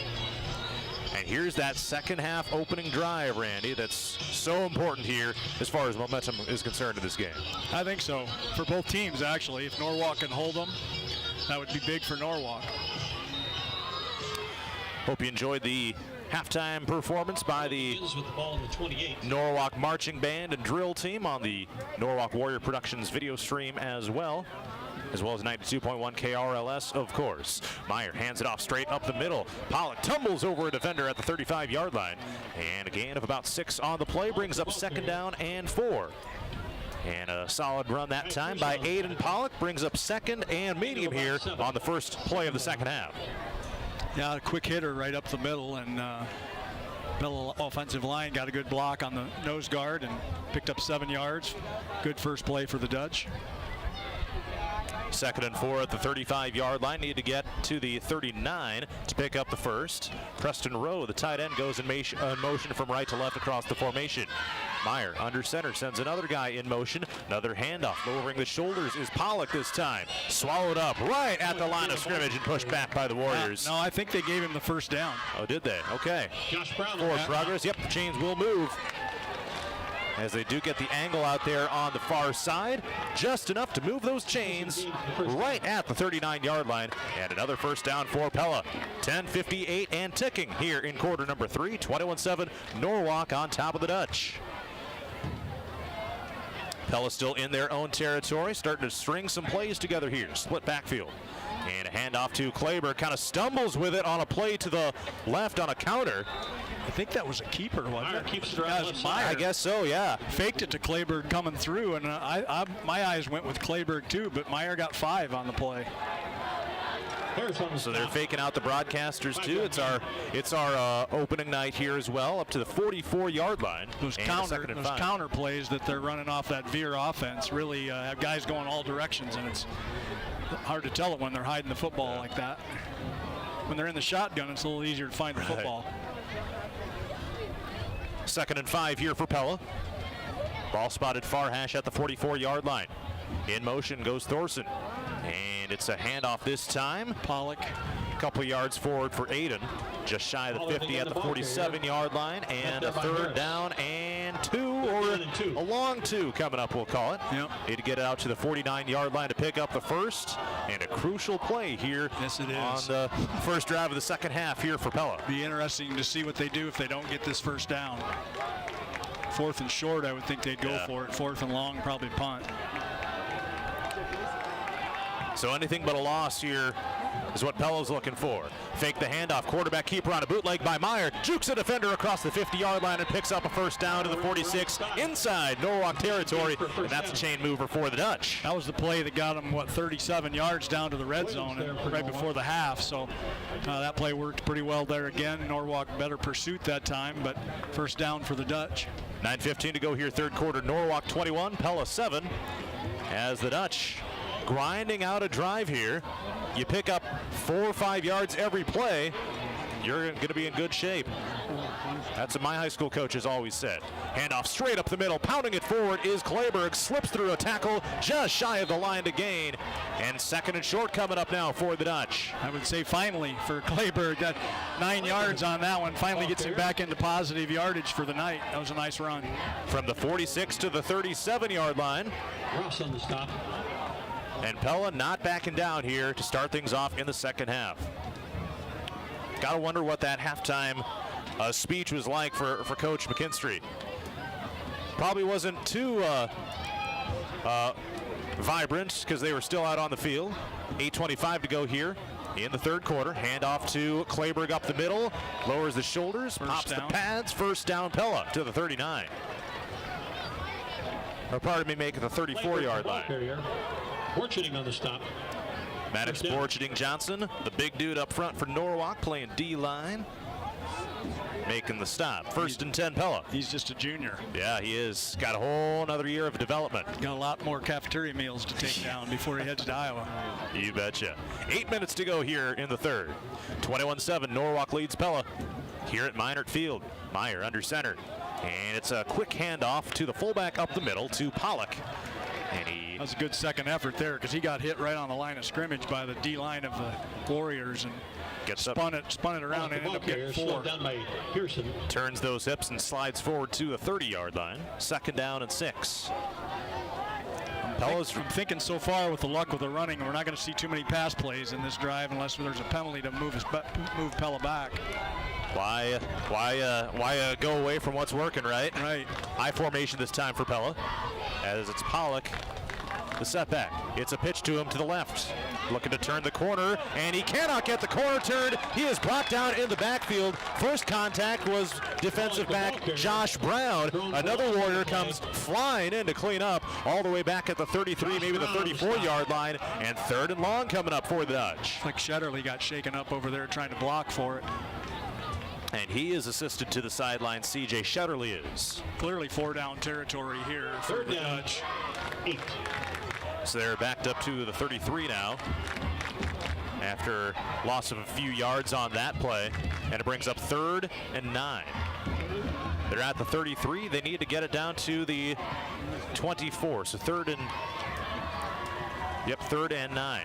Speaker 17: And here's that second half opening drive, Randy, that's so important here as far as momentum is concerned in this game.
Speaker 11: I think so, for both teams, actually. If Norwalk can hold them, that would be big for Norwalk.
Speaker 17: Hope you enjoyed the halftime performance by the Norwalk Marching Band and Drill Team on the Norwalk Warrior Productions video stream as well as 92.1 KRLS, of course. Meyer hands it off straight up the middle. Pollock tumbles over a defender at the 35-yard line. And a gain of about 6 on the play brings up 2nd down and 4. And a solid run that time by Aiden Pollock brings up 2nd and medium here on the first play of the second half.
Speaker 11: Yeah, a quick hitter right up the middle, and Pella offensive line got a good block on the nose guard and picked up 7 yards. Good first play for the Dutch.
Speaker 17: 2nd and 4 at the 35-yard line. Need to get to the 39 to pick up the first. Preston Rowe, the tight end, goes in motion from right to left across the formation. Meyer under center sends another guy in motion. Another handoff. Lowering the shoulders is Pollock this time. Swallowed up right at the line of scrimmage and pushed back by the Warriors.
Speaker 11: No, I think they gave him the first down.
Speaker 17: Oh, did they? Okay. Forward progress. Yep, the chains will move. As they do get the angle out there on the far side, just enough to move those chains right at the 39-yard line. And another first down for Pella. 10:58 and ticking here in quarter number 3. 21-7 Norwalk on top of the Dutch. Pella still in their own territory, starting to string some plays together here. Split backfield. And a handoff to Kleber, kind of stumbles with it on a play to the left on a counter.
Speaker 11: I think that was a keeper, wasn't it?
Speaker 16: Keeps left side.
Speaker 17: I guess so, yeah.
Speaker 11: Faked it to Kleberg coming through, and my eyes went with Kleberg too, but Meyer got 5 on the play.
Speaker 17: So they're faking out the broadcasters too. It's our opening night here as well, up to the 44-yard line.
Speaker 11: Those counter plays that they're running off that veer offense really have guys going all directions, and it's hard to tell it when they're hiding the football like that. When they're in the shotgun, it's a little easier to find the football.
Speaker 17: 2nd and 5 here for Pella. Ball spotted far hash at the 44-yard line. In motion goes Thorson. And it's a handoff this time.
Speaker 11: Pollock.
Speaker 17: A couple yards forward for Aiden. Just shy of the 50 at the 47-yard line. And a 3rd down and 2, or a long 2 coming up, we'll call it.
Speaker 11: Yep.
Speaker 17: Need to get it out to the 49-yard line to pick up the first. And a crucial play here on the first drive of the second half here for Pella.
Speaker 11: Be interesting to see what they do if they don't get this first down. 4th and short, I would think they'd go for it. 4th and long, probably punt.
Speaker 17: So anything but a loss here is what Pella's looking for. Fake the handoff. Quarterback keeper on a bootleg by Meyer. Jukes a defender across the 50-yard line and picks up a first down to the 46 inside Norwalk territory. And that's a chain mover for the Dutch.
Speaker 11: That was the play that got them, 37 yards down to the red zone right before the half. So that play worked pretty well there again. Norwalk better pursuit that time, but first down for the Dutch.
Speaker 17: 9:15 to go here, third quarter. Norwalk 21, Pella 7. As the Dutch grinding out a drive here. You pick up 4 or 5 yards every play, you're going to be in good shape. That's what my high school coach has always said. Handoff straight up the middle, pounding it forward is Kleberg, slips through a tackle just shy of the line to gain. And 2nd and short coming up now for the Dutch.
Speaker 11: I would say finally for Kleberg, got 9 yards on that one, finally gets him back into positive yardage for the night. That was a nice run.
Speaker 17: From the 46 to the 37-yard line.
Speaker 16: Ross on the stop.
Speaker 17: And Pella not backing down here to start things off in the second half. Gotta wonder what that halftime speech was like for Coach McKinstry. Probably wasn't too vibrant because they were still out on the field. 8:25 to go here in the third quarter. Handoff to Kleberg up the middle. Lowers the shoulders, pops the pads. First down Pella to the 39. Or pardon me, make it the 34-yard line.
Speaker 16: Borcherding on the stop.
Speaker 17: Maddox Borcherding Johnson, the big dude up front for Norwalk, playing D-line. Making the stop. 1st and 10 Pella.
Speaker 11: He's just a junior.
Speaker 17: Yeah, he is. Got a whole other year of development.
Speaker 11: Got a lot more cafeteria meals to take down before he heads to Iowa.
Speaker 17: You betcha. 8 minutes to go here in the third. 21-7, Norwalk leads Pella here at Minert Field. Meyer under center. And it's a quick handoff to the fullback up the middle to Pollock. And
Speaker 11: that was a good second effort there because he got hit right on the line of scrimmage by the D-line of the Warriors and spun it around and ended up getting 4.
Speaker 8: Down by Pearson.
Speaker 17: Turns those hips and slides forward to the 30-yard line. 2nd down and 6.
Speaker 11: I'm thinking so far with the luck with the running, we're not going to see too many pass plays in this drive unless there's a penalty to move Pella back.
Speaker 17: Why go away from what's working, right?
Speaker 11: Right.
Speaker 17: High formation this time for Pella, as it's Pollock, the setback. It's a pitch to him to the left. Looking to turn the corner, and he cannot get the corner turned. He is brought down in the backfield. First contact was defensive back Josh Brown. Another Warrior comes flying in to clean up all the way back at the 33, maybe the 34-yard line, and 3rd and long coming up for the Dutch.
Speaker 11: Like Shetterly got shaken up over there trying to block for it.
Speaker 17: And he is assisted to the sideline. C.J. Shetterly is.
Speaker 11: Clearly 4-down territory here for the Dutch.
Speaker 8: 8.
Speaker 17: So they're backed up to the 33 now after loss of a few yards on that play, and it brings up 3rd and 9. They're at the 33. They need to get it down to the 24. So 3rd and 9.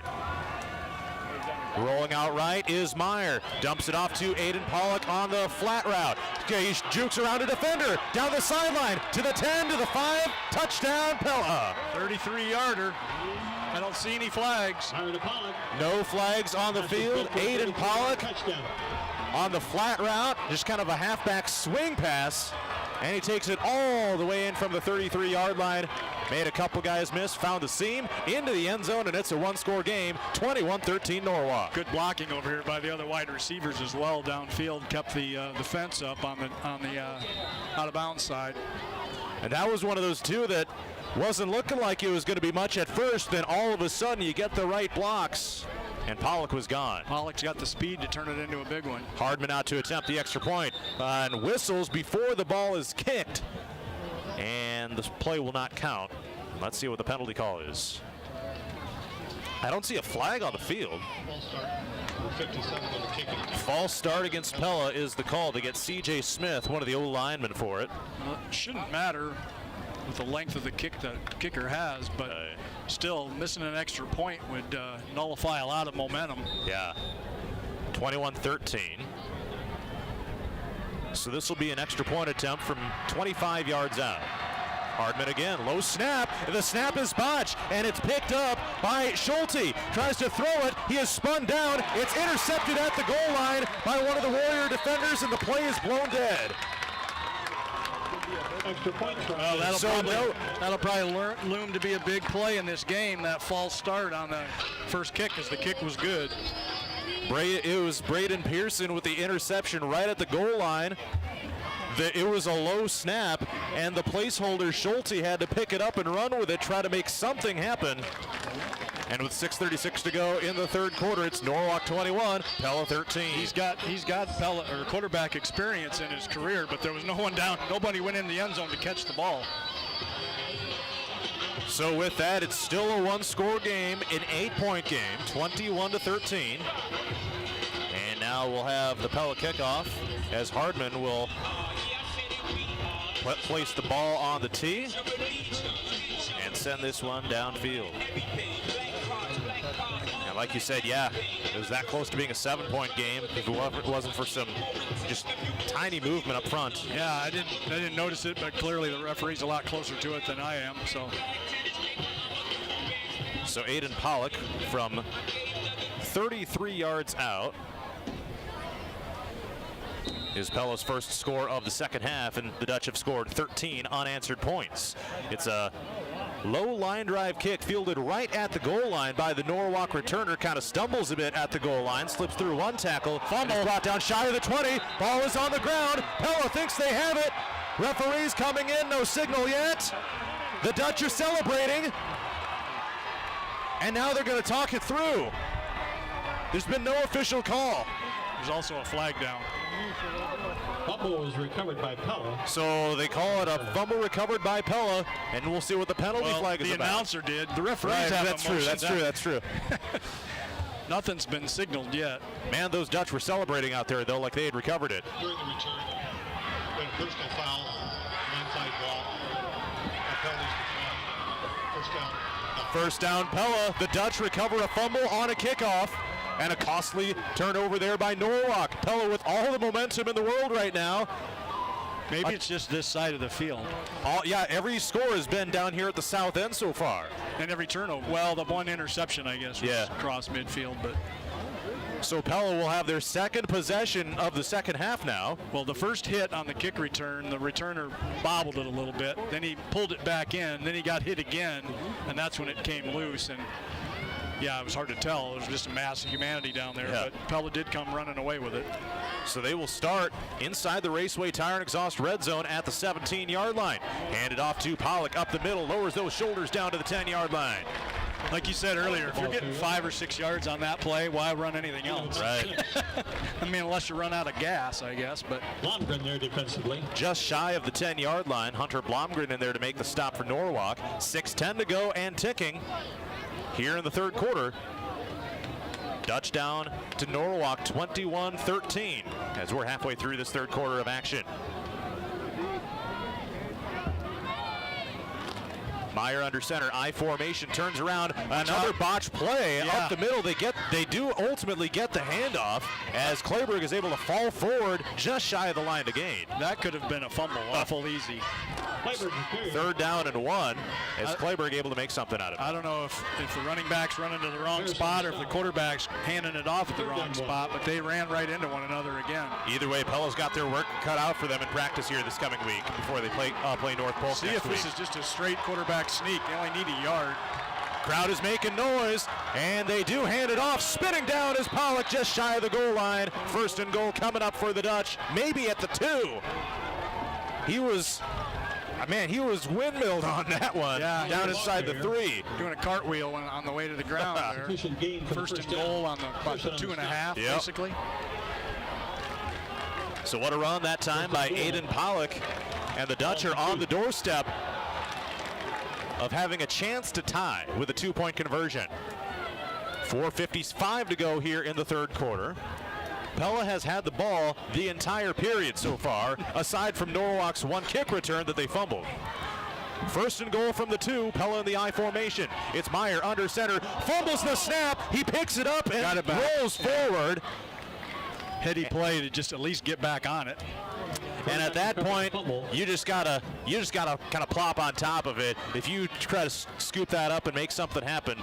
Speaker 17: Rolling out right is Meyer. Dumps it off to Aiden Pollock on the flat route. Okay, he jukes around a defender. Down the sideline to the 10, to the 5. Touchdown, Pella.
Speaker 11: 33-yarder. I don't see any flags.
Speaker 17: No flags on the field. Aiden Pollock on the flat route. Just kind of a halfback swing pass. And he takes it all the way in from the 33-yard line. Made a couple guys miss, found the seam, into the end zone, and it's a one-score game, 21-13 Norwalk.
Speaker 11: Good blocking over here by the other wide receivers as well downfield, kept the fence up on the out-of-bounds side.
Speaker 17: And that was one of those two that wasn't looking like it was going to be much at first, then all of a sudden you get the right blocks, and Pollock was gone.
Speaker 11: Pollock's got the speed to turn it into a big one.
Speaker 17: Hardman out to attempt the extra point, and whistles before the ball is kicked. And this play will not count. Let's see what the penalty call is. I don't see a flag on the field. False start against Pella is the call to get C.J. Smith, one of the old linemen, for it.
Speaker 11: Well, it shouldn't matter with the length of the kick the kicker has, but still missing an extra point would nullify a lot of momentum.
Speaker 17: Yeah. 21-13. So this will be an extra point attempt from 25 yards out. Hardman again, low snap. The snap is botched, and it's picked up by Schulte. Tries to throw it. He is spun down. It's intercepted at the goal line by one of the Warrior defenders, and the play is blown dead.
Speaker 8: Extra point try.
Speaker 11: Well, that'll probably loom to be a big play in this game, that false start on the first kick, because the kick was good.
Speaker 17: It was Braden Pearson with the interception right at the goal line. It was a low snap, and the placeholder Schulte had to pick it up and run with it, try to make something happen. And with 6:36 to go in the third quarter, it's Norwalk 21, Pella 13.
Speaker 11: He's got Pella or quarterback experience in his career, but there was no one down. Nobody went in the end zone to catch the ball.
Speaker 17: So with that, it's still a one-score game, an 8-point game, 21-13. And now we'll have the Pella kickoff as Hardman will place the ball on the tee and send this one downfield. And like you said, yeah, it was that close to being a 7-point game if it wasn't for some just tiny movement up front.
Speaker 11: Yeah, I didn't notice it, but clearly the referee's a lot closer to it than I am.
Speaker 17: So Aiden Pollock from 33 yards out is Pella's first score of the second half, and the Dutch have scored 13 unanswered points. It's a low line drive kick fielded right at the goal line by the Norwalk returner. Kind of stumbles a bit at the goal line, slips through one tackle, fumble, brought down shy of the 20. Ball is on the ground. Pella thinks they have it. Referees coming in, no signal yet. The Dutch are celebrating, and now they're going to talk it through. There's been no official call.
Speaker 11: There's also a flag down.
Speaker 8: Fumble was recovered by Pella.
Speaker 17: So they call it a fumble recovered by Pella, and we'll see what the penalty flag is about.
Speaker 11: The announcer did. The referees
Speaker 17: right,
Speaker 11: have
Speaker 17: That's true.
Speaker 11: Nothing's been signaled yet.
Speaker 17: Man, those Dutch were celebrating out there, though, like they had recovered it.
Speaker 16: During the return, we had a personal foul, onside ball. Penalties declined. First down.
Speaker 17: First down, Pella. The Dutch recover a fumble on a kickoff. And a costly turnover there by Norwalk. Pella with all the momentum in the world right now.
Speaker 11: Maybe it's just this side of the field.
Speaker 17: Yeah, every score has been down here at the south end so far.
Speaker 11: And every turnover. Well, the one interception, I guess, was across midfield. But
Speaker 17: so Pella will have their second possession of the second half now.
Speaker 11: Well, the first hit on the kick return, the returner bobbled it a little bit. Then he pulled it back in. Then he got hit again, and that's when it came loose. And yeah, it was hard to tell. It was just a mass of humanity down there.
Speaker 17: Yeah.
Speaker 11: But Pella did come running away with it.
Speaker 17: So they will start inside the Raceway Tire and Exhaust red zone at the 17-yard line. Handed off to Pollock up the middle, lowers those shoulders down to the 10-yard line.
Speaker 11: Like you said earlier, if you're getting 5 or 6 yards on that play, why run anything else?
Speaker 17: Right.
Speaker 11: I mean, unless you run out of gas, I guess. But
Speaker 8: Blomgren there defensively.
Speaker 17: Just shy of the 10-yard line. Hunter Blomgren in there to make the stop for Norwalk. 6:10 to go and ticking here in the third quarter. Dutch down to Norwalk, 21-13, as we're halfway through this third quarter of action. Meyer under center, I formation, turns around, another botch play up the middle. They do ultimately get the handoff as Clayberg is able to fall forward just shy of the line to gain.
Speaker 11: That could have been a fumble, awful easy.
Speaker 17: Third down and 1 as Clayberg able to make something out of it.
Speaker 11: I don't know if the running back's running to the wrong spot or if the quarterback's handing it off at the wrong spot, but they ran right into one another again.
Speaker 17: Either way, Pella's got their work cut out for them in practice here this coming week before they play North Polk
Speaker 11: See
Speaker 17: next
Speaker 11: if
Speaker 17: week.
Speaker 11: this is just a straight quarterback sneak. They only need a yard.
Speaker 17: Crowd is making noise, and they do hand it off. Spinning down is Pollock just shy of the goal line. First and goal coming up for the Dutch, maybe at the 2. He was windmilled on that one, down inside the 3.
Speaker 11: Doing a cartwheel on the way to the ground there. First and goal on the 2.5, basically.
Speaker 17: So what a run that time by Aiden Pollock, and the Dutch are on the doorstep of having a chance to tie with a 2-point conversion. 4:55 to go here in the third quarter. Pella has had the ball the entire period so far, aside from Norwalk's one kick return that they fumbled. First and goal from the 2, Pella in the I formation. It's Meyer under center, fumbles the snap, he picks it up and rolls forward.
Speaker 11: Heady play to just at least get back on it.
Speaker 17: And at that point, you just gotta kind of plop on top of it. If you try to scoop that up and make something happen,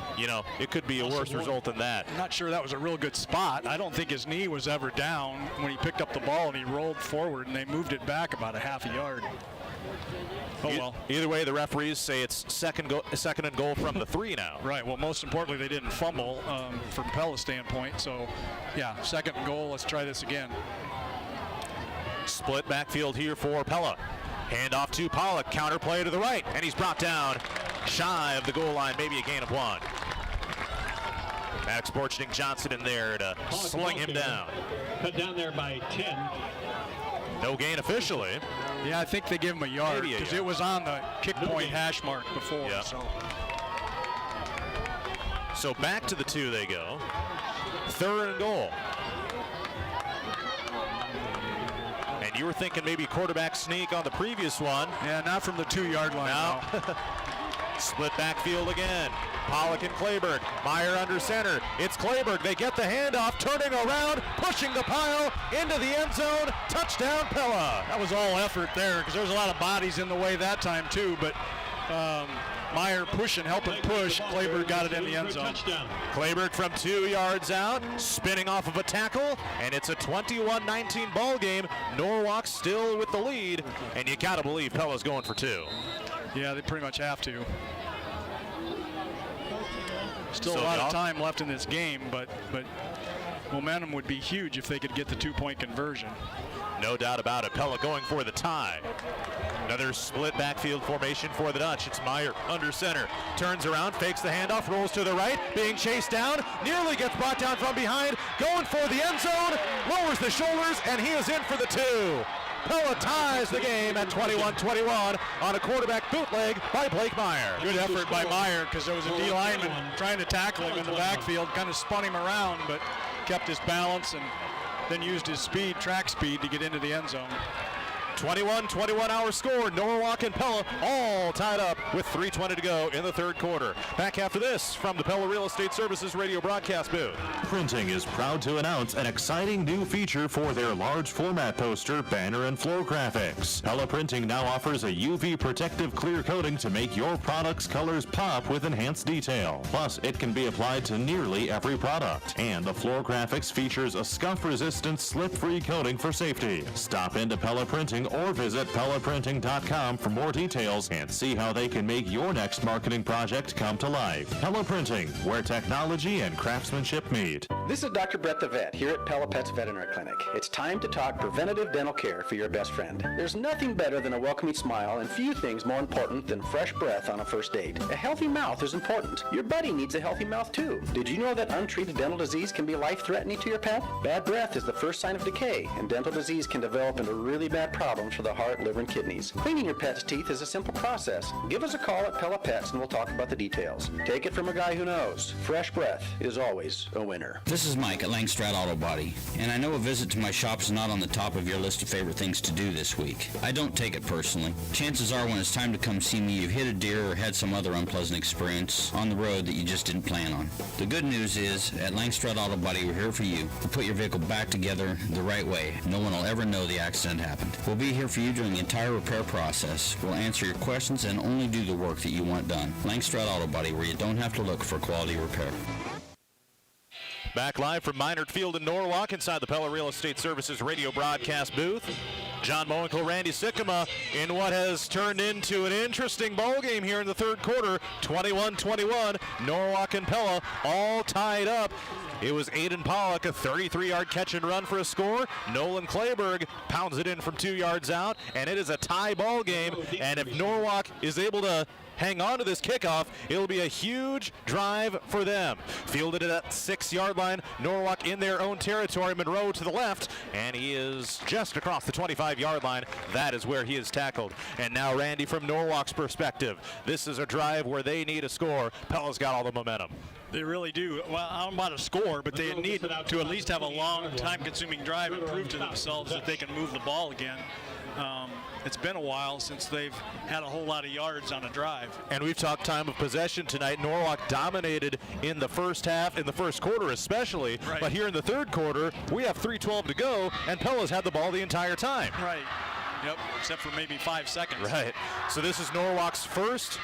Speaker 17: it could be a worse result than that.
Speaker 11: I'm not sure that was a real good spot. I don't think his knee was ever down when he picked up the ball and he rolled forward and they moved it back about a half a yard. Oh well.
Speaker 17: Either way, the referees say it's second and goal from the 3 now.
Speaker 11: Right. Well, most importantly, they didn't fumble from Pella's standpoint. So, yeah, second and goal. Let's try this again.
Speaker 17: Split backfield here for Pella. Hand off to Pollock. Counter play to the right, and he's brought down shy of the goal line. Maybe a gain of 1. Max Borchning Johnson in there to sling him down.
Speaker 8: Cut down there by 10.
Speaker 17: No gain officially.
Speaker 11: Yeah, I think they give him a yard because it was on the kick point hash mark before.
Speaker 17: Yeah. So back to the 2 they go. Third and goal. And you were thinking maybe quarterback sneak on the previous one.
Speaker 11: Yeah, not from the 2-yard line.
Speaker 17: No. Split backfield again. Pollock and Clayberg. Meyer under center. It's Clayberg. They get the handoff, turning around, pushing the pile into the end zone. Touchdown, Pella.
Speaker 11: That was all effort there because there was a lot of bodies in the way that time too. But Meyer helping push. Clayberg got it in the end zone.
Speaker 17: Clayberg from 2 yards out, spinning off of a tackle, and it's a 21-19 ball game. Norwalk still with the lead, and you gotta believe Pella's going for 2.
Speaker 11: Yeah, they pretty much have to. Still a lot of time left in this game, but momentum would be huge if they could get the 2-point conversion.
Speaker 17: No doubt about it. Pella going for the tie. Another split backfield formation for the Dutch. It's Meyer under center. Turns around, fakes the handoff, rolls to the right, being chased down, nearly gets brought down from behind, going for the end zone, lowers the shoulders, and he is in for the 2. Pella ties the game at 21-21 on a quarterback bootleg by Blake Meyer.
Speaker 11: Good effort by Meyer because there was a D lineman trying to tackle him in the backfield, kind of spun him around, but kept his balance and then used his track speed to get into the end zone.
Speaker 17: 21-21 our score. Norwalk and Pella all tied up with 3:20 to go in the third quarter. Back after this from the Pella Real Estate Services radio broadcast booth.
Speaker 6: Printing is proud to announce an exciting new feature for their large format poster, banner, and floor graphics. Pella Printing now offers a UV protective clear coating to make your product's colors pop with enhanced detail. Plus, it can be applied to nearly every product. And the floor graphics features a scuff-resistant, slip-free coating for safety. Stop into Pella Printing or visit PellaPrinting.com for more details and see how they can make your next marketing project come to life. Pella Printing, where technology and craftsmanship meet.
Speaker 18: This is Dr. Brett the Vet here at Pella Pets Veterinary Clinic. It's time to talk preventative dental care for your best friend. There's nothing better than a welcoming smile and few things more important than fresh breath on a first date. A healthy mouth is important. Your buddy needs a healthy mouth too. Did you know that untreated dental disease can be life-threatening to your pet? Bad breath is the first sign of decay, and dental disease can develop into really bad problems for the heart, liver, and kidneys. Cleaning your pet's teeth is a simple process. Give us a call at Pella Pets and we'll talk about the details. Take it from a guy who knows. Fresh breath is always a winner.
Speaker 14: This is Mike at Langstrad Auto Body, and I know a visit to my shop is not on the top of your list of favorite things to do this week. I don't take it personally. Chances are when it's time to come see me, you've hit a deer or had some other unpleasant experience on the road that you just didn't plan on. The good news is, at Langstrad Auto Body, we're here for you. We'll put your vehicle back together the right way. No one will ever know the accident happened. We'll be here for you during the entire repair process. We'll answer your questions and only do the work that you want done. Langstrad Auto Body, where you don't have to look for quality repair.
Speaker 17: Back live from Minard Field in Norwalk inside the Pella Real Estate Services radio broadcast booth. John Mowinkle, Randy Sikkema in what has turned into an interesting ball game here in the third quarter. 21-21, Norwalk and Pella all tied up. It was Aiden Pollock, a 33-yard catch and run for a score. Nolan Clayberg pounds it in from 2 yards out, and it is a tie ball game. And if Norwalk is able to hang on to this kickoff, it'll be a huge drive for them. Fielded at that 6-yard line, Norwalk in their own territory. Monroe to the left, and he is just across the 25-yard line. That is where he is tackled. And now Randy, from Norwalk's perspective, this is a drive where they need a score. Pella's got all the momentum.
Speaker 11: They really do. Well, I don't know about a score, but they need to at least have a long, time-consuming drive and prove to themselves that they can move the ball again. It's been a while since they've had a whole lot of yards on a drive.
Speaker 17: And we've talked time of possession tonight. Norwalk dominated in the first half, in the first quarter especially.
Speaker 11: Right.
Speaker 17: But here in the third quarter, we have 3:12 to go, and Pella's had the ball the entire time.
Speaker 11: Right. Yep, except for maybe 5 seconds.
Speaker 17: Right. So this is Norwalk's first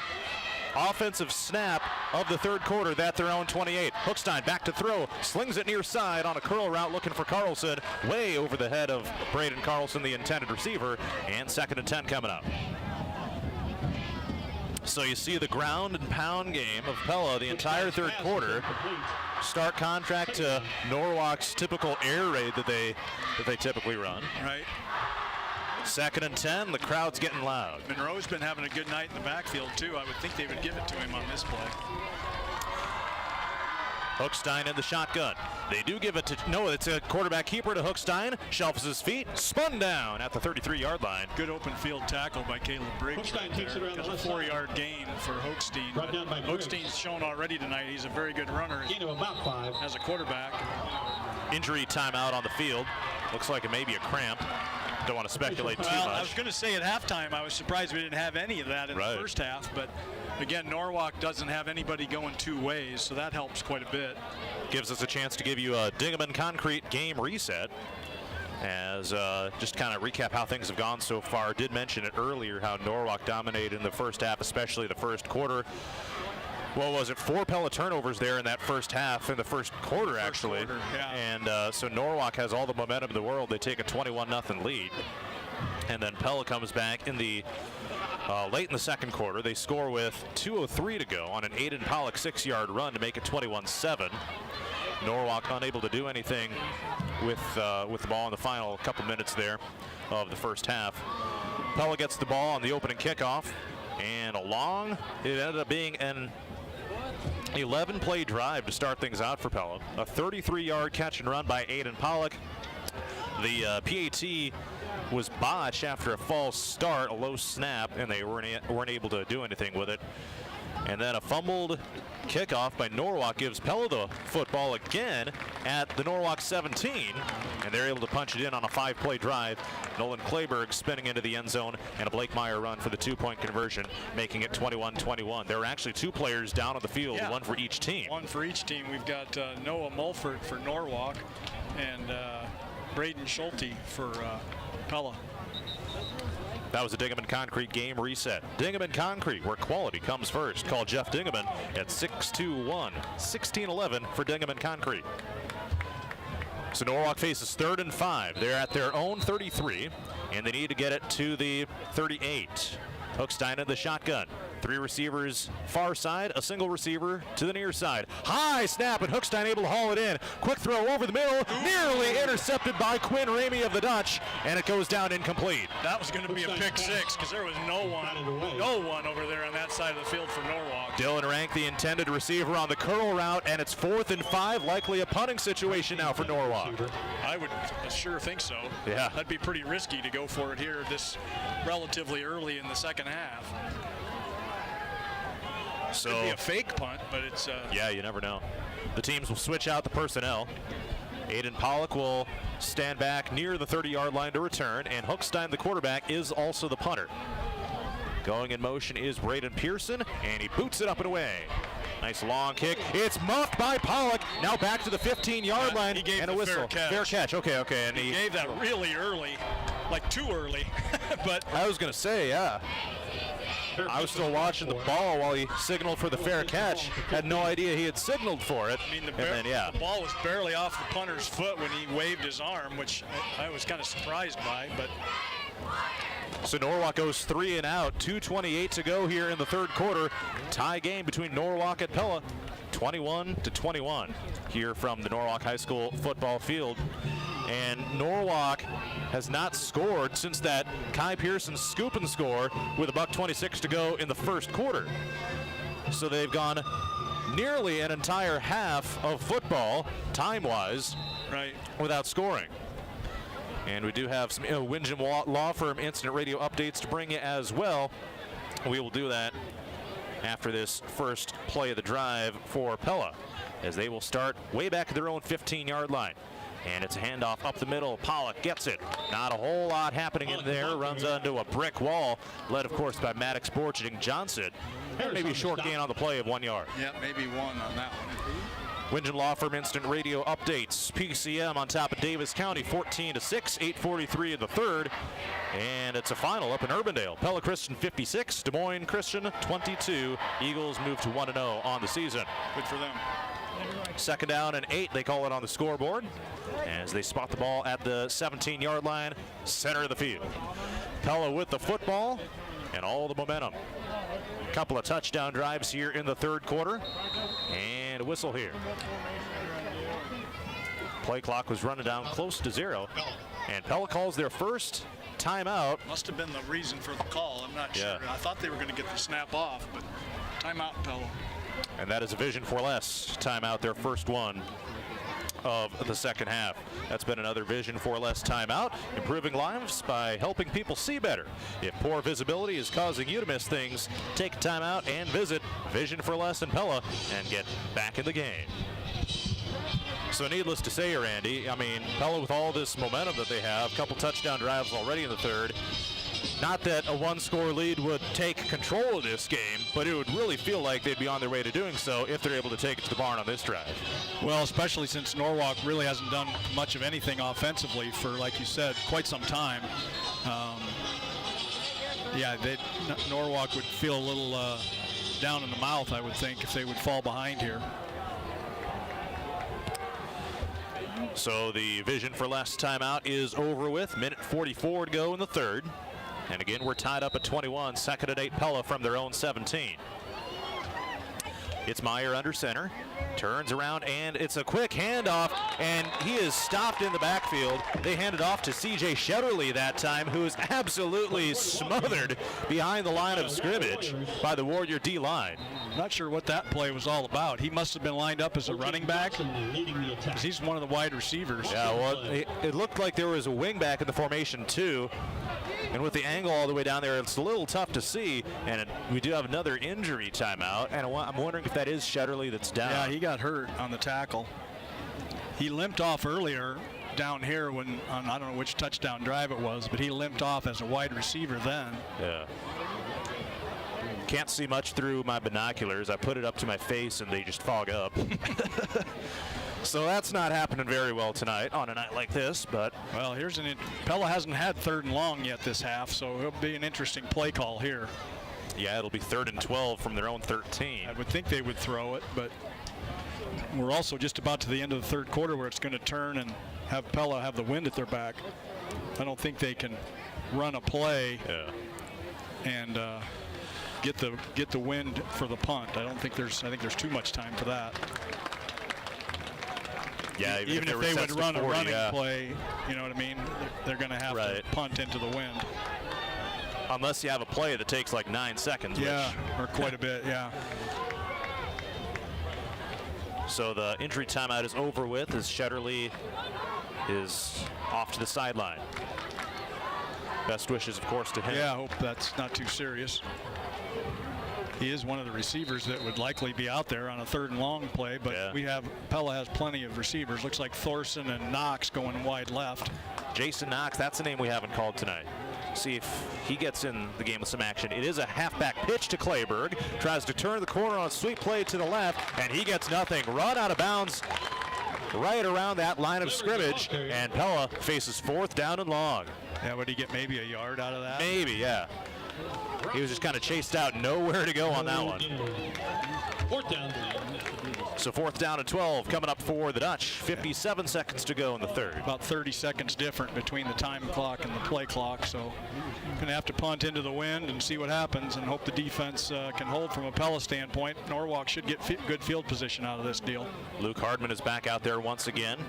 Speaker 17: offensive snap of the third quarter. That's their own 28. Hookstein back to throw, slings it near side on a curl route looking for Carlson, way over the head of Braden Carlson, the intended receiver, and 2nd and 10 coming up. So you see the ground and pound game of Pella the entire third quarter. Stark contract to Norwalk's typical air raid that they typically run.
Speaker 11: Right.
Speaker 17: 2nd and 10, the crowd's getting loud.
Speaker 11: Monroe's been having a good night in the backfield too. I would think they would give it to him on this play.
Speaker 17: Hookstein in the shotgun. They do give it to, no, it's a quarterback keeper to Hookstein. Shelves his feet, spun down at the 33-yard line.
Speaker 11: Good open field tackle by Caleb Briggs.
Speaker 16: Hookstein takes it around the left
Speaker 11: 4-yard gain for Hookstein.
Speaker 16: Brought down by Briggs.
Speaker 11: Hookstein's shown already tonight he's a very good runner.
Speaker 16: Gain of about 5.
Speaker 11: As a quarterback.
Speaker 17: Injury timeout on the field. Looks like it may be a cramp. Don't want to speculate too much.
Speaker 11: I was going to say at halftime, I was surprised we didn't have any of that in the first half. But again, Norwalk doesn't have anybody going two ways, so that helps quite a bit.
Speaker 17: Gives us a chance to give you a Dingaman Concrete game reset. As just kind of recap how things have gone so far. Did mention it earlier how Norwalk dominated in the first half, especially the first quarter. What was it? 4 Pella turnovers there in that first half, in the first quarter, actually. And so Norwalk has all the momentum in the world. They take a 21-0 lead. And then Pella comes back in the late in the second quarter. They score with 2:03 to go on an Aiden Pollock 6-yard run to make it 21-7. Norwalk unable to do anything with the ball in the final couple minutes there of the first half. Pella gets the ball on the opening kickoff, and it ended up being an 11-play drive to start things out for Pella. A 33-yard catch and run by Aiden Pollock. The PAT was botched after a false start, a low snap, and they weren't able to do anything with it. And then a fumbled kickoff by Norwalk gives Pella the football again at the Norwalk 17, and they're able to punch it in on a 5-play drive. Nolan Clayberg spinning into the end zone, and a Blake Meyer run for the 2-point conversion, making it 21-21. There are actually 2 players down on the field, one for each team.
Speaker 11: One for each team. We've got Noah Mulford for Norwalk and Braden Schulte for Pella.
Speaker 17: That was a Dingaman Concrete game reset. Dingaman Concrete, where quality comes first. Call Jeff Dingaman at 621-1611 for Dingaman Concrete. So Norwalk faces 3rd and 5. They're at their own 33, and they need to get it to the 38. Hookstein in the shotgun. 3 receivers far side, a single receiver to the near side. High snap, and Hookstein able to haul it in. Quick throw over the middle, nearly intercepted by Quinn Ramey of the Dutch, and it goes down incomplete.
Speaker 11: That was going to be a pick 6 because there was no one over there on that side of the field for Norwalk.
Speaker 17: Dylan Rank, the intended receiver on the curl route, and it's 4th and 5, likely a punting situation now for Norwalk.
Speaker 11: I would sure think so.
Speaker 17: Yeah.
Speaker 11: That'd be pretty risky to go for it here this relatively early in the second half.
Speaker 17: So
Speaker 11: it'd be a fake punt, but it's
Speaker 17: yeah, you never know. The teams will switch out the personnel. Aiden Pollock will stand back near the 30-yard line to return, and Hookstein, the quarterback, is also the punter. Going in motion is Braden Pearson, and he boots it up and away. Nice long kick. It's muffed by Pollock. Now back to the 15-yard line, and a whistle. Fair catch. Okay. And
Speaker 11: he gave that really early, like too early. But
Speaker 17: I was going to say, yeah. I was still watching the ball while he signaled for the fair catch. Had no idea he had signaled for it.
Speaker 11: I mean, the ball was barely off the punter's foot when he waved his arm, which I was kind of surprised by. But
Speaker 17: so Norwalk goes 3 and out. 2:28 to go here in the 3rd quarter. Tie game between Norwalk and Pella. 21-21 here from the Norwalk High School football field. And Norwalk has not scored since that Kai Pearson scoop and score with $1:26 to go in the 1st quarter. So they've gone nearly an entire half of football, time-wise, without scoring. And we do have some Windham Law Firm Instant Radio updates to bring you as well. We will do that after this first play of the drive for Pella, as they will start way back at their own 15-yard line. And it's a handoff up the middle. Pollock gets it. Not a whole lot happening in there. Runs onto a brick wall, led, of course, by Maddox Borcherding Johnson. And maybe a short gain on the play of 1 yard.
Speaker 11: Yeah, maybe 1 on that one.
Speaker 17: Windham Law Firm Instant Radio updates. PCM on top of Davis County, 14-6, 8:43 in the 3rd. And it's a final up in Urbandale. Pella Christian 56, Des Moines Christian 22. Eagles move to 1-0 on the season.
Speaker 11: Good for them.
Speaker 17: 2nd down and 8, they call it on the scoreboard, as they spot the ball at the 17-yard line, center of the field. Pella with the football and all the momentum. A couple of touchdown drives here in the 3rd quarter, and a whistle here. Play clock was running down close to 0, and Pella calls their first timeout.
Speaker 11: Must have been the reason for the call. I'm not sure. I thought they were going to get the snap off, but timeout, Pella.
Speaker 17: And that is a Vision for Less timeout, their first one of the 2nd half. That's been another Vision for Less timeout, improving lives by helping people see better. If poor visibility is causing you to miss things, take a timeout and visit Vision for Less in Pella and get back in the game. So needless to say, Randy, I mean, Pella with all this momentum that they have, a couple touchdown drives already in the 3rd. Not that a 1-score lead would take control of this game, but it would really feel like they'd be on their way to doing so if they're able to take it to the barn on this drive.
Speaker 11: Well, especially since Norwalk really hasn't done much of anything offensively for, like you said, quite some time. Norwalk would feel a little down in the mouth, I would think, if they would fall behind here.
Speaker 17: So the Vision for Less timeout is over with. Minute 44 to go in the 3rd. And again, we're tied up at 21. 2nd and 8, Pella from their own 17. It's Meyer under center. Turns around, and it's a quick handoff, and he is stopped in the backfield. They hand it off to C.J. Shetterly that time, who is absolutely smothered behind the line of scrimmage by the Warrior D-line.
Speaker 11: Not sure what that play was all about. He must have been lined up as a running back. He's one of the wide receivers.
Speaker 17: Yeah, well, it looked like there was a wing back in the formation, too. And with the angle all the way down there, it's a little tough to see. And we do have another injury timeout. And I'm wondering if that is Shetterly that's down.
Speaker 11: Yeah, he got hurt on the tackle. He limped off earlier down here when I don't know which touchdown drive it was, but he limped off as a wide receiver then.
Speaker 17: Yeah. Can't see much through my binoculars. I put it up to my face and they just fog up. So that's not happening very well tonight on a night like this. But
Speaker 11: well, Pella hasn't had 3rd and long yet this half, so it'll be an interesting play call here.
Speaker 17: Yeah, it'll be 3rd and 12 from their own 13.
Speaker 11: I would think they would throw it, but we're also just about to the end of the 3rd quarter where it's going to turn and have Pella have the wind at their back. I don't think they can run a play and get the wind for the punt. I think there's too much time for that.
Speaker 17: Yeah,
Speaker 11: even if they would run a running play, you know what I mean? They're going to have to punt into the wind.
Speaker 17: Unless you have a play that takes like 9 seconds.
Speaker 11: Yeah, or quite a bit, yeah.
Speaker 17: So the injury timeout is over with as Shetterly is off to the sideline. Best wishes, of course, to him.
Speaker 11: Yeah, I hope that's not too serious. He is one of the receivers that would likely be out there on a 3rd and long play, but Pella has plenty of receivers. Looks like Thorson and Knox going wide left.
Speaker 17: Jason Knox, that's a name we haven't called tonight. See if he gets in the game with some action. It is a halfback pitch to Clayberg. Tries to turn the corner on a sweep play to the left, and he gets nothing. Run out of bounds right around that line of scrimmage, and Pella faces 4th down and long.
Speaker 11: Yeah, would he get maybe a yard out of that?
Speaker 17: Maybe, yeah. He was just kind of chased out, nowhere to go on that one.
Speaker 8: 4th down.
Speaker 17: So 4th down and 12 coming up for the Dutch. 57 seconds to go in the 3rd.
Speaker 11: About 30 seconds different between the time clock and the play clock. So going to have to punt into the wind and see what happens and hope the defense can hold from a Pella standpoint. Norwalk should get good field position out of this deal.
Speaker 17: Luke Hardman is back out there once again.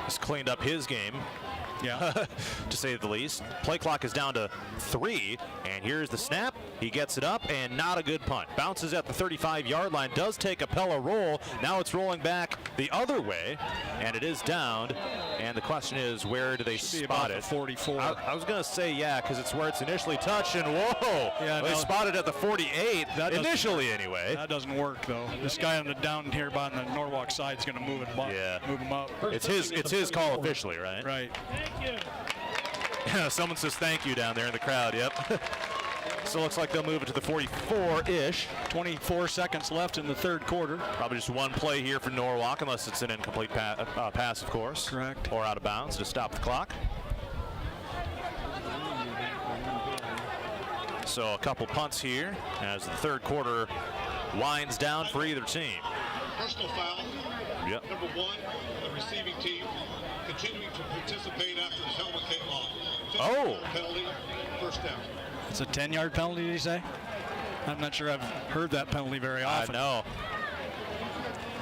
Speaker 17: He's cleaned up his game.
Speaker 11: Yeah,
Speaker 17: to say the least. Play clock is down to 3, and here's the snap. He gets it up, and not a good punt. Bounces at the 35-yard line, does take a Pella roll. Now it's rolling back the other way, and it is down. And the question is, where do they spot it?
Speaker 11: 44.
Speaker 17: I was going to say, yeah, because it's where it's initially touched, and whoa!
Speaker 11: Yeah,
Speaker 17: they spotted at the 48, initially anyway.
Speaker 11: That doesn't work, though. This guy on the down here on the Norwalk side is going to move him up.
Speaker 17: It's his call officially, right?
Speaker 11: Right.
Speaker 17: Someone says thank you down there in the crowd. Yep. So it looks like they'll move it to the 44-ish.
Speaker 11: 24 seconds left in the 3rd quarter.
Speaker 17: Probably just one play here for Norwalk, unless it's an incomplete pass, of course.
Speaker 11: Correct.
Speaker 17: Or out of bounds to stop the clock. So a couple punts here as the 3rd quarter winds down for either team.
Speaker 16: Personal foul.
Speaker 17: Yep.
Speaker 16: Number 1, the receiving team continuing to participate after his helmet came off. Penalty, 1st down.
Speaker 11: It's a 10-yard penalty, did you say? I'm not sure I've heard that penalty very often.
Speaker 17: No.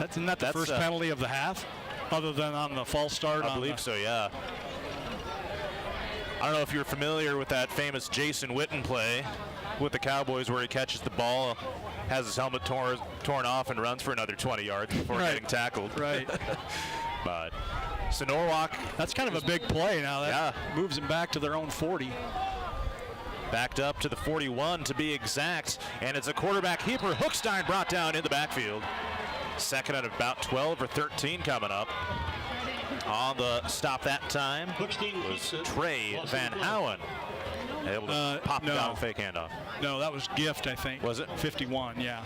Speaker 11: Isn't that the first penalty of the half, other than on the false start?
Speaker 17: I believe so, yeah. I don't know if you're familiar with that famous Jason Witten play with the Cowboys where he catches the ball, has his helmet torn off, and runs for another 20 yards before getting tackled.
Speaker 11: Right.
Speaker 17: But so Norwalk.
Speaker 11: That's kind of a big play now. That moves them back to their own 40.
Speaker 17: Backed up to the 41 to be exact, and it's a quarterback keeper. Hookstein brought down in the backfield. Second at about 12 or 13 coming up. On the stop that time was Trey Van Houen. Able to pop down a fake handoff.
Speaker 11: No, that was Gift, I think.
Speaker 17: Was it?
Speaker 11: 51, yeah.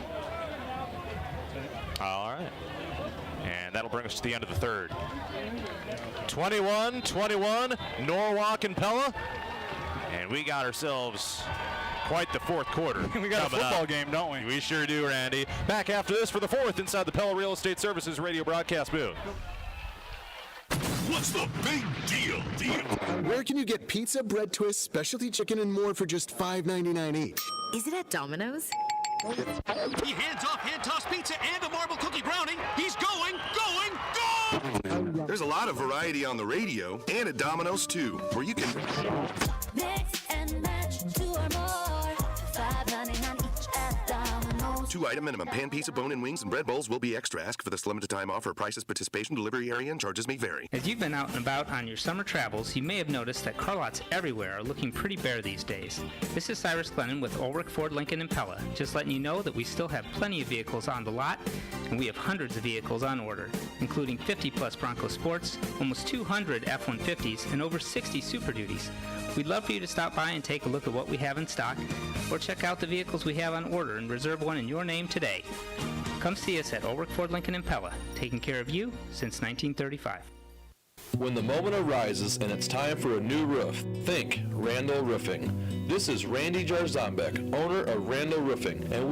Speaker 17: All right. And that'll bring us to the end of the 3rd. 21-21, Norwalk and Pella. And we got ourselves quite the 4th quarter.
Speaker 11: We got a football game, don't we?
Speaker 17: We sure do, Randy. Back after this for the 4th inside the Pella Real Estate Services radio broadcast booth.
Speaker 3: What's the big deal? Where can you get pizza, bread twists, specialty chicken, and more for just $5.99 each?
Speaker 15: Is it at Domino's?
Speaker 23: He hands off hand-tossed pizza and a marble cookie brownie. He's going!
Speaker 3: There's a lot of variety on the radio and at Domino's too, where you can
Speaker 24: Mix and match 2 or more. $5.99 each at Domino's.
Speaker 15: 2-item minimum. Pan, pizza, bone-in wings, and bread bowls will be extra. Ask for this limited time offer. Prices, participation, delivery area, and charges may vary.
Speaker 10: As you've been out and about on your summer travels, you may have noticed that car lots everywhere are looking pretty bare these days. This is Cyrus Glennon with Ulrich Ford Lincoln in Pella, just letting you know that we still have plenty of vehicles on the lot, and we have hundreds of vehicles on order, including 50-plus Bronco Sports, almost 200 F-150s, and over 60 Super Duties. We'd love for you to stop by and take a look at what we have in stock, or check out the vehicles we have on order and reserve one in your name today. Come see us at Ulrich Ford Lincoln in Pella, taking care of you since 1935.
Speaker 21: When the moment arises and it's time for a new roof, think Randall Roofing. This is Randy Jarzombek, owner of Randall Roofing, and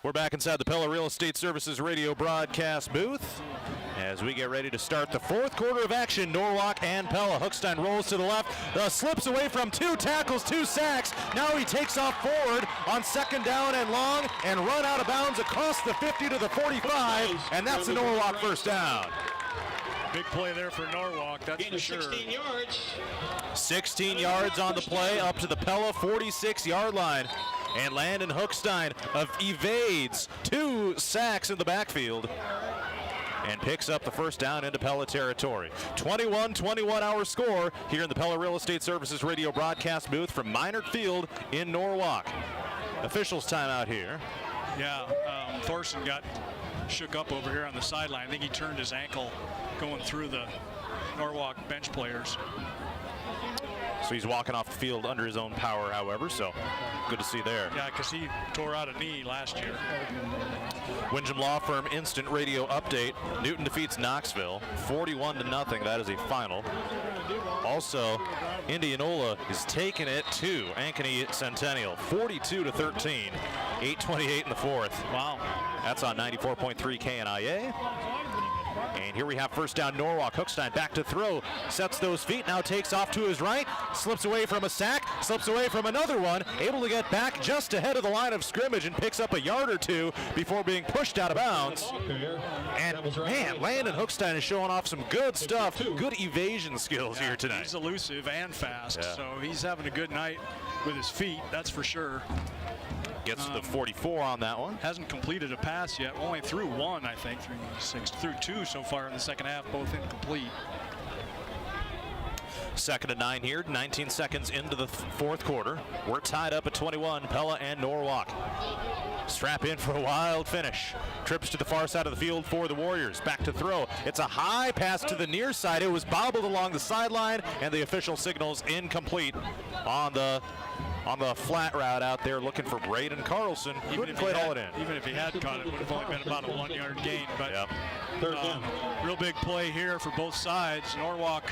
Speaker 17: We're back inside the Pella Real Estate Services radio broadcast booth as we get ready to start the fourth quarter of action. Norwalk and Pella. Hookstein rolls to the left, slips away from 2 tackles, 2 sacks. Now he takes off forward on second down and long and run out of bounds across the 50 to the 45, and that's a Norwalk first down.
Speaker 11: Big play there for Norwalk, that's for sure.
Speaker 8: 16 yards.
Speaker 17: 16 yards on the play up to the Pella 46-yard line. And Landon Hookstein evades 2 sacks in the backfield and picks up the first down into Pella territory. 21-21 our score here in the Pella Real Estate Services radio broadcast booth from Minard Field in Norwalk. Officials timeout here.
Speaker 11: Yeah, Thorson got shook up over here on the sideline. I think he turned his ankle going through the Norwalk bench players.
Speaker 17: So he's walking off the field under his own power, however, so good to see there.
Speaker 11: Yeah, because he tore out a knee last year.
Speaker 17: Windham Law Firm instant radio update. Newton defeats Knoxville 41-0. That is a final. Also, Indianola is taking it to Ankeny Centennial 42-13. 8:28 in the fourth.
Speaker 11: Wow.
Speaker 17: That's on 94.3 KNIA. And here we have first down Norwalk. Hookstein back to throw, sets those feet, now takes off to his right, slips away from a sack, slips away from another one, able to get back just ahead of the line of scrimmage and picks up a yard or 2 before being pushed out of bounds. And man, Landon Hookstein is showing off some good stuff, good evasion skills here tonight.
Speaker 11: He's elusive and fast, so he's having a good night with his feet, that's for sure.
Speaker 17: Gets to the 44 on that one.
Speaker 11: Hasn't completed a pass yet. Only threw 1, I think, through 2 so far in the second half, both incomplete.
Speaker 17: 2nd and 9 here, 19 seconds into the fourth quarter. We're tied up at 21, Pella and Norwalk. Strap in for a wild finish. Trips to the far side of the field for the Warriors. Back to throw. It's a high pass to the near side. It was bobbled along the sideline, and the official signals incomplete on the flat route out there, looking for Braden Carlson. Couldn't quite haul it in.
Speaker 11: Even if he had caught it, it would have only been about a 1-yard gain. But real big play here for both sides. Norwalk,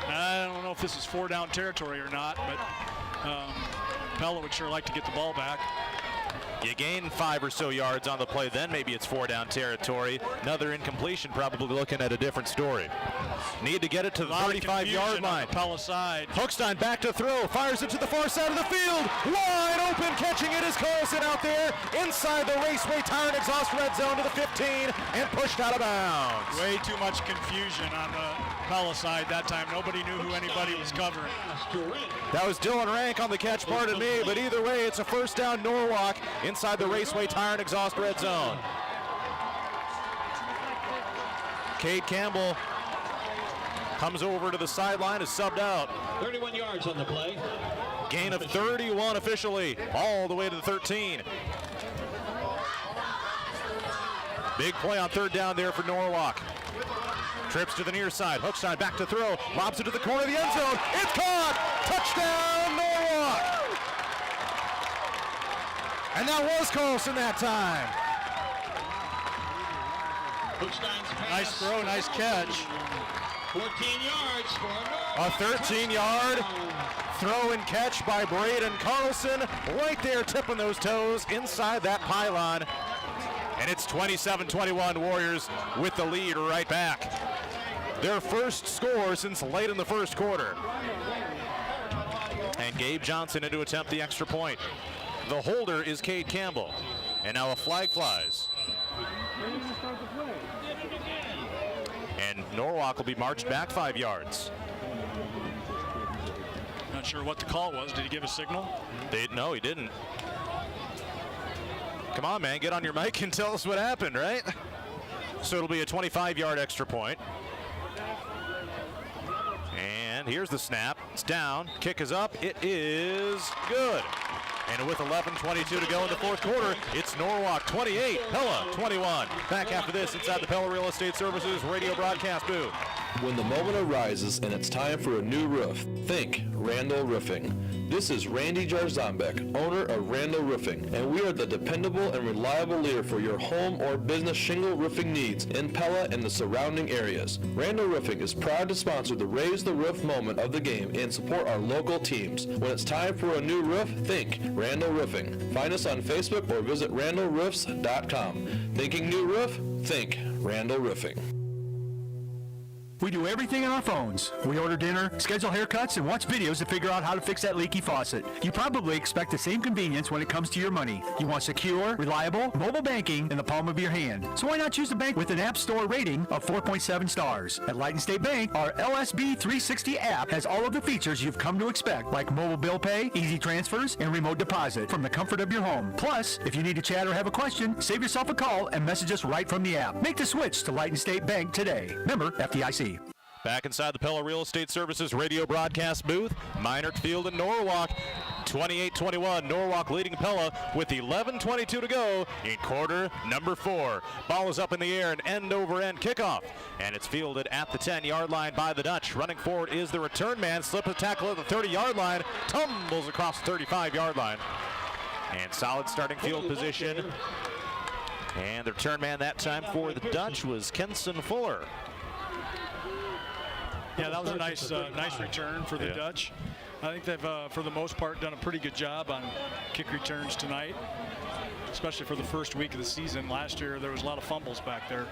Speaker 11: I don't know if this is 4-down territory or not, but Pella would sure like to get the ball back.
Speaker 17: You gain 5 or so yards on the play, then maybe it's 4-down territory. Another incompletion, probably looking at a different story. Need to get it to the 35-yard line.
Speaker 11: Pella side.
Speaker 17: Hookstein back to throw, fires it to the far side of the field. Wide open, catching it is Carlson out there inside the Raceway Tire and Exhaust red zone to the 15 and pushed out of bounds.
Speaker 11: Way too much confusion on the Pella side that time. Nobody knew who anybody was covering.
Speaker 17: That was Dylan Rank on the catch, pardon me, but either way, it's a first down Norwalk inside the Raceway Tire and Exhaust red zone. Cade Campbell comes over to the sideline, is subbed out.
Speaker 8: 31 yards on the play.
Speaker 17: Gain of 31 officially, all the way to the 13. Big play on 3rd down there for Norwalk. Trips to the near side. Hookstein back to throw. Lobs it to the corner of the end zone. It's caught! Touchdown, Norwalk! And that was Carlson that time.
Speaker 11: Nice throw, nice catch.
Speaker 8: 14 yards for Norwalk.
Speaker 17: A 13-yard throw and catch by Braden Carlson. Right there tipping those toes inside that pylon. And it's 27-21 Warriors with the lead right back. Their first score since late in the first quarter. And Gabe Johnson in to attempt the extra point. The holder is Cade Campbell. And now a flag flies. And Norwalk will be marched back 5 yards.
Speaker 11: Not sure what the call was. Did he give a signal?
Speaker 17: No, he didn't. Come on, man, get on your mic and tell us what happened, right? So it'll be a 25-yard extra point. And here's the snap. It's down. Kick is up. It is good. And with 11:22 to go in the fourth quarter, it's Norwalk 28, Pella 21. Back after this inside the Pella Real Estate Services radio broadcast booth.
Speaker 21: When the moment arises and it's time for a new roof, think Randall Roofing. This is Randy Jarzombek, owner of Randall Roofing, and we are the dependable and reliable leader for your home or business shingle roofing needs in Pella and the surrounding areas. Randall Roofing is proud to sponsor the Raise the Roof moment of the game and support our local teams. When it's time for a new roof, think Randall Roofing. Find us on Facebook or visit randallroofs.com. Thinking new roof? Think Randall Roofing.
Speaker 13: We do everything on our phones. We order dinner, schedule haircuts, and watch videos to figure out how to fix that leaky faucet. You probably expect the same convenience when it comes to your money. You want secure, reliable, mobile banking in the palm of your hand. So why not choose a bank with an App Store rating of 4.7 stars? At Light and State Bank, our LSB 360 app has all of the features you've come to expect, like mobile bill pay, easy transfers, and remote deposit from the comfort of your home. Plus, if you need to chat or have a question, save yourself a call and message us right from the app. Make the switch to Light and State Bank today. Member FDIC.
Speaker 17: Back inside the Pella Real Estate Services radio broadcast booth, Minert Field in Norwalk. 28-21, Norwalk leading Pella with 11:22 to go in quarter number 4. Ball is up in the air, an end-over-end kickoff, and it's fielded at the 10-yard line by the Dutch. Running forward is the return man, slip a tackle at the 30-yard line, tumbles across the 35-yard line, and solid starting field position. And the return man that time for the Dutch was Kenson Fuller.
Speaker 11: Yeah, that was a nice return for the Dutch. I think they've, for the most part, done a pretty good job on kick returns tonight, especially for the first week of the season. Last year, there was a lot of fumbles back there.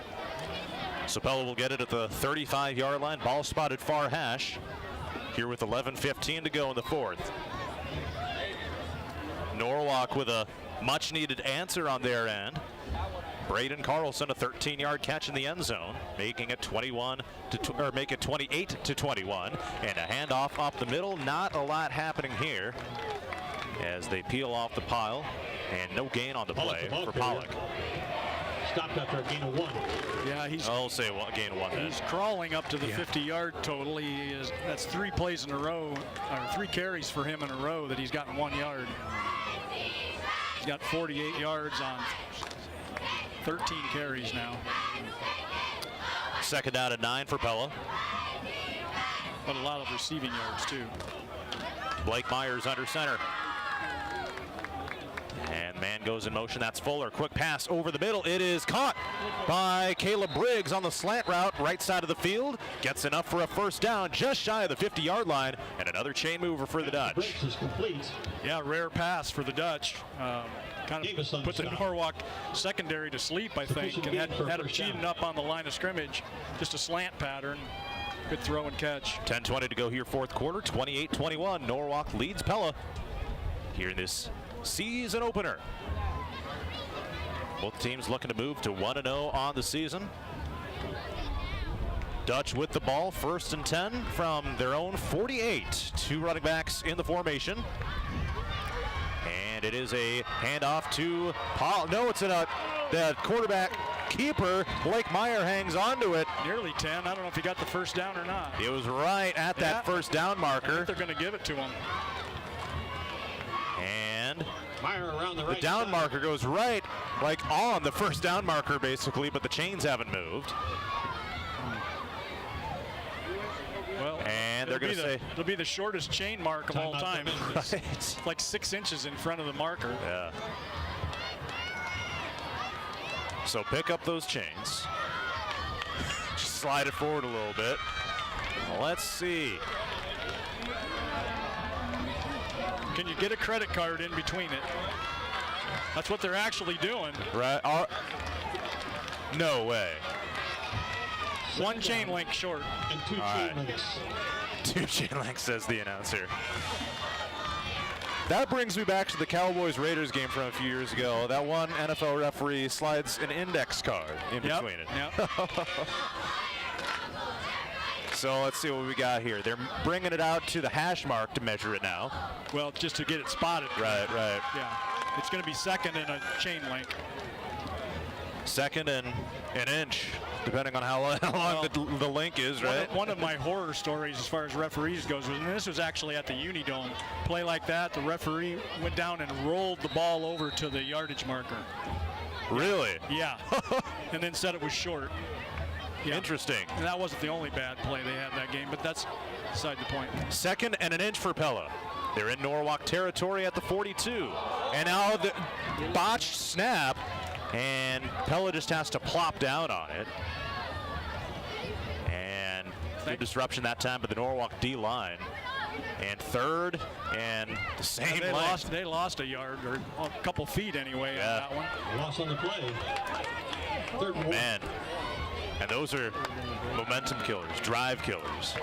Speaker 17: So Pella will get it at the 35-yard line. Ball spotted far hash here with 11:15 to go in the fourth. Norwalk with a much-needed answer on their end. Braden Carlson, a 13-yard catch in the end zone, making it 28-21, and a handoff up the middle. Not a lot happening here as they peel off the pile, and no gain on the play for Pollock.
Speaker 8: Stopped after a gain of 1.
Speaker 11: Yeah,
Speaker 17: I'll say gain of 1.
Speaker 11: He's crawling up to the 50-yard total. That's 3 plays in a row, or 3 carries for him in a row that he's gotten 1 yard. He's got 48 yards on 13 carries now.
Speaker 17: Second down and 9 for Pella.
Speaker 11: But a lot of receiving yards too.
Speaker 17: Blake Myers under center. And man goes in motion. That's Fuller. Quick pass over the middle. It is caught by Caleb Briggs on the slant route, right side of the field. Gets enough for a first down, just shy of the 50-yard line, and another chain mover for the Dutch.
Speaker 8: Briggs is complete.
Speaker 11: Yeah, rare pass for the Dutch. Kind of put the Norwalk secondary to sleep, I think, and had them cheating up on the line of scrimmage. Just a slant pattern. Good throw and catch.
Speaker 17: 10:20 to go here, fourth quarter. 28-21. Norwalk leads Pella here in this season opener. Both teams looking to move to 1-0 on the season. Dutch with the ball, 1st and 10 from their own 48. 2 running backs in the formation. And it is a handoff to Paul. No, it's the quarterback keeper. Blake Meyer hangs onto it.
Speaker 11: Nearly 10. I don't know if he got the first down or not.
Speaker 17: It was right at that first down marker.
Speaker 11: I think they're going to give it to him.
Speaker 17: And
Speaker 8: Meyer around the right
Speaker 17: down
Speaker 8: side.
Speaker 17: marker goes right, like on the first down marker basically, but the chains haven't moved.
Speaker 11: Well,
Speaker 17: and they're going to say
Speaker 11: it'll be the shortest chain mark of all time. It's like 6 inches in front of the marker.
Speaker 17: Yeah. So pick up those chains. Just slide it forward a little bit. Let's see.
Speaker 11: Can you get a credit card in between it? That's what they're actually doing.
Speaker 17: Right. No way.
Speaker 11: 1 chain link short.
Speaker 8: And 2 chain links.
Speaker 17: 2 chain links, says the announcer. That brings me back to the Cowboys-Raiders game from a few years ago. That one NFL referee slides an index card in between it.
Speaker 11: Yep.
Speaker 17: So let's see what we got here. They're bringing it out to the hash mark to measure it now.
Speaker 11: Well, just to get it spotted.
Speaker 17: Right.
Speaker 11: Yeah. It's going to be second and a chain link.
Speaker 17: Second and an inch, depending on how long the link is, right?
Speaker 11: One of my horror stories as far as referees goes, and this was actually at the Unidome. Play like that, the referee went down and rolled the ball over to the yardage marker.
Speaker 17: Really?
Speaker 11: Yeah. And then said it was short. Yeah.
Speaker 17: Interesting.
Speaker 11: And that wasn't the only bad play they had that game, but that's beside the point.
Speaker 17: Second and an inch for Pella. They're in Norwalk territory at the 42. And now the botched snap, and Pella just has to plop down on it. And good disruption that time by the Norwalk D-line. And third and the same length.
Speaker 11: They lost a yard or a couple feet anyway on that one.
Speaker 8: Loss on the play. Third and 1.
Speaker 17: Man. And those are momentum killers, drive killers.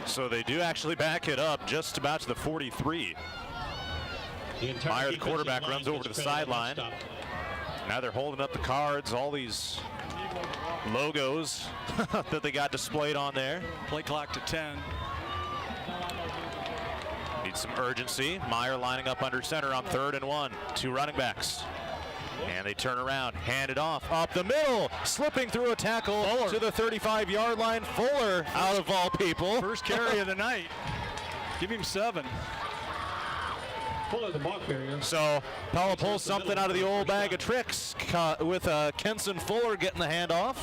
Speaker 17: So they do actually back it up just about to the 43. Meyer, the quarterback, runs over to the sideline. Now they're holding up the cards, all these logos that they got displayed on there.
Speaker 11: Play clock to 10.
Speaker 17: Need some urgency. Meyer lining up under center on 3rd and 1. 2 running backs. And they turn around, hand it off, up the middle, slipping through a tackle to the 35-yard line. Fuller, out of all people.
Speaker 11: First carry of the night. Give him 7.
Speaker 8: Fuller, the block barrier.
Speaker 17: So Pella pulls something out of the old bag of tricks with Kenson Fuller getting the handoff.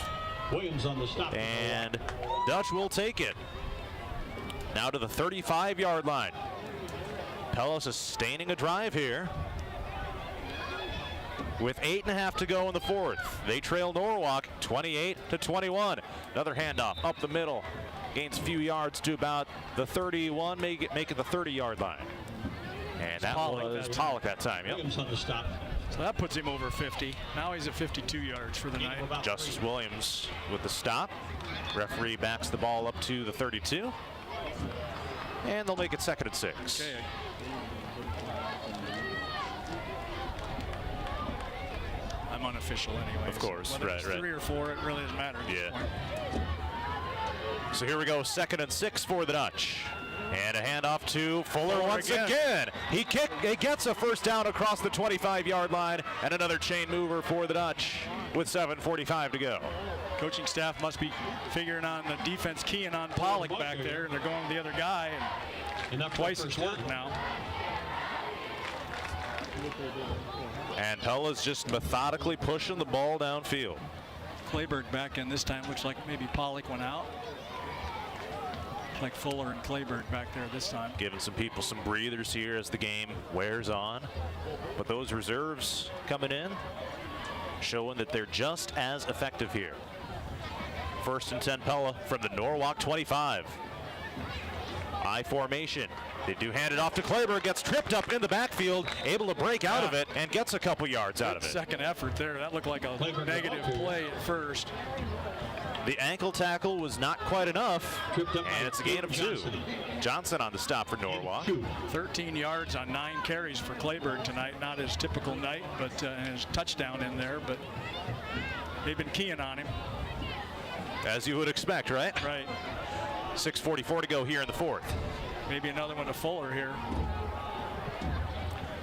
Speaker 8: Williams on the stop.
Speaker 17: And Dutch will take it. Now to the 35-yard line. Pella sustaining a drive here. With 8.5 to go in the 4th. They trail Norwalk 28-21. Another handoff up the middle. Gains a few yards to about the 31, make it the 30-yard line. And that was Pollock that time. Yep.
Speaker 8: Williams on the stop.
Speaker 11: So that puts him over 50. Now he's at 52 yards for the night.
Speaker 17: Justice Williams with the stop. Referee backs the ball up to the 32. And they'll make it 2nd and 6.
Speaker 11: Okay. I'm unofficial anyway.
Speaker 17: Of course,
Speaker 11: Whether
Speaker 17: right,
Speaker 11: it's
Speaker 17: right.
Speaker 11: 3 or 4, it really doesn't matter.
Speaker 17: Yeah. So here we go, 2nd and 6 for the Dutch. And a handoff to Fuller once again. He gets a first down across the 25-yard line, and another chain mover for the Dutch with 7:45 to go.
Speaker 11: Coaching staff must be figuring on the defense, keying on Pollock back there, and they're going with the other guy, and twice his work now.
Speaker 17: And Pella's just methodically pushing the ball downfield.
Speaker 11: Clayburg back in this time. Looks like maybe Pollock went out. Like Fuller and Clayburg back there this time.
Speaker 17: Giving some people some breathers here as the game wears on. But those reserves coming in, showing that they're just as effective here. 1st and 10 Pella from the Norwalk 25. I formation. They do hand it off to Clayburg, gets tripped up in the backfield, able to break out of it, and gets a couple yards out of it.
Speaker 11: Second effort there. That looked like a negative play at first.
Speaker 17: The ankle tackle was not quite enough, and it's a gain of 2. Johnson on the stop for Norwalk.
Speaker 11: 13 yards on 9 carries for Clayburg tonight. Not his typical night, but his touchdown in there, but they've been keying on him.
Speaker 17: As you would expect, right?
Speaker 11: Right.
Speaker 17: 6:44 to go here in the 4th.
Speaker 11: Maybe another one to Fuller here.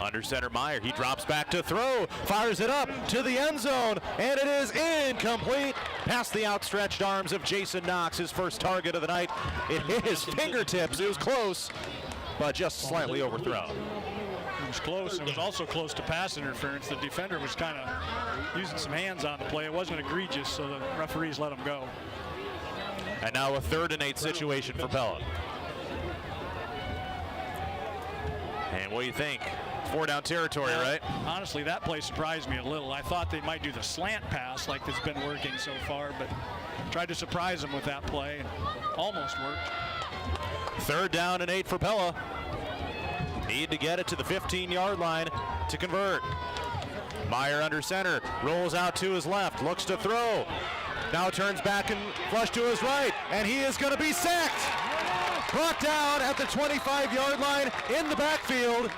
Speaker 17: Under center Meyer, he drops back to throw, fires it up to the end zone, and it is incomplete. Past the outstretched arms of Jason Knox, his first target of the night. It hit his fingertips. It was close, but just slightly overthrown.
Speaker 11: It was close. It was also close to pass interference. The defender was kind of using some hands on the play. It wasn't egregious, so the referees let him go.
Speaker 17: And now a 3rd and 8 situation for Pella. And what do you think? 4-down territory, right?
Speaker 11: Honestly, that play surprised me a little. I thought they might do the slant pass like it's been working so far, but tried to surprise them with that play and almost worked.
Speaker 17: 3rd down and 8 for Pella. Need to get it to the 15-yard line to convert. Meyer under center, rolls out to his left, looks to throw. Now turns back and flush to his right, and he is going to be sacked. Brought down at the 25-yard line in the backfield.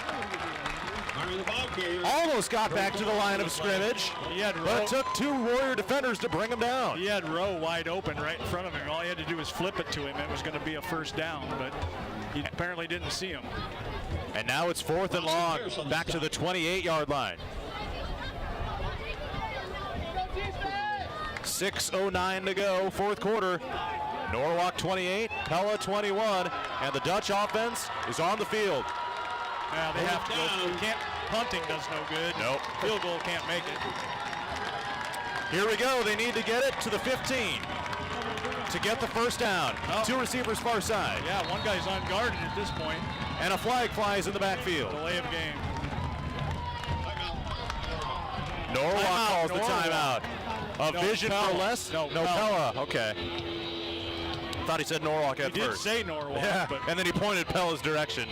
Speaker 17: Almost got back to the line of scrimmage, but it took 2 Warrior defenders to bring him down.
Speaker 11: He had Rowe wide open right in front of him. All he had to do was flip it to him. It was going to be a first down, but he apparently didn't see him.
Speaker 17: And now it's 4th and long, back to the 28-yard line. 6:09 to go, fourth quarter. Norwalk 28, Pella 21, and the Dutch offense is on the field.
Speaker 11: Yeah, they have to go. Punting does no good.
Speaker 17: Nope.
Speaker 11: Field goal can't make it.
Speaker 17: Here we go. They need to get it to the 15 to get the first down.
Speaker 11: Oh.
Speaker 17: 2 receivers far side.
Speaker 11: Yeah, one guy's unguarded at this point.
Speaker 17: And a flag flies in the backfield.
Speaker 11: Delay of game.
Speaker 17: Norwalk calls the timeout. A vision for less?
Speaker 11: No,
Speaker 17: Pella. Okay. Thought he said Norwalk at first.
Speaker 11: He did say Norwalk.
Speaker 17: Yeah,
Speaker 11: but
Speaker 17: and then he pointed Pella's direction.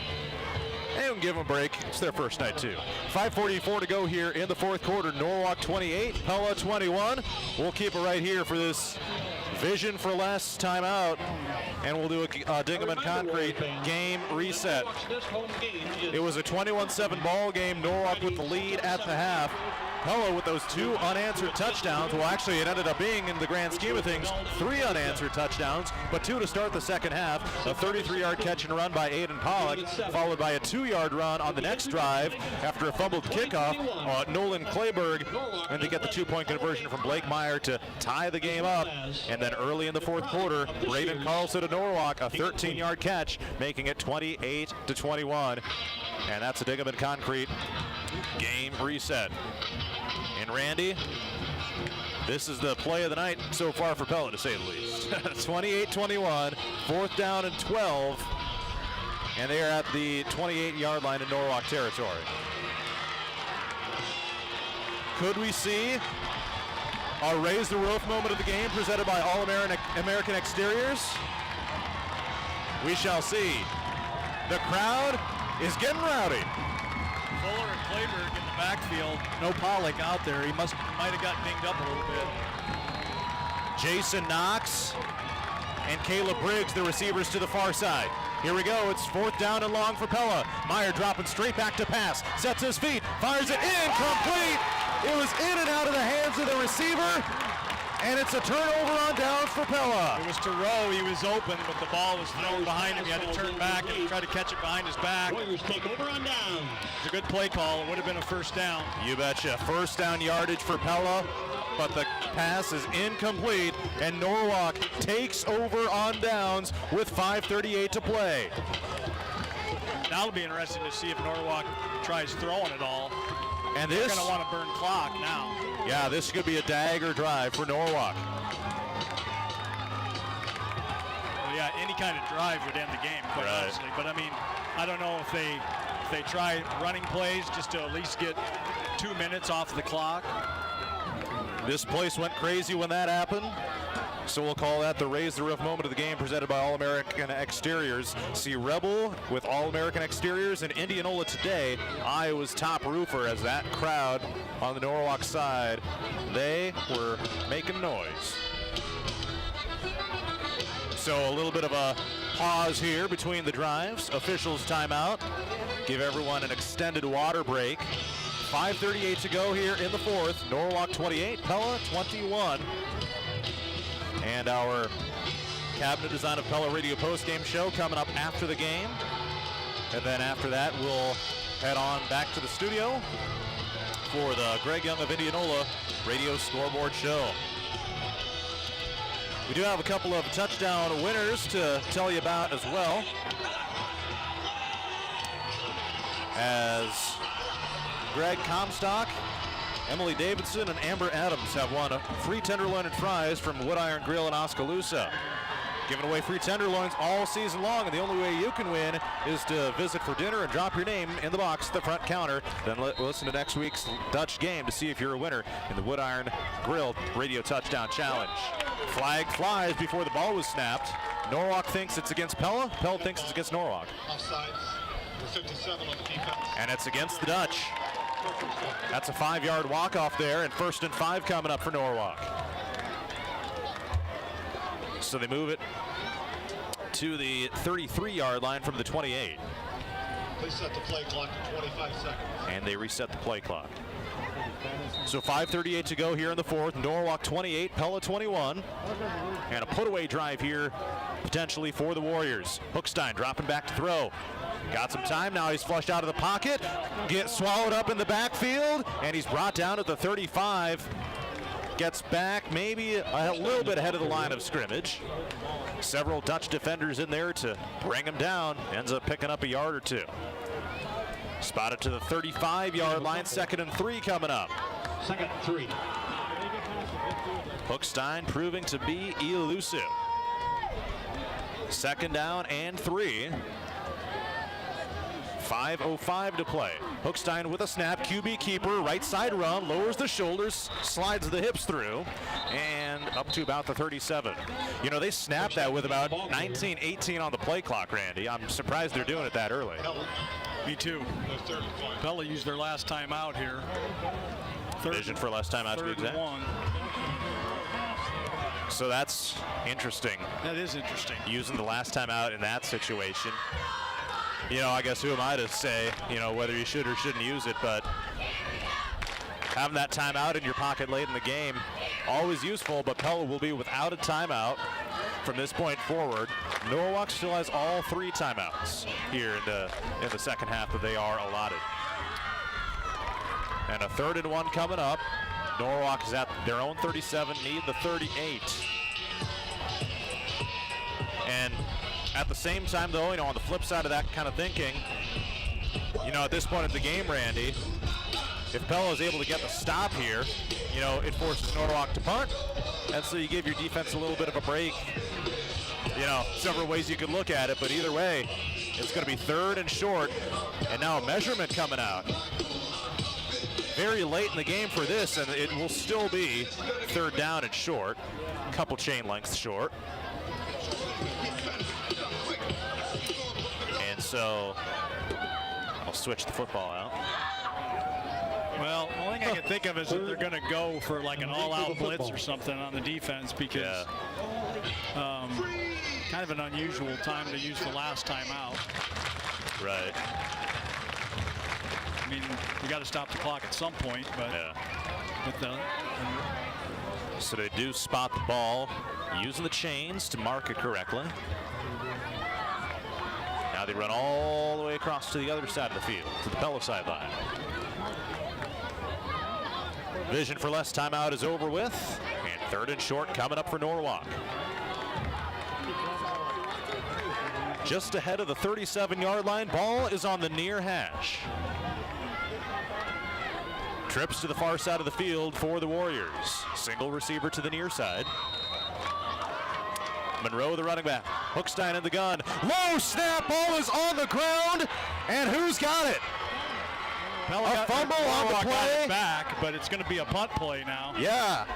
Speaker 17: And give them a break. It's their first night, too. 5:44 to go here in the fourth quarter. Norwalk 28, Pella 21. We'll keep it right here for this vision for less timeout. And we'll do a Dingham and Concrete game reset. It was a 21-7 ball game. Norwalk with the lead at the half. Pella with those 2 unanswered touchdowns. Well, actually, it ended up being, in the grand scheme of things, 3 unanswered touchdowns, but 2 to start the second half. A 33-yard catch and run by Aiden Pollock, followed by a 2-yard run on the next drive after a fumbled kickoff. Nolan Clayberg, and to get the 2-point conversion from Blake Meyer to tie the game up. And then early in the fourth quarter, Braden Carlson of Norwalk, a 13-yard catch, making it 28-21. And that's a Dingham and Concrete game reset. And Randy, this is the play of the night so far for Pella, to say the least. 28-21, 4th down and 12, and they are at the 28-yard line in Norwalk territory. Could we see a raise the roof moment of the game presented by All-American Exteriors? We shall see. The crowd is getting rowdy.
Speaker 11: Fuller and Clayberg in the backfield. No Pollock out there. He might have got dinged up a little bit.
Speaker 17: Jason Knox and Caleb Briggs, the receivers to the far side. Here we go. It's 4th down and long for Pella. Meyer dropping straight back to pass. Sets his feet. Fires it in. Complete. It was in and out of the hands of the receiver. And it's a turnover on downs for Pella.
Speaker 11: It was Thoreau. He was open, but the ball was thrown behind him. He had to turn back and try to catch it behind his back.
Speaker 8: Warriors take over on down.
Speaker 11: It's a good play call. It would have been a first down.
Speaker 17: You betcha. First down yardage for Pella, but the pass is incomplete, and Norwalk takes over on downs with 5:38 to play.
Speaker 11: That'll be interesting to see if Norwalk tries throwing it all.
Speaker 17: And
Speaker 11: they're
Speaker 17: this,
Speaker 11: going to want to burn clock now.
Speaker 17: Yeah, this could be a dagger drive for Norwalk.
Speaker 11: Well, yeah, any kind of drive would end the game, quite honestly. But I mean, I don't know if they try running plays just to at least get 2 minutes off the clock.
Speaker 17: This place went crazy when that happened. So we'll call that the raise the roof moment of the game, presented by All-American Exteriors. See Rebel with All-American Exteriors in Indianola today, Iowa's top roofer, as that crowd on the Norwalk side, they were making noise. So a little bit of a pause here between the drives. Officials timeout. Give everyone an extended water break. 5:38 to go here in the fourth. Norwalk 28, Pella 21. And our cabinet design of Pella radio postgame show coming up after the game. And then after that, we'll head on back to the studio for the Greg Young of Indianola radio scoreboard show. We do have a couple of touchdown winners to tell you about as well, as Greg Comstock, Emily Davidson, and Amber Adams have won free tenderloin and fries from Wood Iron Grill in Oskaloosa. Giving away free tenderloins all season long, and the only way you can win is to visit for dinner and drop your name in the box at the front counter. Then listen to next week's Dutch game to see if you're a winner in the Wood Iron Grill Radio Touchdown Challenge. Flag flies before the ball was snapped. Norwalk thinks it's against Pella. Pella thinks it's against Norwalk.
Speaker 16: Offsides. 57 on the defense.
Speaker 17: And it's against the Dutch. That's a 5-yard walk-off there, and 1st and 5 coming up for Norwalk. So they move it to the 33-yard line from the 28.
Speaker 16: They set the play clock to 25 seconds.
Speaker 17: And they reset the play clock. So 5:38 to go here in the fourth. Norwalk 28, Pella 21. And a put-away drive here, potentially for the Warriors. Hookstein dropping back to throw. Got some time. Now he's flushed out of the pocket. Gets swallowed up in the backfield, and he's brought down at the 35. Gets back maybe a little bit ahead of the line of scrimmage. Several Dutch defenders in there to bring him down. Ends up picking up a yard or two. Spotted to the 35-yard line. 2nd and 3 coming up.
Speaker 8: 2nd and 3.
Speaker 17: Hookstein proving to be elusive. 2nd down and 3. 5:05 to play. Hookstein with a snap, QB keeper, right side run, lowers the shoulders, slides the hips through, and up to about the 37. You know, they snapped that with about 19:18 on the play clock, Randy. I'm surprised they're doing it that early.
Speaker 11: Me too. Pella used their last time out here.
Speaker 17: Vision for last time out to be exact.
Speaker 11: 1.
Speaker 17: So that's interesting.
Speaker 11: That is interesting.
Speaker 17: Using the last time out in that situation. You know, I guess who am I to say, you know, whether you should or shouldn't use it, but having that timeout in your pocket late in the game, always useful, but Pella will be without a timeout from this point forward. Norwalk still has all 3 timeouts here in the second half that they are allotted. And a 3rd and 1 coming up. Norwalk is at their own 37, need the 38. And at the same time, though, you know, on the flip side of that kind of thinking, you know, at this point of the game, Randy, if Pella is able to get the stop here, you know, it forces Norwalk to punt, and so you give your defense a little bit of a break. You know, several ways you could look at it, but either way, it's going to be 3rd and short, and now a measurement coming out. Very late in the game for this, and it will still be 3rd down and short, a couple chain lengths short. And so I'll switch the football out.
Speaker 11: Well, the only thing I can think of is that they're going to go for like an all-out blitz or something on the defense because kind of an unusual time to use the last time out.
Speaker 17: Right.
Speaker 11: I mean, you got to stop the clock at some point, but
Speaker 17: so they do spot the ball using the chains to mark it correctly. Now they run all the way across to the other side of the field, to the Pella sideline. Vision for less timeout is over with, and 3rd and short coming up for Norwalk. Just ahead of the 37-yard line, ball is on the near hash. Trips to the far side of the field for the Warriors. Single receiver to the near side. Monroe, the running back. Hookstein in the gun. Low snap, ball is on the ground, and who's got it?
Speaker 11: A
Speaker 17: fumble on the play.
Speaker 11: Got it back, but it's going to be a punt play now.
Speaker 17: Yeah.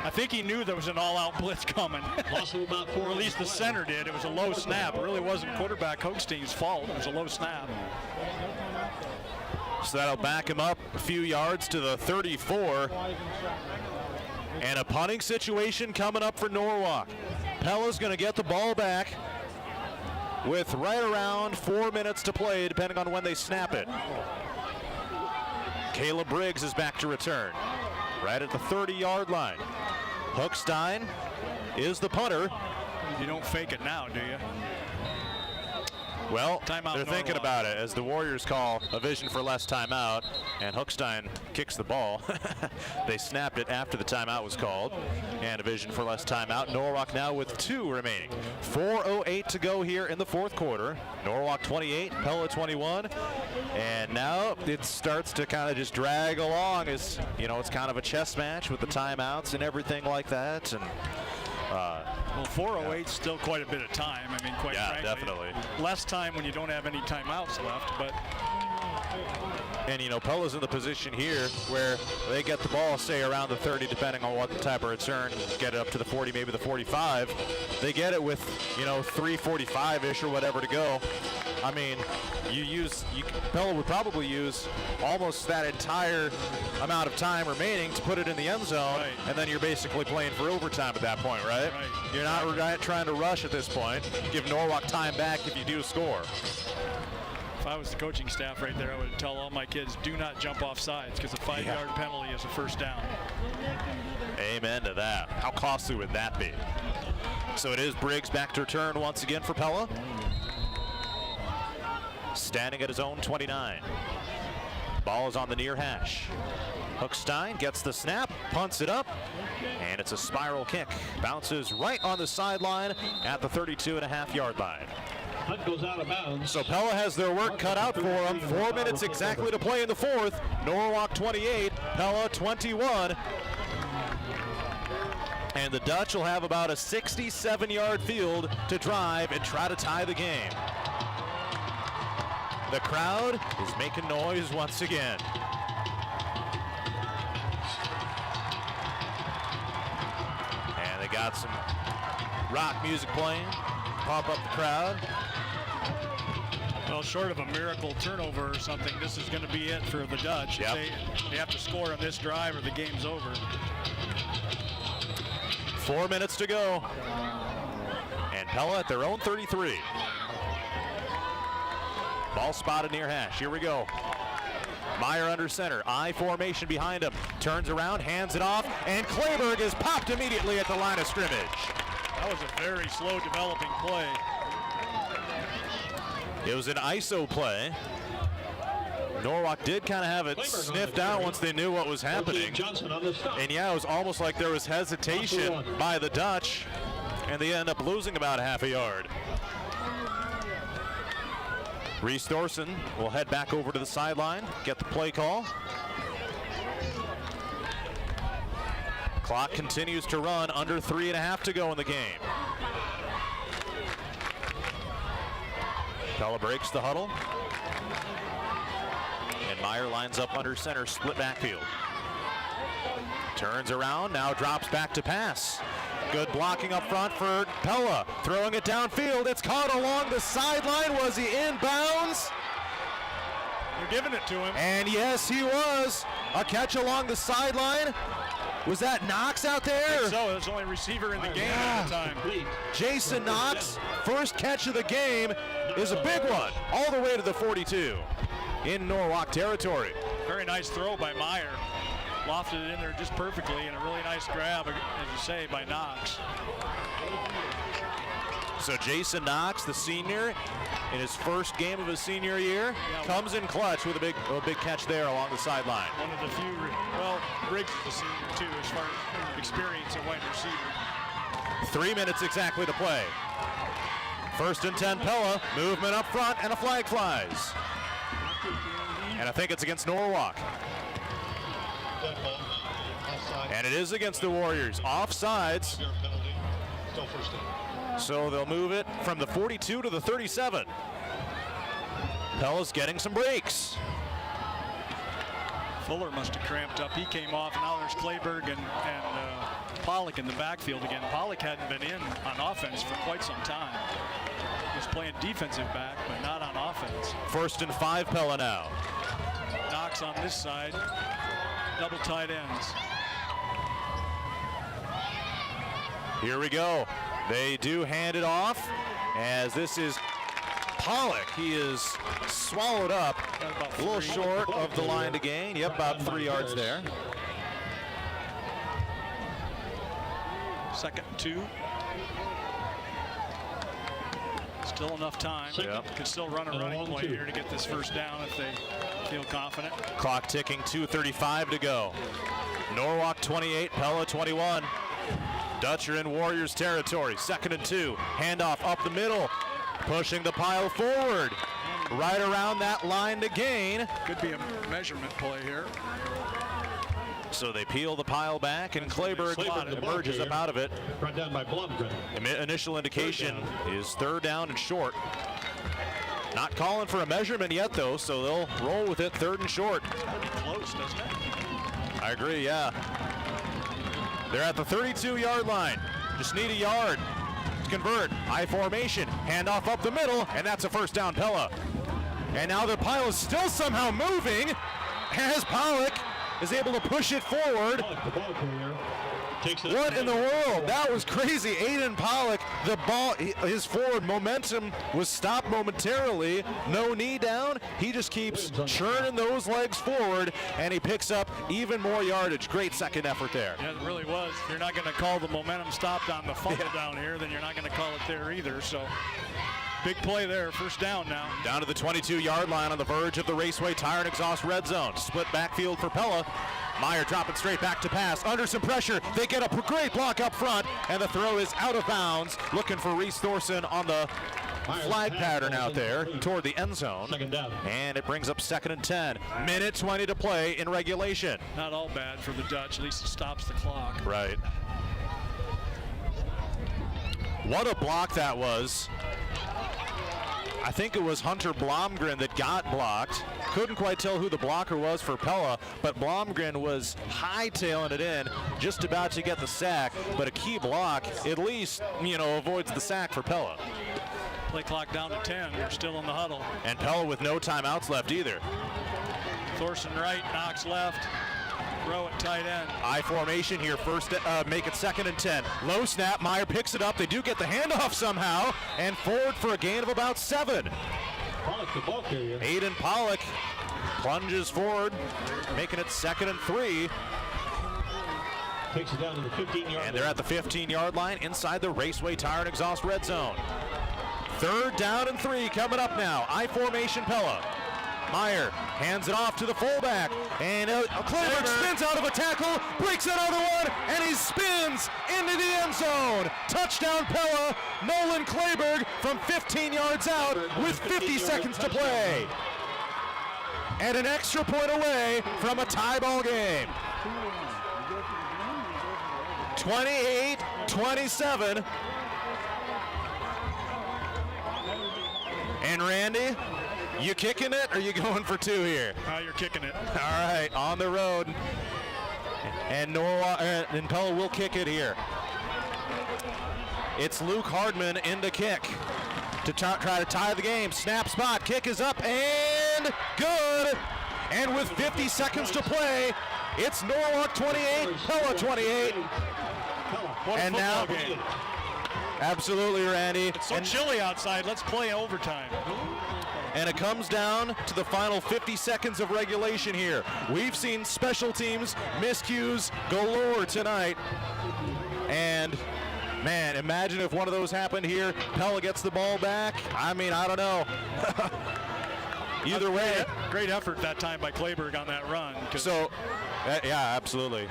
Speaker 11: I think he knew there was an all-out blitz coming. Or at least the center did. It was a low snap. It really wasn't quarterback Hookstein's fault. It was a low snap.
Speaker 17: So that'll back him up a few yards to the 34. And a punting situation coming up for Norwalk. Pella's going to get the ball back with right around 4 minutes to play, depending on when they snap it. Caleb Briggs is back to return, right at the 30-yard line. Hookstein is the punter.
Speaker 11: You don't fake it now, do you?
Speaker 17: Well,
Speaker 11: timeout
Speaker 17: they're thinking about it as the Warriors call a vision for less timeout, and Hookstein kicks the ball. They snapped it after the timeout was called, and a vision for less timeout. Norwalk now with 2 remaining. 4:08 to go here in the 4th quarter. Norwalk 28, Pella 21, and now it starts to kind of just drag along as, you know, it's kind of a chess match with the timeouts and everything like that. And
Speaker 11: well, 4:08 is still quite a bit of time. I mean, quite frankly.
Speaker 17: Definitely.
Speaker 11: Less time when you don't have any timeouts left, but.
Speaker 17: And, you know, Pella's in the position here where they get the ball, say, around the 30, depending on what the type of return, get it up to the 40, maybe the 45. They get it with, you know, 3:45-ish or whatever to go. I mean, Pella would probably use almost that entire amount of time remaining to put it in the end zone, and then you're basically playing for overtime at that point, right? You're not trying to rush at this point. Give Norwalk time back if you do score.
Speaker 11: If I was the coaching staff right there, I would tell all my kids, do not jump off sides, because a 5-yard penalty is a first down.
Speaker 17: Amen to that. How costly would that be? So it is Briggs back to return once again for Pella. standing at his own 29. Ball is on the near hash. Hookstein gets the snap, punts it up, and it's a spiral kick. Bounces right on the sideline at the 32.5-yard line.
Speaker 8: Punt goes out of bounds.
Speaker 17: So Pella has their work cut out for them. 4 minutes exactly to play in the fourth. Norwalk 28, Pella 21. And the Dutch will have about a 67-yard field to drive and try to tie the game. The crowd is making noise once again. And they got some rock music playing, pump up the crowd.
Speaker 11: Well, short of a miracle turnover or something, this is going to be it for the Dutch.
Speaker 17: Yep.
Speaker 11: They have to score on this drive or the game's over.
Speaker 17: 4 minutes to go. And Pella at their own 33. Ball spotted near hash. Here we go. Meyer under center. I formation behind him. Turns around, hands it off, and Clayberg is popped immediately at the line of scrimmage.
Speaker 11: That was a very slow developing play.
Speaker 17: It was an ISO play. Norwalk did kind of have it sniffed out once they knew what was happening. And yeah, it was almost like there was hesitation by the Dutch, and they end up losing about half a yard. Reese Thorson will head back over to the sideline, get the play call. Clock continues to run, under 3.5 to go in the game. Pella breaks the huddle. And Meyer lines up under center, split backfield. Turns around, now drops back to pass. Good blocking up front for Pella. Throwing it downfield, it's caught along the sideline. Was he in bounds?
Speaker 11: They're giving it to him.
Speaker 17: And yes, he was. A catch along the sideline. Was that Knox out there?
Speaker 11: So, it was the only receiver in the game at the time.
Speaker 17: Jason Knox, first catch of the game, is a big one, all the way to the 42 in Norwalk territory.
Speaker 11: Very nice throw by Meyer. Lofted it in there just perfectly, and a really nice grab, as you say, by Knox.
Speaker 17: So Jason Knox, the senior, in his first game of his senior year, comes in clutch with a big catch there along the sideline.
Speaker 11: One of the few, well, Briggs is a senior too, as far as experience at wide receiver.
Speaker 17: 3 minutes exactly to play. 1st and 10 Pella, movement up front, and a flag flies. And I think it's against Norwalk. And it is against the Warriors. Offsides. So they'll move it from the 42 to the 37. Pella's getting some breaks.
Speaker 11: Fuller must have cramped up. He came off, and now there's Clayberg and Pollock in the backfield again. Pollock hadn't been in on offense for quite some time. He was playing defensive back, but not on offense.
Speaker 17: 1st and 5 Pella now.
Speaker 11: Knox on this side. Double tight ends.
Speaker 17: Here we go. They do hand it off, as this is Pollock. He is swallowed up a little short of the line to gain. Yep, about 3 yards there.
Speaker 11: 2nd and 2. Still enough time.
Speaker 17: Yep.
Speaker 11: Could still run a running play here to get this first down if they feel confident.
Speaker 17: Clock ticking, 2:35 to go. Norwalk 28, Pella 21. Dutch are in Warriors territory. 2nd and 2. Handoff up the middle. Pushing the pile forward. Right around that line to gain.
Speaker 11: Could be a measurement play here.
Speaker 17: So they peel the pile back, and Clayberg emerges up out of it.
Speaker 8: Brought down by Blumgren.
Speaker 17: Initial indication is 3rd down and short. Not calling for a measurement yet, though, so they'll roll with it. 3rd and short.
Speaker 11: That'd be close, doesn't it?
Speaker 17: I agree, yeah. They're at the 32-yard line. Just need a yard to convert. I formation, handoff up the middle, and that's a 1st down Pella. And now the pile is still somehow moving as Pollock is able to push it forward. What in the world? That was crazy. Aiden Pollock, the ball, his forward momentum was stopped momentarily. No knee down. He just keeps churning those legs forward, and he picks up even more yardage. Great second effort there.
Speaker 11: Yeah, it really was. If you're not going to call the momentum stopped on the fumble down here, then you're not going to call it there either. So Big play there, first down now.
Speaker 17: Down to the 22-yard line on the verge of the Raceway Tire and Exhaust red zone. Split backfield for Pella. Meyer dropping straight back to pass. Under some pressure, they get a great block up front, and the throw is out of bounds. Looking for Reese Thorson on the flag pattern out there toward the end zone. And it brings up 2nd and 10. Minute 20 to play in regulation.
Speaker 11: Not all bad for the Dutch. At least it stops the clock.
Speaker 17: Right. What a block that was. I think it was Hunter Blomgren that got blocked. Couldn't quite tell who the blocker was for Pella, but Blomgren was hightailing it in, just about to get the sack. But a key block, at least, avoids the sack for Pella.
Speaker 11: Play clock down to 10. They're still in the huddle.
Speaker 17: And Pella with no timeouts left either.
Speaker 11: Thorson right, Knox left. Rowe at tight end.
Speaker 17: I formation here, first, make it 2nd and 10. Low snap, Meyer picks it up. They do get the handoff somehow, and forward for a gain of about 7.
Speaker 8: Pollock, the ball carrier.
Speaker 17: Aiden Pollock plunges forward, making it 2nd and 3.
Speaker 8: Takes it down to the 15-yard line.
Speaker 17: And they're at the 15-yard line inside the Raceway Tire and Exhaust red zone. 3rd down and 3 coming up now. I formation Pella. Meyer hands it off to the fullback, and Kleber spins out of a tackle, breaks another one, and he spins into the end zone. Touchdown Pella, Nolan Kleberg from 15 yards out with 50 seconds to play. And an extra point away from a tie ball game. 28-27. And Randy, you kicking it or you going for 2 here?
Speaker 11: You're kicking it.
Speaker 17: All right, on the road. And Norwalk and Pella will kick it here. It's Luke Hardman in to kick to try to tie the game. Snap spot, kick is up and good. And with 50 seconds to play, it's Norwalk 28, Pella 28. And now,
Speaker 11: game.
Speaker 17: Absolutely, Randy.
Speaker 11: It's so chilly outside. Let's play overtime.
Speaker 17: And it comes down to the final 50 seconds of regulation here. We've seen special teams miscues galore tonight. And, man, imagine if one of those happened here. Pella gets the ball back. I mean, I don't know. Either way.
Speaker 11: Great effort that time by Kleberg on that run.
Speaker 17: So, yeah, absolutely.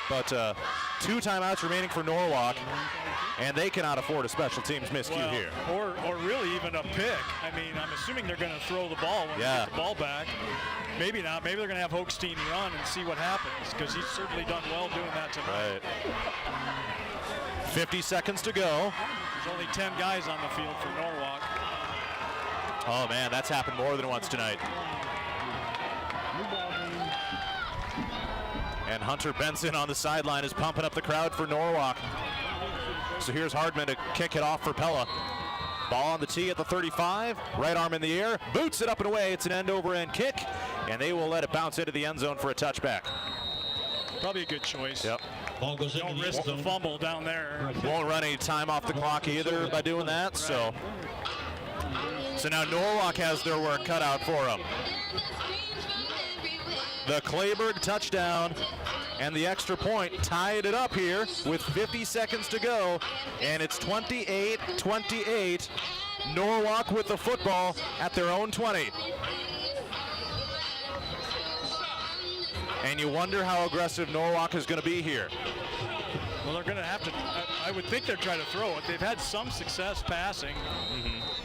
Speaker 17: But 2 timeouts remaining for Norwalk. And they cannot afford a special teams miscue here.
Speaker 11: Or really even a pick. I mean, I'm assuming they're going to throw the ball when they get the ball back. Maybe not. Maybe they're going to have Hochstein run and see what happens, because he's certainly done well doing that tonight.
Speaker 17: Right. 50 seconds to go.
Speaker 11: There's only 10 guys on the field for Norwalk.
Speaker 17: Oh, man, that's happened more than once tonight. And Hunter Benson on the sideline is pumping up the crowd for Norwalk. So here's Hardman to kick it off for Pella. Ball on the tee at the 35, right arm in the air, boots it up and away. It's an end-over-end kick, and they will let it bounce into the end zone for a touchback.
Speaker 11: Probably a good choice.
Speaker 17: Yep.
Speaker 8: Ball goes in.
Speaker 11: Don't risk the fumble down there.
Speaker 17: Won't run any time off the clock either by doing that. So now Norwalk has their work cut out for them. The Kleberg touchdown and the extra point tied it up here with 50 seconds to go, and it's 28-28. Norwalk with the football at their own 20. And you wonder how aggressive Norwalk is going to be here.
Speaker 11: Well, they're going to have to, I would think they're trying to throw it. They've had some success passing.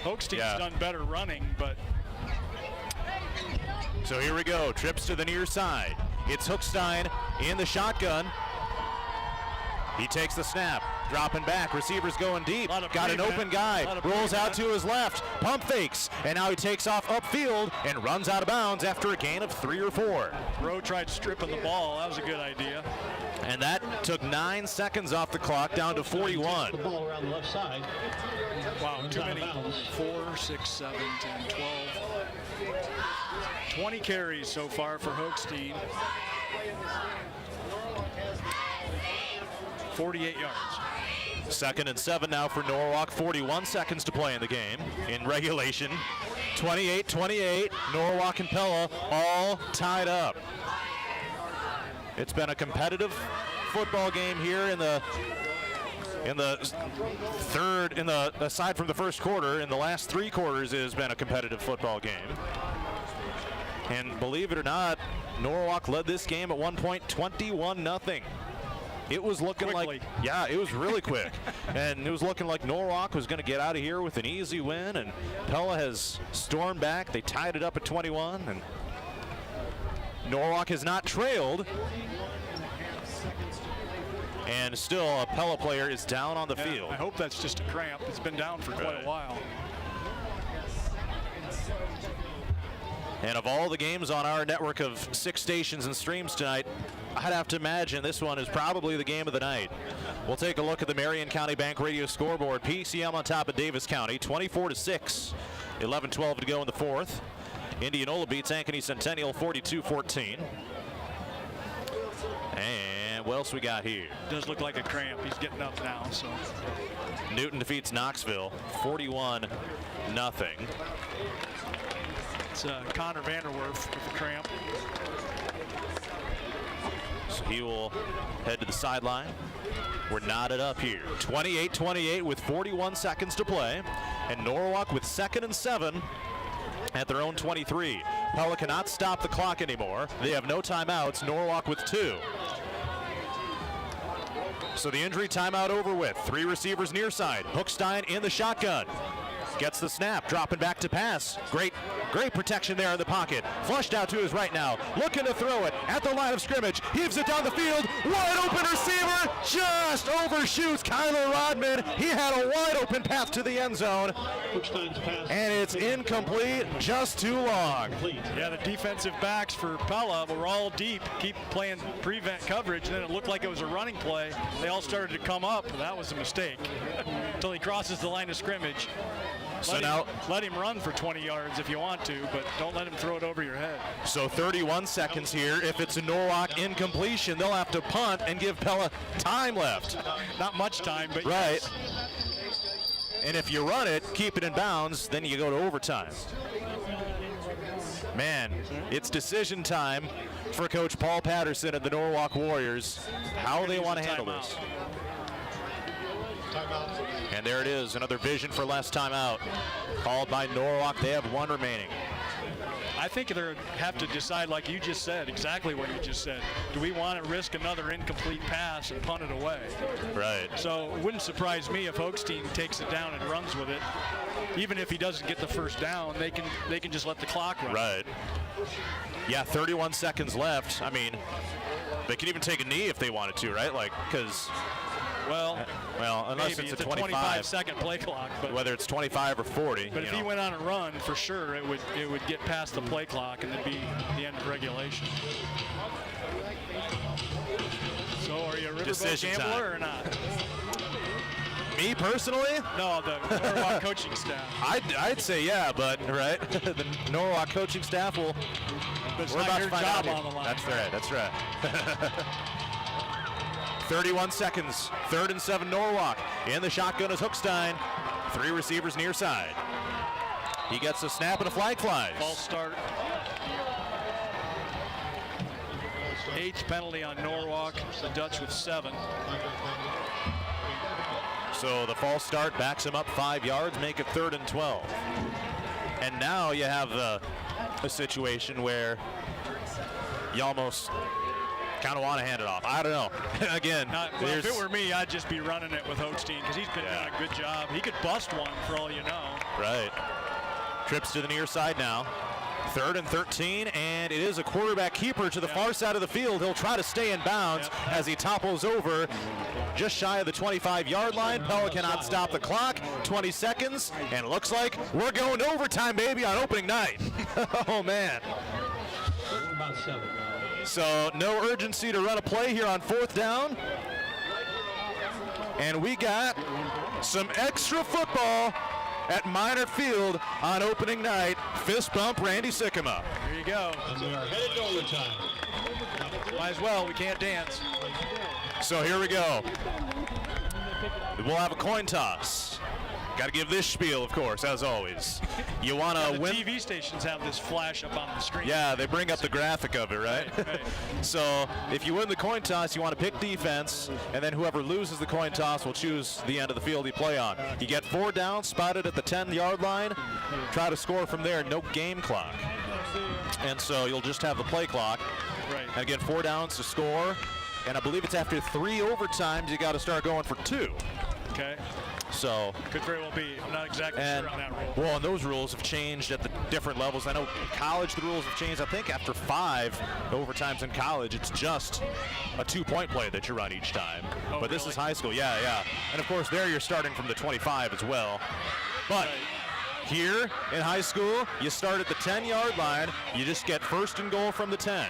Speaker 11: Hochstein's done better running, but.
Speaker 17: So here we go, trips to the near side. It's Hochstein in the shotgun. He takes the snap, dropping back, receivers going deep. Got an open guy, rolls out to his left, pump fakes, and now he takes off upfield and runs out of bounds after a gain of 3 or 4.
Speaker 11: Rowe tried stripping the ball. That was a good idea.
Speaker 17: And that took 9 seconds off the clock, down to 41.
Speaker 8: The ball around the left side.
Speaker 11: Wow, too many. 4, 6, 7, 10, 12. 20 carries so far for Hochstein. 48 yards.
Speaker 17: 2nd and 7 now for Norwalk. 41 seconds to play in the game in regulation. 28-28. Norwalk and Pella all tied up. It's been a competitive football game here in the in the third, aside from the first quarter, in the last 3 quarters, it has been a competitive football game. And believe it or not, Norwalk led this game at one point 21-0. It was looking
Speaker 11: Quickly.
Speaker 17: it was really quick. And it was looking like Norwalk was going to get out of here with an easy win, and Pella has stormed back. They tied it up at 21, and Norwalk has not trailed. And still, a Pella player is down on the field.
Speaker 11: I hope that's just a cramp. It's been down for quite a while.
Speaker 17: And of all the games on our network of 6 stations and streams tonight, I'd have to imagine this one is probably the game of the night. We'll take a look at the Marion County Bank Radio scoreboard. PCM on top of Davis County, 24-6. 11-12 to go in the 4th. Indianola beats Ankeny Centennial 42-14. And what else we got here?
Speaker 11: Does look like a cramp. He's getting up now. So
Speaker 17: Newton defeats Knoxville 41-0.
Speaker 11: It's Connor Vanderwerf with a cramp.
Speaker 17: So he will head to the sideline. We're knotted up here. 28-28 with 41 seconds to play. And Norwalk with 2nd and 7 at their own 23. Pella cannot stop the clock anymore. They have no timeouts. Norwalk with 2. So the injury timeout over with. 3 receivers near side. Hookstein in the shotgun. Gets the snap, dropping back to pass. Great protection there in the pocket. Flushed out to his right now. Looking to throw it at the line of scrimmage. Heaves it down the field. Wide open receiver. Just overshoots Kyler Rodman. He had a wide open path to the end zone. And it's incomplete. Just too long.
Speaker 11: Yeah, the defensive backs for Pella were all deep. Keep playing prevent coverage. Then it looked like it was a running play. They all started to come up. That was a mistake. Until he crosses the line of scrimmage. Let him run for 20 yards if you want to, but don't let him throw it over your head.
Speaker 17: So 31 seconds here. If it's a Norwalk incompletion, they'll have to punt and give Pella time left.
Speaker 11: Not much time, but
Speaker 17: right.
Speaker 11: Yes.
Speaker 17: And if you run it, keep it in bounds, then you go to overtime. Man, it's decision time for Coach Paul Patterson and the Norwalk Warriors. How they want to handle this. And there it is, another vision for less timeout called by Norwalk. They have 1 remaining.
Speaker 11: I think they have to decide, like you just said, exactly what you just said. Do we want to risk another incomplete pass and punt it away?
Speaker 17: Right.
Speaker 11: So it wouldn't surprise me if Hoekstein takes it down and runs with it. Even if he doesn't get the first down, they can just let the clock run.
Speaker 17: Right. Yeah, 31 seconds left. I mean, they could even take a knee if they wanted to, right? Like, because... Well, unless
Speaker 11: maybe
Speaker 17: it's a
Speaker 11: 25-second play clock. But
Speaker 17: whether it's 25 or 40.
Speaker 11: But if he went on a run, for sure, it would get past the play clock and it'd be the end of regulation. So are you a riverboat gambler or not?
Speaker 17: Me personally?
Speaker 11: No, the Norwalk coaching staff.
Speaker 17: I'd say yeah, but right, the Norwalk coaching staff will.
Speaker 11: But it's
Speaker 17: we're
Speaker 11: not
Speaker 17: about
Speaker 11: your
Speaker 17: to find
Speaker 11: job
Speaker 17: out
Speaker 11: on the line.
Speaker 17: That's right. That's right. 31 seconds. 3rd and 7 Norwalk. In the shotgun is Hookstein. 3 receivers near side. He gets a snap and a flag flies.
Speaker 11: False start. 8th penalty on Norwalk. The Dutch with 7.
Speaker 17: So the false start backs him up 5 yards, make it 3rd and 12. And now you have a situation where you almost kind of want to hand it off. I don't know. Again,
Speaker 11: if it were me, I'd just be running it with Hoekstein because he's been doing a good job. He could bust one for all you know.
Speaker 17: Right. Trips to the near side now. 3rd and 13, and it is a quarterback keeper to the far side of the field. He'll try to stay in bounds as he topples over just shy of the 25-yard line. Pella cannot stop the clock. 20 seconds, and it looks like we're going to overtime, baby, on opening night. Oh, man.
Speaker 8: About 7.
Speaker 17: So no urgency to run a play here on 4th down. And we got some extra football at Minor Field on opening night. Fist bump, Randy Sycamore.
Speaker 11: Here you go.
Speaker 8: And we are headed to overtime.
Speaker 11: Might as well. We can't dance.
Speaker 17: So here we go. We'll have a coin toss. Got to give this spiel, of course, as always. You want to win.
Speaker 11: TV stations have this flash up on the screen.
Speaker 17: Yeah, they bring up the graphic of it, right?
Speaker 11: Right.
Speaker 17: So if you win the coin toss, you want to pick defense, and then whoever loses the coin toss will choose the end of the field you play on. You get 4 downs, spotted at the 10-yard line. Try to score from there, no game clock. And so you'll just have the play clock.
Speaker 11: Right.
Speaker 17: And again, 4 downs to score. And I believe it's after 3 overtimes you got to start going for 2.
Speaker 11: Okay.
Speaker 17: So
Speaker 11: could very well be. I'm not exactly sure on that rule.
Speaker 17: Well, and those rules have changed at the different levels. I know in college the rules have changed. I think after 5 overtimes in college, it's just a 2-point play that you run each time.
Speaker 11: Oh,
Speaker 17: but this
Speaker 11: really?
Speaker 17: is high school. Yeah. And of course there you're starting from the 25 as well. But here in high school, you start at the 10-yard line. You just get first and goal from the 10.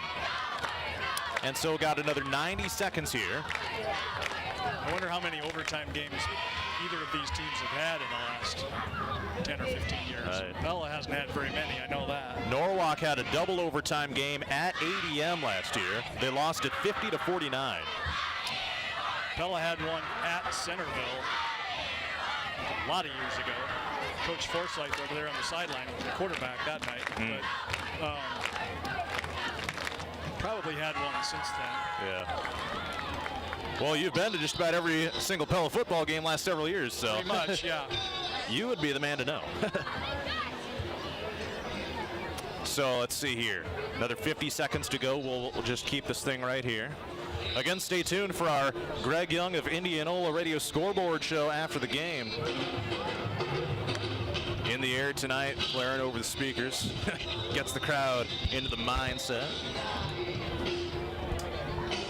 Speaker 17: And so got another 90 seconds here.
Speaker 11: I wonder how many overtime games either of these teams have had in the last 10 or 15 years.
Speaker 17: Right.
Speaker 11: Pella hasn't had very many, I know that.
Speaker 17: Norwalk had a double overtime game at ADM last year. They lost it 50-49.
Speaker 11: Pella had one at Centerville a lot of years ago. Coach Forsyth over there on the sideline was the quarterback that night. But probably had one since then.
Speaker 17: Yeah. Well, you've been to just about every single Pella football game last several years, so.
Speaker 11: Pretty much, yeah.
Speaker 17: You would be the man to know. So let's see here. Another 50 seconds to go. We'll just keep this thing right here. Again, stay tuned for our Greg Young of Indianola Radio Scoreboard show after the game. In the air tonight, blaring over the speakers. Gets the crowd into the mindset.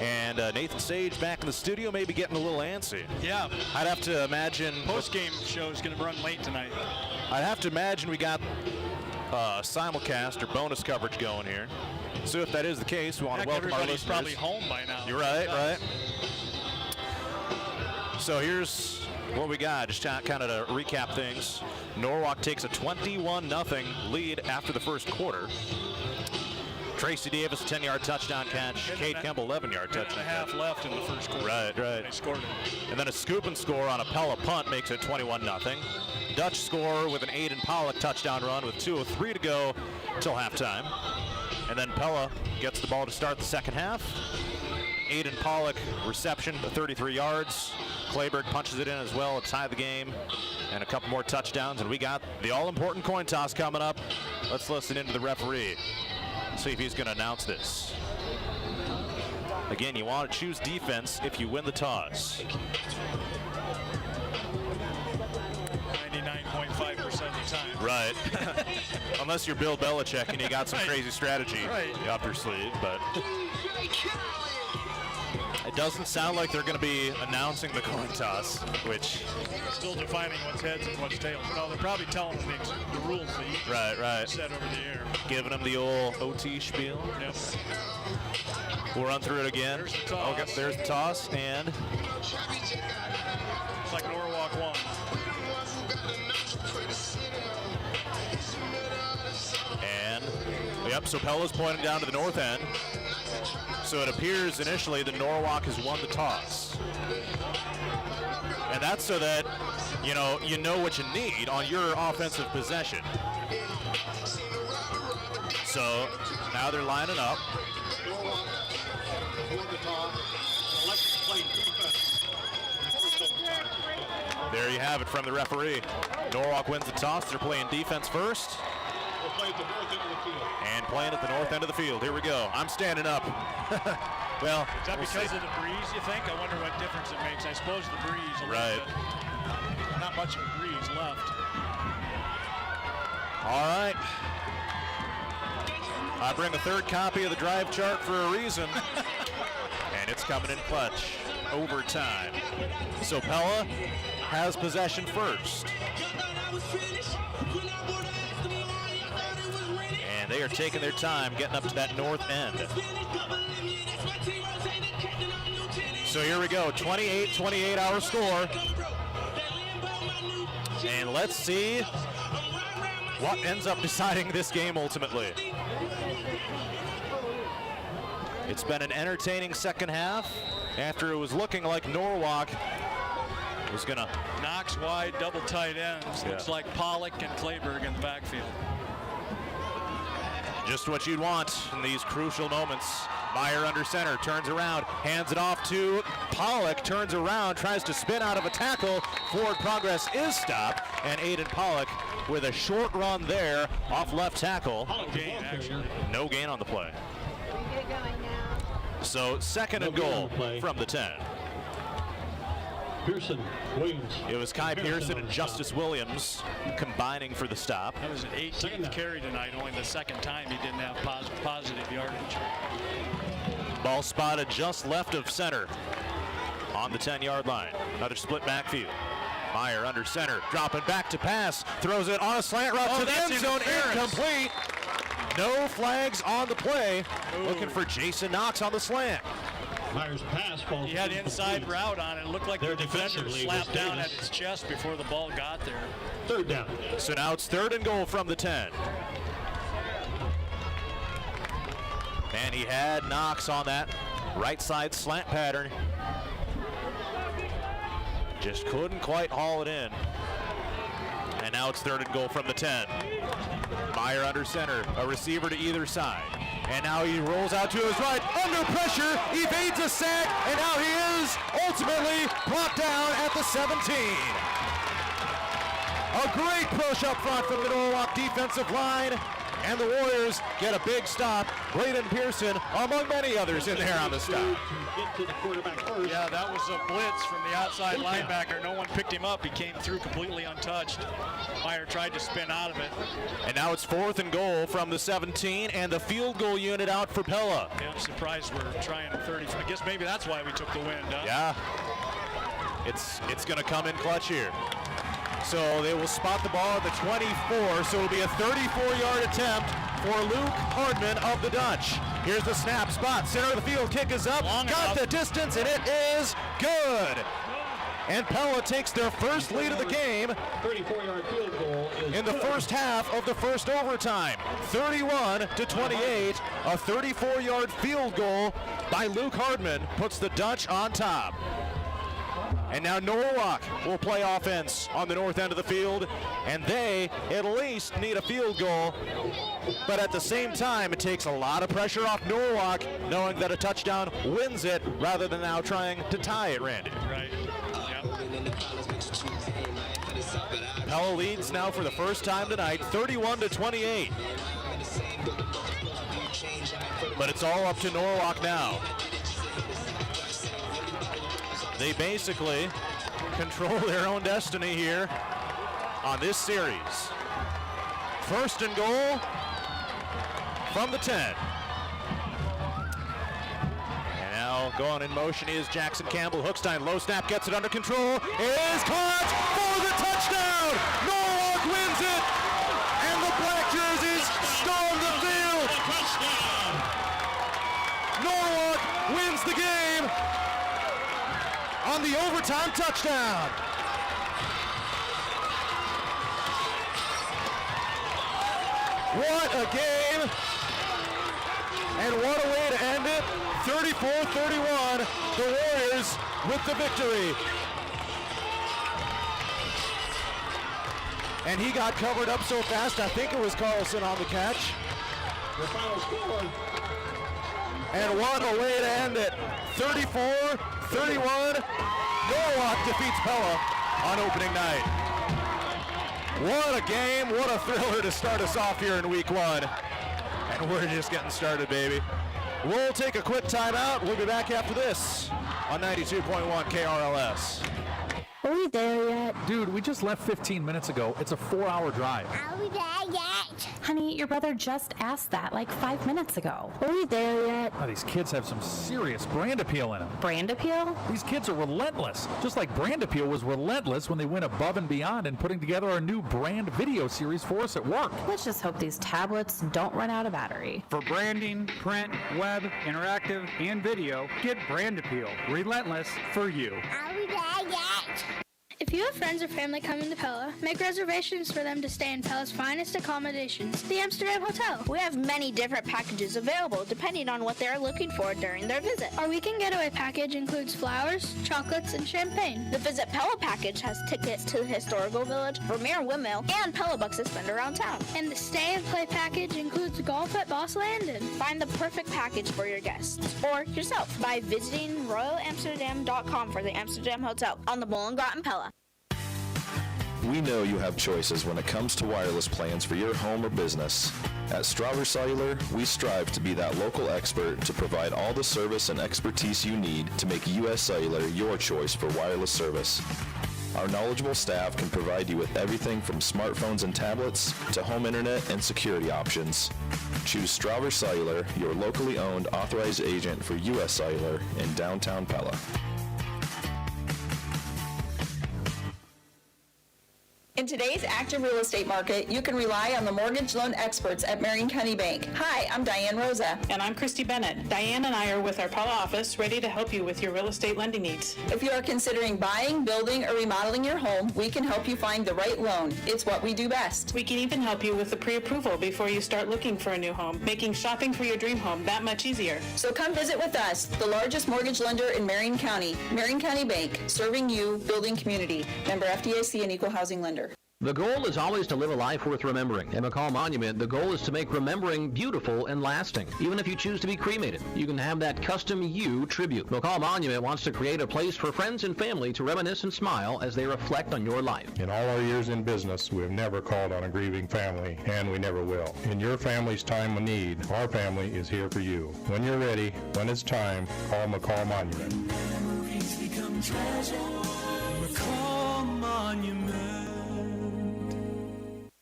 Speaker 17: And Nathan Sage back in the studio, maybe getting a little antsy.
Speaker 11: Yeah.
Speaker 17: I'd have to imagine.
Speaker 11: Post-game show is going to run late tonight.
Speaker 17: I'd have to imagine we got simulcast or bonus coverage going here. So if that is the case, we want to welcome our listeners.
Speaker 11: Everybody's probably home by now.
Speaker 17: You're right, right. So here's what we got. Just kind of to recap things. Norwalk takes a 21-0 lead after the first quarter. Tracy Davis, 10-yard touchdown catch. Kate Kemble, 11-yard touchdown catch.
Speaker 11: Half left in the first quarter.
Speaker 17: Right.
Speaker 11: They scored it.
Speaker 17: And then a scoop and score on a Pella punt makes it 21-0. Dutch score with an Aiden Pollock touchdown run with 2:03 to go till halftime. And then Pella gets the ball to start the second half. Aiden Pollock reception, 33 yards. Clayberg punches it in as well to tie the game. And a couple more touchdowns. And we got the all-important coin toss coming up. Let's listen into the referee. See if he's going to announce this. Again, you want to choose defense if you win the toss.
Speaker 11: 99.5% of the time.
Speaker 17: Right. Unless you're Bill Belichick and you got some crazy strategy up your sleeve, but it doesn't sound like they're going to be announcing the coin toss, which
Speaker 11: still defining what's heads and what's tails. No, they're probably telling them the rules that you set over the air.
Speaker 17: Giving them the old OT spiel.
Speaker 11: Yep.
Speaker 17: We'll run through it again.
Speaker 11: There's the toss.
Speaker 17: Okay, there's the toss, and
Speaker 11: it's like Norwalk won.
Speaker 17: And yep, so Pella's pointing down to the north end. So it appears initially that Norwalk has won the toss. And that's so that you know what you need on your offensive possession. So now they're lining up. There you have it from the referee. Norwalk wins the toss. They're playing defense first. And playing at the north end of the field. Here we go. I'm standing up. Well,
Speaker 11: is that because of the breeze, you think? I wonder what difference it makes. I suppose the breeze a little bit. Not much of a breeze left.
Speaker 17: All right. I bring a third copy of the drive chart for a reason. And it's coming in clutch. Overtime. So Pella has possession first. And they are taking their time getting up to that north end. So here we go, 28 our score. And let's see what ends up deciding this game ultimately. It's been an entertaining second half after it was looking like Norwalk was going to...
Speaker 11: Knox wide, double tight ends. Looks like Pollock and Clayberg in the backfield.
Speaker 17: Just what you'd want in these crucial moments. Meyer under center, turns around, hands it off to Pollock, turns around, tries to spin out of a tackle. Forward progress is stopped, and Aiden Pollock with a short run there off left tackle.
Speaker 11: No gain, actually.
Speaker 17: No gain on the play. So second and goal from the 10.
Speaker 8: Pearson, Williams.
Speaker 17: It was Kai Pearson and Justice Williams combining for the stop.
Speaker 11: That was an 18th carry tonight, only the second time he didn't have positive yardage.
Speaker 17: Ball spotted just left of center on the 10-yard line. Another split backfield. Meyer under center, dropping back to pass, throws it on a slant route to the end zone, incomplete. No flags on the play. Looking for Jason Knox on the slant.
Speaker 8: Meyer's pass falls.
Speaker 11: He had inside route on it. It looked like the defender slapped down at his chest before the ball got there.
Speaker 8: Third down.
Speaker 17: So now it's third and goal from the 10. And he had Knox on that right side slant pattern. Just couldn't quite haul it in. And now it's third and goal from the 10. Meyer under center, a receiver to either side. And now he rolls out to his right, under pressure, evades a sack, and now he is ultimately brought down at the 17. A great push up front from the Norwalk defensive line, and the Warriors get a big stop. Braden Pearson, among many others, in there on the stop.
Speaker 11: Yeah, that was a blitz from the outside linebacker. No one picked him up. He came through completely untouched. Meyer tried to spin out of it.
Speaker 17: And now it's fourth and goal from the 17, and the field goal unit out for Pella.
Speaker 11: Yeah, I'm surprised we're trying 30. I guess maybe that's why we took the win, huh?
Speaker 17: Yeah, it's going to come in clutch here. So they will spot the ball at the 24, so it'll be a 34-yard attempt for Luke Hardman of the Dutch. Here's the snap, spot, center of the field, kick is up, got the distance, and it is good. And Pella takes their first lead of the game
Speaker 8: 34-yard field goal
Speaker 17: in the first half of the first overtime. 31-28, a 34-yard field goal by Luke Hardman puts the Dutch on top. And now Norwalk will play offense on the north end of the field, and they at least need a field goal. But at the same time, it takes a lot of pressure off Norwalk, knowing that a touchdown wins it, rather than now trying to tie it, Randy.
Speaker 11: Right.
Speaker 17: Pella leads now for the first time tonight, 31-28. But it's all up to Norwalk now. They basically control their own destiny here on this series. First and goal from the 10. And now going in motion is Jackson Campbell. Hookstein, low snap, gets it under control. It is caught for the touchdown! Norwalk wins it! And the black jerseys storm the field! Norwalk wins the game on the overtime touchdown. What a game, and what a way to end it. 34-31, the Warriors with the victory. And he got covered up so fast, I think it was Carlson on the catch.
Speaker 8: The final score.
Speaker 17: And what a way to end it. 34-31, Norwalk defeats Pella on opening night. What a game, what a thriller to start us off here in week one. And we're just getting started, baby. We'll take a quick timeout. We'll be back after this on 92.1 KRLS.
Speaker 1: Are we there yet?
Speaker 4: Dude, we just left 15 minutes ago. It's a 4-hour drive.
Speaker 1: Are we there yet?
Speaker 12: Honey, your brother just asked that like 5 minutes ago.
Speaker 1: Are we there yet?
Speaker 4: Oh, these kids have some serious brand appeal in them.
Speaker 12: Brand appeal?
Speaker 4: These kids are relentless. Just like Brand Appeal was relentless when they went above and beyond in putting together our new brand video series for us at work.
Speaker 12: Let's just hope these tablets don't run out of battery.
Speaker 2: For branding, print, web, interactive, and video, get Brand Appeal. Relentless for you.
Speaker 1: Are we there yet? If
Speaker 5: you have friends or family coming to Pella, make reservations for them to stay in Pella's finest accommodations, the Amsterdam Hotel.
Speaker 19: We have many different packages available depending on what they're looking for during their visit.
Speaker 5: Our weekend getaway package includes flowers, chocolates, and champagne.
Speaker 19: The Visit Pella package has tickets to the Historical Village, Vermeer Windmill, and Pella bucks to spend around town.
Speaker 5: And the stay and play package includes golf at Boss Landon.
Speaker 19: Find the perfect package for your guests or yourself by visiting royalamsterdam.com for the Amsterdam Hotel on the Bollengracht in Pella.
Speaker 21: We know you have choices when it comes to wireless plans for your home or business. At Strawberry Cellular, we strive to be that local expert to provide all the service and expertise you need to make U.S. Cellular your choice for wireless service. Our knowledgeable staff can provide you with everything from smartphones and tablets to home internet and security options. Choose Strawberry Cellular, your locally owned authorized agent for U.S. Cellular in downtown Pella.
Speaker 22: In today's active real estate market, you can rely on the mortgage loan experts at Marion County Bank. Hi, I'm Diane Rosa.
Speaker 24: And I'm Christy Bennett. Diane and I are with our Pella office, ready to help you with your real estate lending needs.
Speaker 22: If you are considering buying, building, or remodeling your home, we can help you find the right loan. It's what we do best.
Speaker 24: We can even help you with the pre-approval before you start looking for a new home, making shopping for your dream home that much easier.
Speaker 22: So come visit with us, the largest mortgage lender in Marion County. Marion County Bank, serving you, building community. Member FDIC and equal housing lender.
Speaker 25: The goal is always to live a life worth remembering. At McCall Monument, the goal is to make remembering beautiful and lasting. Even if you choose to be cremated, you can have that custom you tribute. McCall Monument wants to create a place for friends and family to reminisce and smile as they reflect on your life.
Speaker 26: In all our years in business, we've never called on a grieving family, and we never will. In your family's time of need, our family is here for you. When you're ready, when it's time, call McCall Monument.
Speaker 27: Memories become treasure. McCall Monument.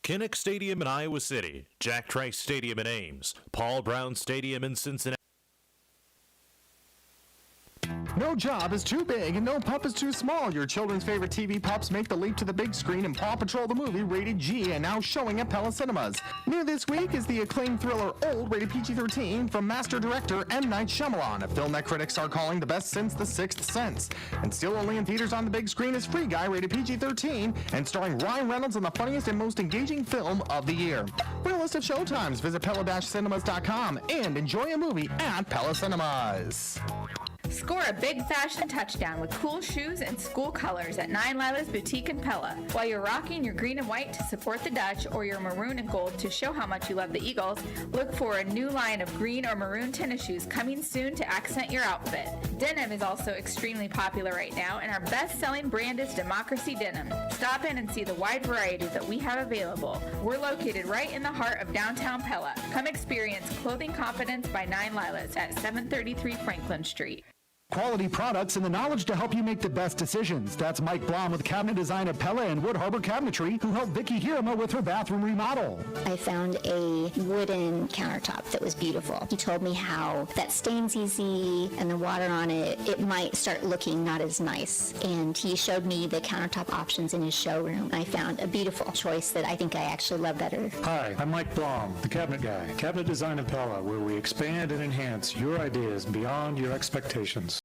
Speaker 17: Kinnick Stadium in Iowa City, Jack Trice Stadium in Ames, Paul Brown Stadium in Cincinnati.
Speaker 28: No job is too big and no pup is too small. Your children's favorite TV pups make the leap to the big screen in Paw Patrol the movie, rated G, and now showing at Pella Cinemas. New this week is the acclaimed thriller Old, rated PG-13, from master director M. Night Shyamalan, a film that critics are calling the best since The Sixth Sense. And still only in theaters on the big screen is Free Guy, rated PG-13, and starring Ryan Reynolds in the funniest and most engaging film of the year. For a list of showtimes, visit Pella-Cinemas.com and enjoy a movie at Pella Cinemas.
Speaker 29: Score a big fashion touchdown with cool shoes and school colors at 9 Lila's Boutique in Pella. While you're rocking your green and white to support the Dutch or your maroon and gold to show how much you love the Eagles, look for a new line of green or maroon tennis shoes coming soon to accent your outfit. Denim is also extremely popular right now, and our best-selling brand is Democracy Denim. Stop in and see the wide variety that we have available. We're located right in the heart of downtown Pella. Come experience clothing confidence by 9 Lila's at 733 Franklin Street.
Speaker 30: Quality products and the knowledge to help you make the best decisions. That's Mike Blom with Cabinet Design of Pella and Wood Harbor Cabinetry, who helped Vicki Hirama with her bathroom remodel.
Speaker 31: I found a wooden countertop that was beautiful. He told me how that stains easy and the water on it, it might start looking not as nice. And he showed me the countertop options in his showroom. I found a beautiful choice that I think I actually love better.
Speaker 30: Hi, I'm Mike Blom, the Cabinet Guy. Cabinet Design of Pella, where we expand and enhance your ideas beyond your expectations.